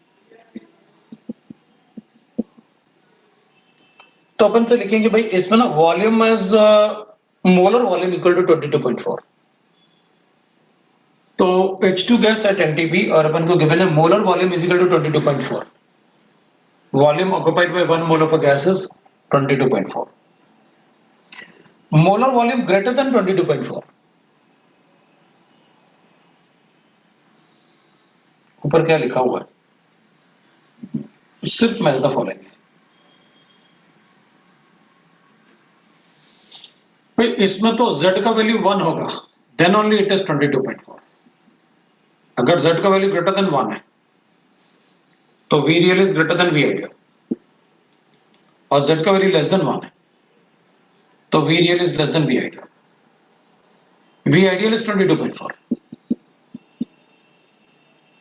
तो अपन से लिखेंगे भाई इसमें ना volume is molar volume equal to 22.4। तो H2 गैस एट एनटीपी और अपन को गिवन है molar volume is equal to 22.4, volume occupied by 1 mole of a gas is 22.4, molar volume greater than 22.4। ऊपर क्या लिखा हुआ है, सिर्फ मैच द फॉलोइंग। इसमें तो z का वैल्यू 1 होगा, देन ओनली इट इज 22.4। अगर z का वैल्यू ग्रेटर देन 1 है तो v real is greater than v ideal, और z का वैल्यू लेस देन 1 है तो v real is less than v ideal. v ideal is 22.4।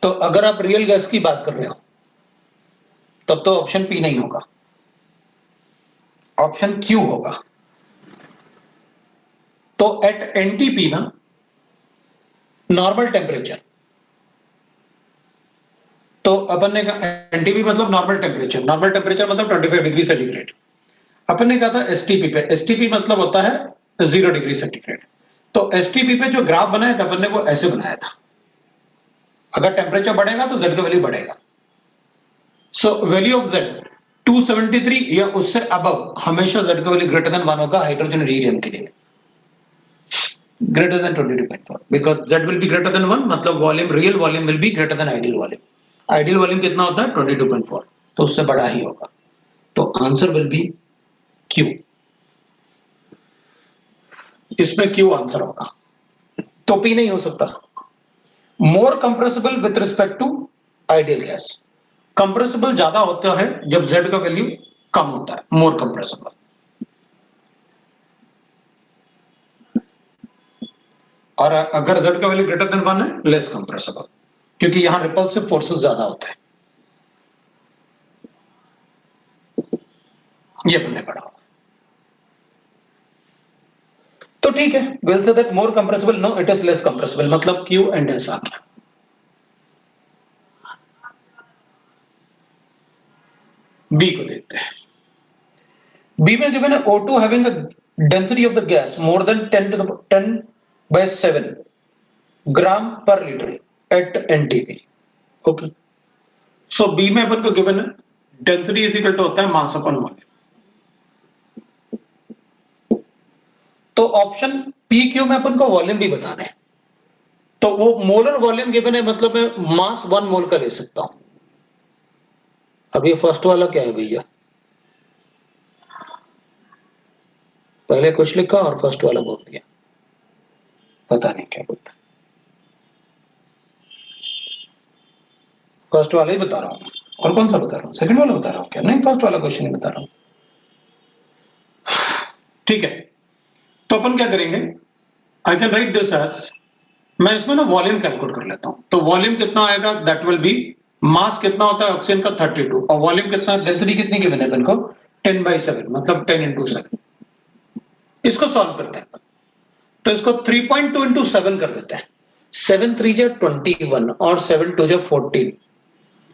तो अगर आप रियल गैस की बात कर रहे हो तब तो ऑप्शन पी नहीं होगा, ऑप्शन क्यू होगा। तो एट एनटीपी ना, नॉर्मल टेम्परेचर, तो अपन ने कहा एनटीपी मतलब नॉर्मल टेम्परेचर, नॉर्मल टेम्परेचर मतलब 25 डिग्री सेंटीग्रेड। अपन ने कहा था एसटीपी पे, एसटीपी मतलब होता है 0 डिग्री सेंटीग्रेड। तो एसटीपी पे जो ग्राफ बनाया था अपन ने वो ऐसे बनाया था, अगर टेम्परेचर बढ़ेगा तो जेड का वैल्यू बढ़ेगा। सो वैल्यू ऑफ जेड 273 या उससे अबव हमेशा जेड का वैल्यू ग्रेटर देन 1 होगा हाइड्रोजन हीलियम के लिए, greater than 22.4, because Z will be greater than 1, मतलब volume, real volume will be greater than ideal volume. Ideal volume कितना होता है 22.4, तो उससे बड़ा ही होगा। तो आंसर विल बी क्यू, इसमें क्यू आंसर होगा, तो पी नहीं हो सकता। More compressible with respect to ideal gas, compressible ज्यादा होता है जब जेड का वैल्यू कम होता है, मोर कंप्रेसिबल। और अगर जेड का वैल्यू ग्रेटर देन 1 है, लेस कंप्रेसिबल, क्योंकि यहां रिपल्सिव फोर्सेस ज्यादा होते हैं। ये हमने पढ़ा। तो ठीक है, will say that more compressible, no it is less compressible, मतलब क्यू एंड एस आ गया। बी को देखते हैं। बी में गिवन है O2 having a density of the gas more than 10 to the 10 by 7 gram पर litre at NTP। Okay, so B में अपन को गिवन है डेंसिटी इज इक्वल टू होता है मास अपॉन वॉल्यूम। तो ऑप्शन पी क्यू में अपन को वॉल्यूम भी बताना है, तो वो मोलर वॉल्यूम गिवन है, मतलब मैं मास 1 मोल का ले सकता हूं। अब ये फर्स्ट वाला क्या है भैया, पहले कुछ लिखा और फर्स्ट वाला बोल दिया, पता नहीं क्या बोल रहा, फर्स्ट वाला ही बता रहा हूं। और कौन सा बता रहा हूँ, सेकंड वाला बता रहा हूँ क्या? नहीं, फर्स्ट वाला क्वेश्चन ही बता रहा हूँ। ठीक है, तो अपन क्या करेंगे, I can write this as, मैं इसमें ना वॉल्यूम कैलकुलेट कर लेता हूं। तो वॉल्यूम कितना आएगा, दैट विल बी, मास कितना होता है ऑक्सीजन का 32, और वॉल्यूम कितना, डेंसिटी कितनी गिवन है अपन को 10/7, मतलब 10 into 7। इसको सॉल्व करते हैं, तो इसको 3.2 into 7 कर देते हैं। 7 3 जा 21 और 7 2 जा 14,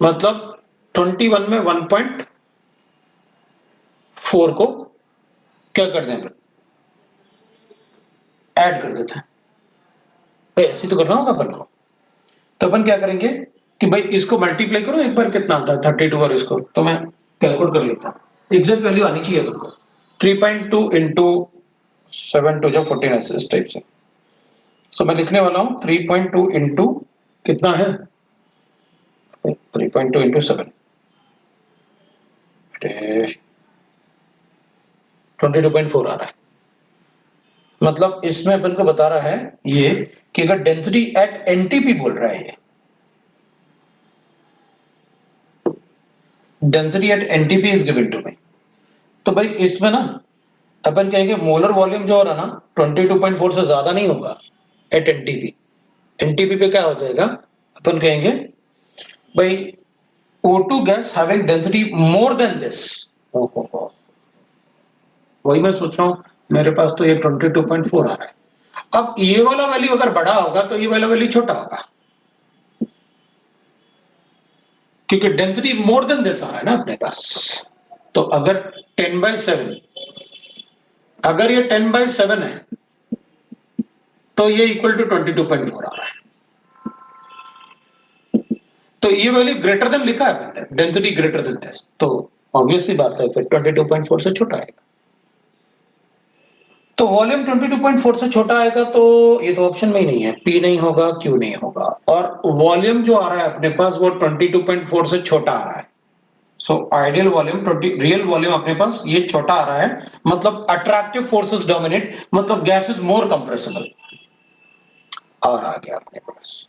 मतलब 21 में 1.4 को क्या कर दें, ऐड कर देते हैं। भाई ऐसे तो करना होगा अपन को, तो अपन क्या करेंगे कि भाई इसको मल्टीप्लाई करो एक बार, कितना आता है 32, और इसको तो मैं कैलकुलेट कर लेता हूं, एग्जैक्ट वैल्यू आनी चाहिए अपन को। 3.2 into 7 2 14 ऐसे इस टाइप से। सो मैं लिखने वाला हूं 3.2 into कितना है, 3.2 into 7, 22.4 आ रहा है। मतलब इसमें अपन को बता रहा है ये कि अगर डेंसिटी एट एनटीपी बोल रहा है, ये density at NTP is given to me, तो भाई इसमें ना अपन कहेंगे मोलर वॉल्यूम जो हो रहा ना 22.4 से ज्यादा नहीं होगा एट एनटीपी। एनटीपी पे क्या हो जाएगा, अपन कहेंगे भाई O2 gas having density more than this. वही मैं सोच रहा हूं, मेरे पास तो ये 22.4 आ रहा है। अब ये वाला वैल्यू अगर बड़ा होगा तो ये वाला वैल्यू छोटा होगा, क्योंकि डेंसिटी मोर देन दिस आ रहा है ना अपने पास। तो अगर 10/7, अगर ये 10/7 है तो ये इक्वल टू 22.4 आ रहा है। तो ये वैल्यू ग्रेटर देन लिखा है, डेंसिटी ग्रेटर देन दिस, तो ऑब्वियसली बात है फिर 22.4 से छोटा आएगा। तो वॉल्यूम 22.4 से छोटा आएगा, तो ये तो ऑप्शन में ही नहीं है, P नहीं होगा, Q नहीं होगा, और वॉल्यूम जो आ रहा है अपने पास वो 22.4 से छोटा आ रहा है। So ideal volume, real volume अपने पास ये छोटा आ रहा है, मतलब अट्रैक्टिव फोर्सेस डोमिनेट, मतलब गैस इज मोर कंप्रेसिबल। और आ गया अपने पास,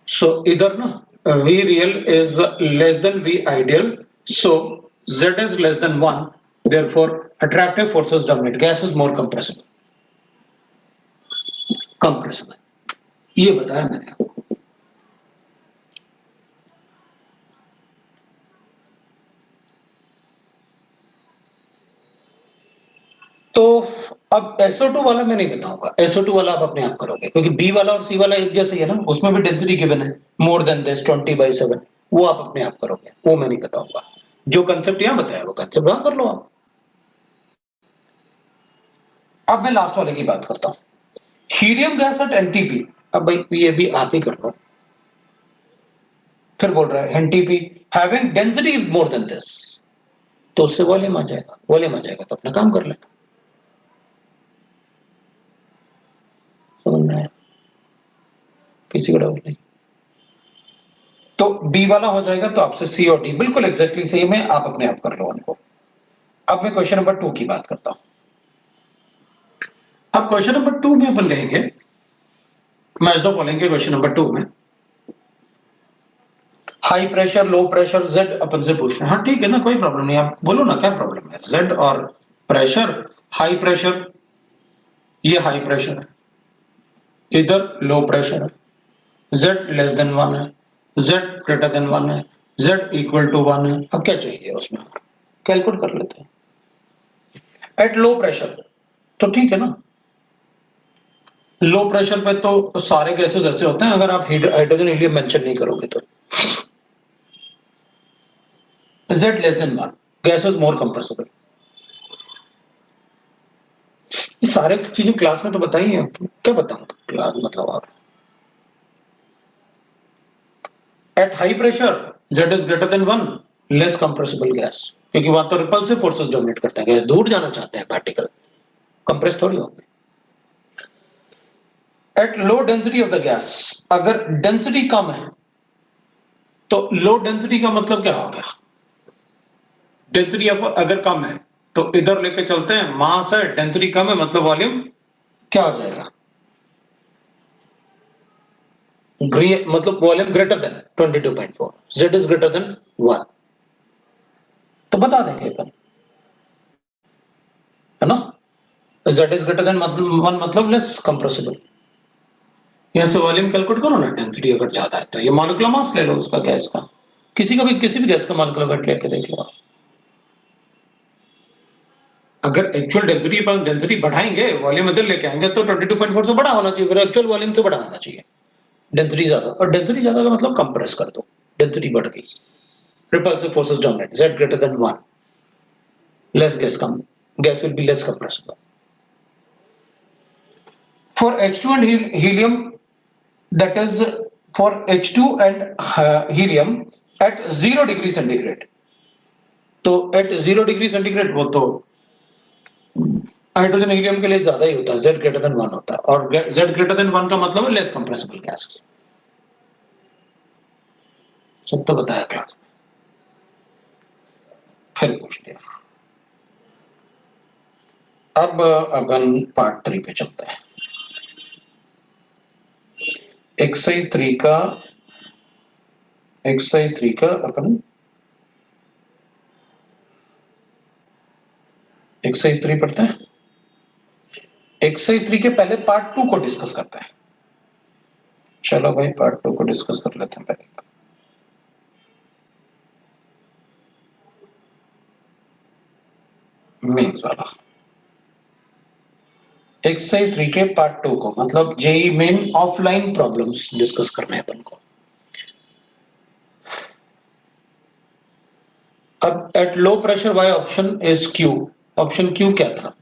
सो इधर ना V real is less than V ideal, so Z is less than 1, therefore attractive forces dominate, gas is more compressible। ये बताया मैंने आपको। तो अब SO2 वाला मैं नहीं बताऊंगा, SO2 वाला आप अपने आप करोगे, क्योंकि B वाला और C वाला एक जैसे ही है ना, उसमें भी डेंसिटी गिवन है मोर देन दिस 20/7, वो आप अपने आप करोगे, वो मैं नहीं बताऊंगा। जो कंसेप्ट यहां बताया वो कंसेप्ट वहां कर लो आप। अब मैं लास्ट वाले की बात करता हूं, हीलियम गैस एट एनटीपी। अब भाई ये भी आप ही कर लो, फिर बोल रहा है NTP having density more than this, तो उससे वॉल्यूम आ जाएगा, वॉल्यूम आ जाएगा तो अपना काम कर लेना। समझ में आया? किसी को डाउट नहीं? तो बी वाला हो जाएगा, तो आपसे सी और डी बिल्कुल एग्जैक्टली सेम है, आप अपने आप कर लो उनको। अब मैं क्वेश्चन नंबर 2 की बात करता हूं। अब क्वेश्चन नंबर 2 में अपन कहेंगे, मैच द फॉलोइंग के क्वेश्चन नंबर 2 में high pressure low pressure Z अपन से पूछ रहे हैं। हाँ ठीक है ना, कोई प्रॉब्लम नहीं, आप बोलो ना क्या प्रॉब्लम है। जेड और प्रेशर, हाई प्रेशर, ये हाई प्रेशर है, इधर लो प्रेशर है, जेड लेस देन 1 है, जेड ग्रेटर देन 1 है, जेड इक्वल टू 1 है। अब क्या चाहिए उसमें, कैलकुलेट कर लेते हैं। एट लो प्रेशर, तो ठीक है ना, लो प्रेशर पे तो सारे गैसेस ऐसे होते हैं, अगर आप हाइड्रोजन हीलियम मेंशन नहीं करोगे तो। Z less than 1, gas is more compressible. ये सारे चीजें क्लास में तो बताई है, क्या बताऊं क्लास मतलब। और at high pressure Z is greater than 1, less compressible gas, क्योंकि वहां तो रिपल्सिव फोर्सेस डोमिनेट करते हैं, गैस दूर जाना चाहते हैं, पार्टिकल कंप्रेस थोड़ी होंगे। At low density of the gas, अगर डेंसिटी कम है तो लो डेंसिटी का मतलब क्या हो गया, डेंसिटी अगर कम है तो इधर लेके चलते हैं, मास है, डेंसिटी कम है, मतलब वॉल्यूम क्या हो जाएगा, मतलब volume greater than 22.4, z is greater than 1, तो बता देंगे अपन, है ना। z इज ग्रेटर देन 1 मतलब लेस कंप्रेसिबल। यहाँ से वॉल्यूम कैलकुलेट करो ना, डेंसिटी अगर ज्यादा है तो ये मॉलिक्यूलर मास ले लो उसका, गैस का, किसी भी गैस का मॉलिक्यूलर वेट लेके देख लो। अगर एक्चुअल डेंसिटी पर डेंसिटी बढ़ाएंगे, वॉल्यूम इधर लेके आएंगे, तो 22.4 से बड़ा होना चाहिए, फिर एक्चुअल वॉल्यूम से बड़ा होना चाहिए। डेंसिटी ज्यादा, और डेंसिटी ज्यादा का मतलब कंप्रेस कर दो, डेंसिटी बढ़ गई, repulsive forces dominate, z greater than 1, less gas will be less compressible. For H2 and helium, that is for H2 and helium at 0 degree centigrade, तो at 0 degree centigrade वो तो हाइड्रोजन हीलियम के लिए ज्यादा ही होता है, z greater than 1 होता है, और z greater than 1 का मतलब है लेस कंप्रेसिबल गैसेस। सब तो बताया क्लास में, फिर पूछ लिया। अब अपन पार्ट 3 पे चलते हैं। एक्सरसाइज 3 का अपन एक्सरसाइज 3 पढ़ते हैं। एक्सरसाइज 3 के पहले पार्ट 2 को डिस्कस करते हैं। चलो भाई पार्ट 2 को डिस्कस कर लेते हैं पहले। मेंस वाला एक्सरसाइज 3 के पार्ट 2 को, मतलब JEE Main offline problems discuss करने हैं अपन को। अब at low pressure why option is Q, option Q क्या था,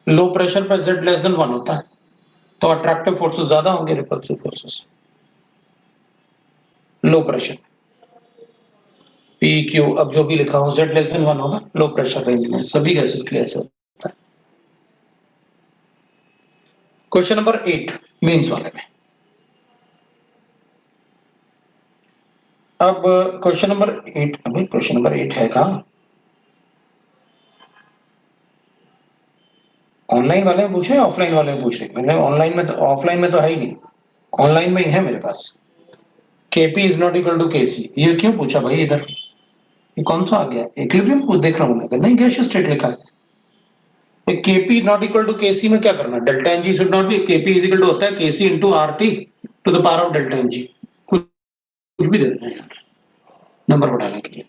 लो प्रेशर पर z लेस देन 1 होता है, तो अट्रैक्टिव फोर्सेस ज्यादा होंगे, repulsive forces low pressure P Q, अब जो भी लिखा हो z लेस देन 1 होगा, लो प्रेशर रेंज में सभी गैसेस के लिए ऐसे होता है। क्वेश्चन नंबर 8 मेंस वाले में। अब क्वेश्चन नंबर 8, अभी क्वेश्चन नंबर 8 है कहां, ऑनलाइन वाले में पूछे ऑफलाइन वाले में पूछ रहे, मैंने ऑनलाइन में तो, ऑफलाइन में तो है ही नहीं, ऑनलाइन में ही है मेरे पास। Kp is not equal to Kc, ये क्यों पूछा भाई इधर, ये कौन सा आ गया, इक्विलिब्रियम को देख रहा हूं मैं, नहीं गैसियस स्टेट लिखा है। Kp not equal to Kc में क्या करना, delta N G should not be, Kp is equal to होता है Kc into R T to the power of delta N G, कुछ भी दे देना यार नंबर बढ़ाने के लिए।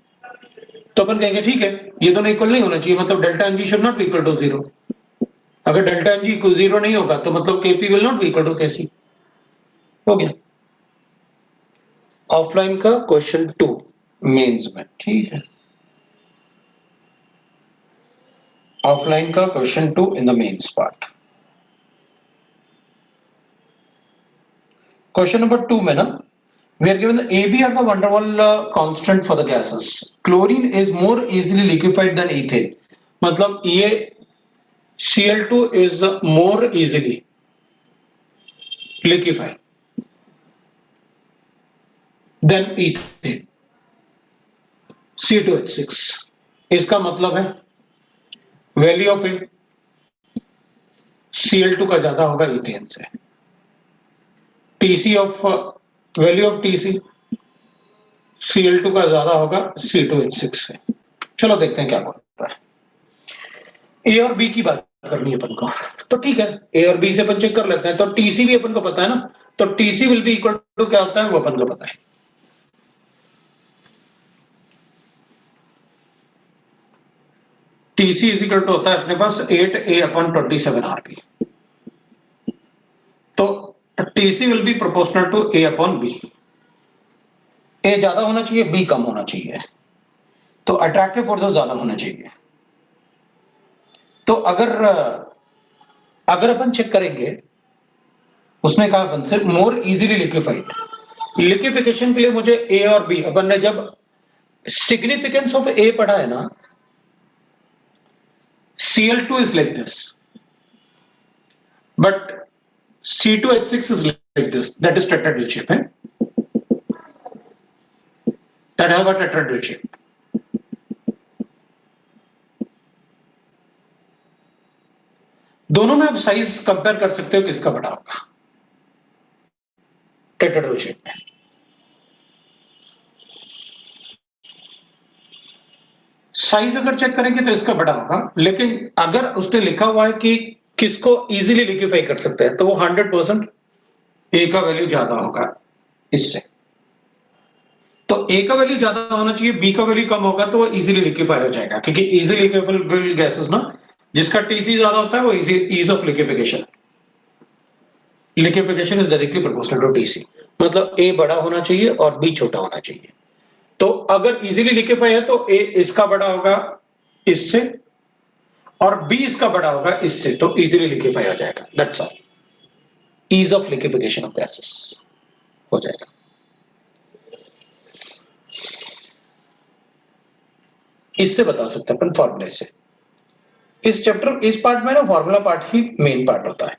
तो अपन कहेंगे ठीक है, ये दोनों इक्वल नहीं होना चाहिए, मतलब delta N G should not be equal to 0। अगर डेल्टा एन जी इक्वल 0 नहीं होगा तो मतलब Kp will not be equal to Kc। हो गया ऑफलाइन का क्वेश्चन 2 मेंस में, ठीक है। ऑफलाइन का question 2 in the Mains part. Question number 2 में ना, we are given the AB are the van der Waal constant for the gases. Chlorine is more easily liquefied than ethane, मतलब ये Cl2 is more easily liquefied than ethane, C2H6। इसका मतलब है value of Cl2 का ज्यादा होगा ethane से, TC of value of TC Cl2 का ज्यादा होगा C2H6 से। चलो देखते हैं क्या बोल रहा है। ए और बी की बात करनी है अपन को, तो ठीक है ए और बी से अपन चेक कर लेते हैं। तो टीसी भी अपन को पता है ना, तो TC will be equal to क्या होता है वो अपन को पता है। टीसी इज इक्वल टू होता है अपने पास 8A/27 RP, तो TC will be proportional to A/B। A ज्यादा होना चाहिए, बी कम होना चाहिए, तो अट्रैक्टिव फोर्सेस ज्यादा होना चाहिए। तो अगर अपन चेक करेंगे, उसने कहा अपन से मोर इजीली लिक्विफाइड, लिक्विफिकेशन के लिए मुझे ए और बी, अपन ने जब सिग्निफिकेंस ऑफ ए पढ़ा है ना, Cl2 is like this, but C2H6 is like this, that is tetrahedral shape, that have a tetrahedral shape। दोनों में आप साइज कंपेयर कर सकते हो किसका बड़ा होगा। टेट्राहेड्रल शेप में। साइज अगर चेक करेंगे तो इसका बड़ा होगा, लेकिन अगर उसने लिखा हुआ है कि किसको इजीली लिक्विफाई कर सकते हैं तो वो 100% ए का वैल्यू ज्यादा होगा इससे। तो ए का वैल्यू ज्यादा होना चाहिए, बी का वैल्यू कम होगा तो वो इजीली लिक्विफाई हो जाएगा, क्योंकि इजीली लिक्विफाइबल गैसेस ना, जिसका टीसी ज्यादा होता है वो ease of liquefaction, liquefaction is directly proportional to TC. मतलब ए बड़ा होना चाहिए और बी छोटा होना चाहिए। तो अगर इजीली लिक्विफाई है तो ए इसका बड़ा होगा इससे, और बी इसका बड़ा होगा इससे, तो इजीली लिक्विफाई हो जाएगा। That's all, ease of liquefaction of gases हो जाएगा। इससे बता सकते हैं अपन फॉर्मूले से। इस चैप्टर, इस पार्ट में ना फॉर्मूला पार्ट ही मेन पार्ट होता है।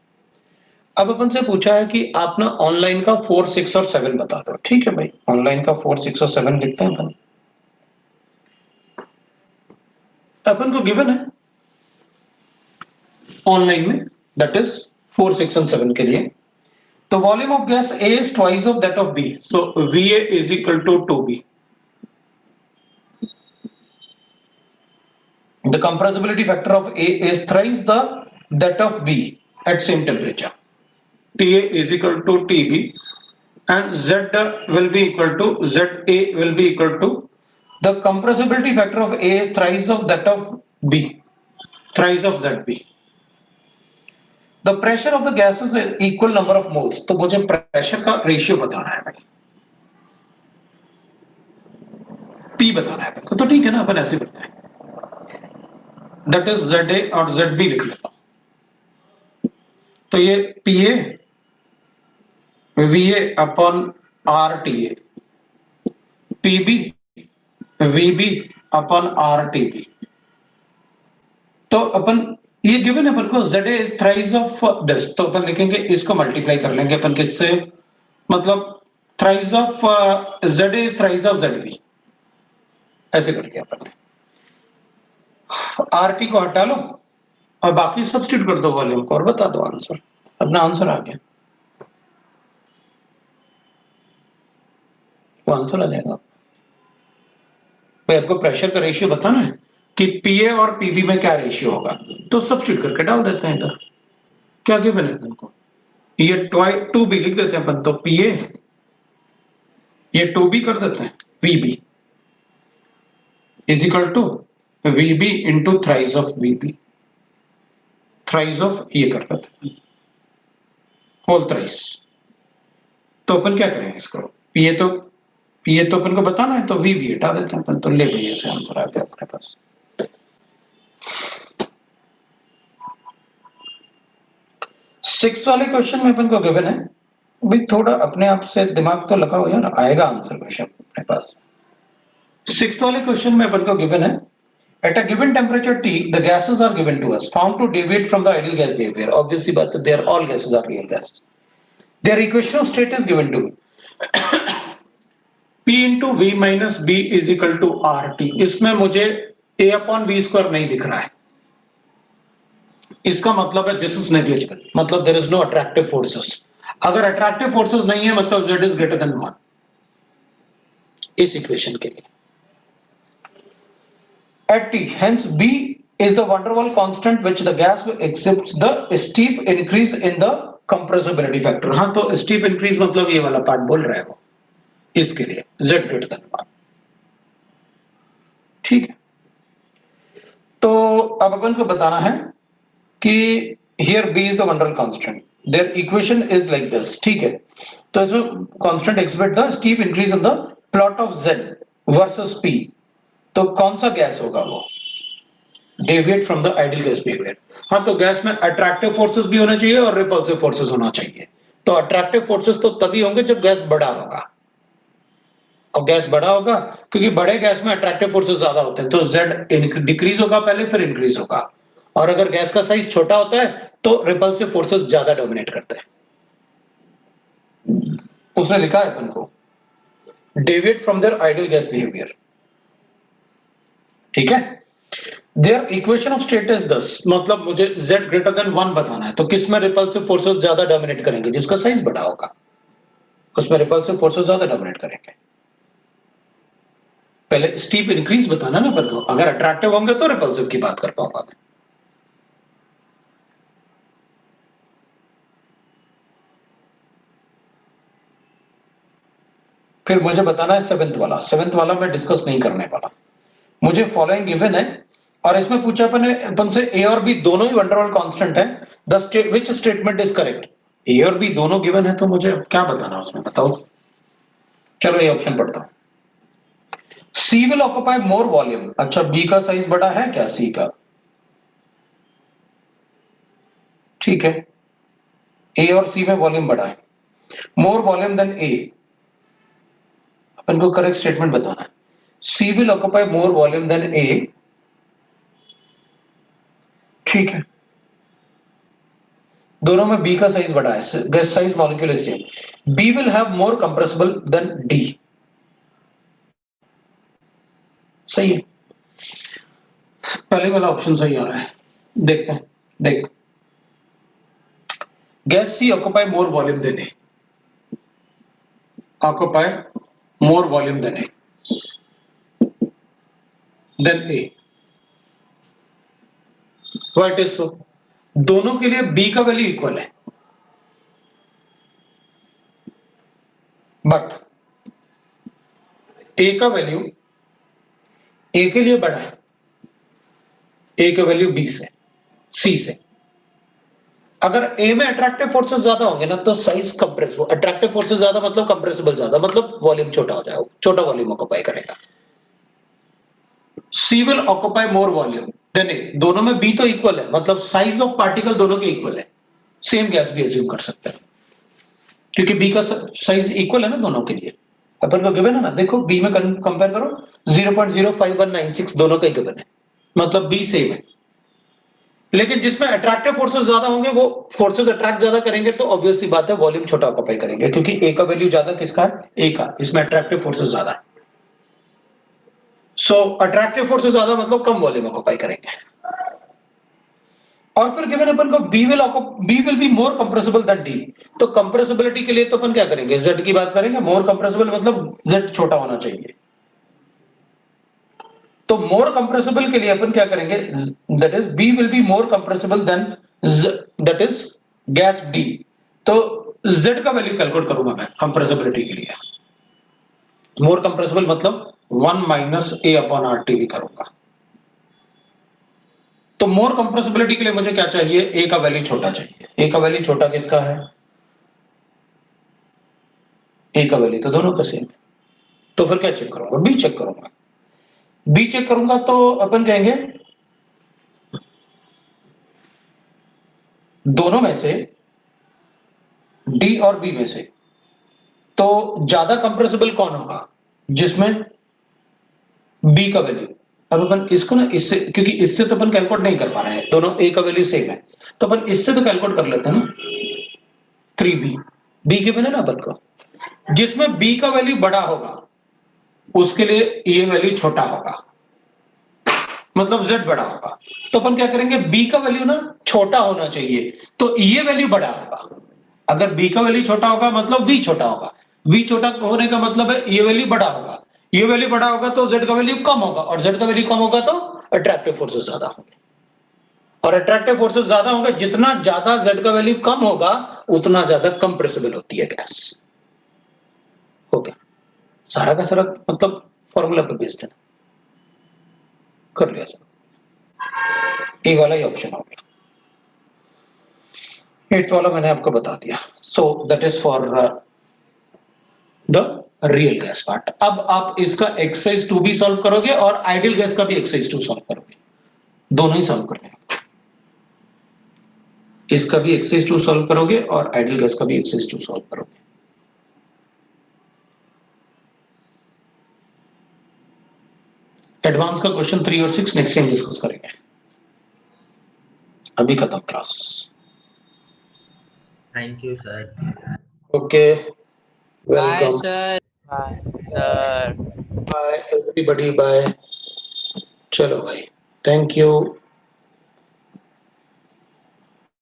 अब अपन से पूछा है कि आप ना ऑनलाइन का 4, 6 और 7 बता दो। ठीक है भाई, ऑनलाइन का 4, 6 और 7 लिखते हैं अपन। अपन को गिवन है ऑनलाइन में, दैट इज 4, 6 एंड 7 के लिए। तो volume of gas A is twice of that of B, so VA is equal to 2B. The compressibility factor of A is thrice the that of B at same temperature. TA is equal to TB and Z will be equal to ZA will be equal to the compressibility factor of A is thrice of that of B, thrice of ZB. The pressure of the gases is equal number of moles. तो मुझे pressure का ratio बताना है भाई, P बताना है तो ठीक है ना, अपन ऐसे करते हैं, दैट इज ZA और ZB लिख लेता हूं। तो ये PA VA upon RTA, PB VB upon RTB। तो अपन ये गिवन है अपन को ZA is thrice of this, तो अपन लिखेंगे इसको मल्टीप्लाई कर लेंगे अपन किससे, मतलब thrice of ZA is thrice of ZB, ऐसे करके अपन ने RT को हटा लो और बाकी सब्स्टिट्यूट कर दो वॉल्यूम को और बता दो आंसर, अपना आंसर आ गया, वो आंसर आ जाएगा। भाई आपको प्रेशर का रेशियो बताना है कि PA और PB में क्या रेशियो होगा, तो सब्स्टिट्यूट करके डाल देते हैं इधर। क्या गिवन है अपन को, ये 2B लिख देते हैं अपन, तो PA ये 2B कर देते हैं, VB is equal to VB into thrice of VB, thrice of ये कर देते हैं होल थ्राइस। तो अपन क्या करेंगे इसको, PA तो अपन को बताना है, तो VB हटा देते हैं अपन, तो ले भैया से आंसर आ गया अपने पास। सिक्स वाले क्वेश्चन में अपन को गिवन है, भाई थोड़ा अपने आप से दिमाग तो लगाओ यार, आएगा आंसर क्वेश्चन अपने पास। सिक्स वाले क्वेश्चन में अपन को गिवन है, at a given temperature T the gases are given to us found to deviate from the ideal gas behavior। obviously but they are all gases are real gases, their equation of state is given to P into V minus B is equal to RT। इसमें मुझे A upon V square नहीं दिख रहा है, इसका मतलब है this is negligible, मतलब there is no attractive forces. अगर अट्रैक्टिव फोर्सेस नहीं है मतलब Z इज ग्रेटर देन 1 इस इक्वेशन के लिए। At T, hence B is the van der Waals constant which the gas exhibits the steep increase in the compressibility factor। हाँ, तो steep increase मतलब ये वाला पार्ट बोल रहा है वो, इसके लिए Z ग्रेटर देन 1। ठीक है, तो अब अपन को बताना है कि here B is the van der Waals constant, their equation is like this। ठीक है, तो इसमें constant exhibit the steep increase in the plot of Z versus P। तो कौन सा गैस होगा वो, deviate from the ideal gas behaviour. हाँ, तो गैस में अट्रैक्टिव फोर्सेस भी होना चाहिए और रिपल्सिव फोर्सेस होना चाहिए। तो अट्रैक्टिव फोर्सेस तो तभी होंगे जब गैस बड़ा होगा, और गैस बड़ा होगा क्योंकि बड़े गैस में अट्रैक्टिव फोर्सेस ज्यादा होते हैं, तो Z डिक्रीज होगा पहले फिर इंक्रीज होगा। और अगर गैस का साइज छोटा होता है तो रिपल्सिव फोर्सेस ज्यादा डोमिनेट करते हैं। उसने लिखा है अपन को deviate from their ideal gas behaviour. ठीक है, their equation of state is this, मतलब मुझे Z ग्रेटर देन 1 बताना है, तो किस में रिपल्सिव फोर्सेस ज्यादा डोमिनेट करेंगे, जिसका साइज बड़ा होगा। उसमें रिपल्सिव फोर्सेस ज्यादा डोमिनेट करेंगे। पहले स्टीप इंक्रीज बताना ना अपन को, अगर अट्रैक्टिव होंगे तो रिपल्सिव की बात कर पाऊंगा मैं। फिर मुझे बताना है सेवेंथ वाला मैं डिस्कस नहीं करने वाला। मुझे फॉलोइंग गिवन है और इसमें पूछा अपन से ए और बी दोनों ही वंडरवॉल कांस्टेंट है, विच स्टेटमेंट इज करेक्ट। ए और बी दोनों गिवन है तो मुझे क्या बताना उसमें, बताओ। चलो ये ऑप्शन पढ़ता हूं। सी विल ऑक्यूपाई मोर वॉल्यूम। अच्छा, बी का साइज बड़ा है क्या सी का? ठीक है, ए और सी में वॉल्यूम बड़ा है, मोर वॉल्यूम देन ए। अपन को करेक्ट स्टेटमेंट बताना है। C will occupy more volume than A, ठीक है। दोनों में बी का साइज बड़ा है, gas size molecule is same. B will have more compressible than D, सही है। पहले वाला ऑप्शन सही आ रहा है, देखते हैं। देख, gas C occupy more volume than A, occupy more volume than A, what is so. दोनों के लिए बी का वैल्यू इक्वल है, बट ए का वैल्यू ए के लिए बड़ा है, ए का वैल्यू बी से, सी से। अगर ए में अट्रैक्टिव फोर्सेस ज्यादा होंगे ना तो साइज कंप्रेस हो, अट्रैक्टिव फोर्सेस ज्यादा मतलब कंप्रेसिबल ज्यादा, मतलब वॉल्यूम छोटा हो जाएगा, छोटा वॉल्यूम ऑक्यूपाई करेगा। C will occupy more volume than A, दोनों में बी तो इक्वल है, मतलब साइज ऑफ पार्टिकल दोनों के इक्वल है। सेम गैस भी एज्यूम कर सकते हैं क्योंकि बी का साइज इक्वल है ना दोनों के लिए। अपन को गिवन है ना, देखो बी में कंपेयर करो, 0.05196 दोनों का ही गिवन है, मतलब बी सेम है। लेकिन जिसमें अट्रैक्टिव फोर्सेस ज्यादा होंगे वो फोर्सेस अट्रैक्ट ज्यादा करेंगे, तो ऑब्वियस सी बात है वॉल्यूम छोटा ऑक्यूपाई करेंगे, क्योंकि ए का वैल्यू ज्यादा किसका है, ए का, इसमें अट्रैक्टिव फोर्सेस ज्यादा है। सो अट्रैक्टिव फोर्सेस ज्यादा मतलब कम वॉल्यूम ऑक्यूपाई करेंगे। और फिर गिवन अपन को B will be more compressible than D, तो कंप्रेसिबिलिटी के लिए तो अपन क्या करेंगे, जेड की बात करेंगे। मोर कंप्रेसिबल मतलब जेड छोटा होना चाहिए, तो मोर कंप्रेसिबल के लिए अपन क्या करेंगे, that is B will be more compressible than that is gas D. तो जेड का वैल्यू कैलकुलेट करूंगा मैं कंप्रेसिबिलिटी के लिए। मोर कंप्रेसिबल मतलब 1 minus A upon R T भी करूंगा। तो मोर कंप्रेसिबिलिटी के लिए मुझे क्या चाहिए, ए का वैल्यू छोटा चाहिए। ए का वैल्यू छोटा किसका है, ए का वैल्यू तो दोनों का सेम है। तो फिर क्या चेक करूंगा, बी चेक करूंगा। बी चेक करूंगा तो अपन कहेंगे दोनों में से, डी और बी में से, तो ज्यादा कंप्रेसिबल कौन होगा, जिसमें बी का वैल्यू। अब अपन इसको ना इससे, क्योंकि इससे तो अपन कैलकुलेट नहीं कर पा रहे हैं, दोनों ए का वैल्यू सेम है, तो अपन इससे तो कैलकुलेट कर लेते हैं ना। 3b, बी के बिना ना अपन को, जिसमें बी का वैल्यू बड़ा होगा उसके लिए ये वैल्यू छोटा होगा, मतलब z बड़ा होगा। तो अपन क्या करेंगे, b का वैल्यू ना छोटा होना चाहिए, तो ये वैल्यू बड़ा होगा। अगर b का वैल्यू छोटा होगा मतलब v छोटा होगा, v छोटा होने का मतलब है ये वैल्यू बड़ा होगा, ये वैल्यू बड़ा होगा तो z का वैल्यू कम होगा, और z का वैल्यू कम होगा तो अट्रैक्टिव फोर्सेस ज्यादा होंगे, और अट्रैक्टिव फोर्सेस ज्यादा होंगे, जितना ज्यादा z का वैल्यू कम होगा उतना ज्यादा कंप्रेसिबल होती है गैस। हो गया सारा का सारा, मतलब फॉर्मूला पर बेस्ड है, कर लिया सर। ए वाला ही ऑप्शन हो गया, एट्थ वाला मैंने आपको बता दिया। सो that is for the real gas part. अब आप इसका एक्सरसाइज 2 भी सॉल्व करोगे और आइडियल गैस का भी एक्सरसाइज 2 सॉल्व करोगे, दोनों ही सॉल्व करने हैं। इसका भी एक्सरसाइज 2 सॉल्व करोगे और आइडियल गैस का भी एक्सरसाइज 2 सॉल्व करोगे। एडवांस का क्वेश्चन 3 और 6 नेक्स्ट टाइम डिस्कस करेंगे, अभी खत्म class. Thank you sir. Okay, Bye, welcome, sir. Bye, sir. Bye everybody, bye. चलो भाई, थैंक यू।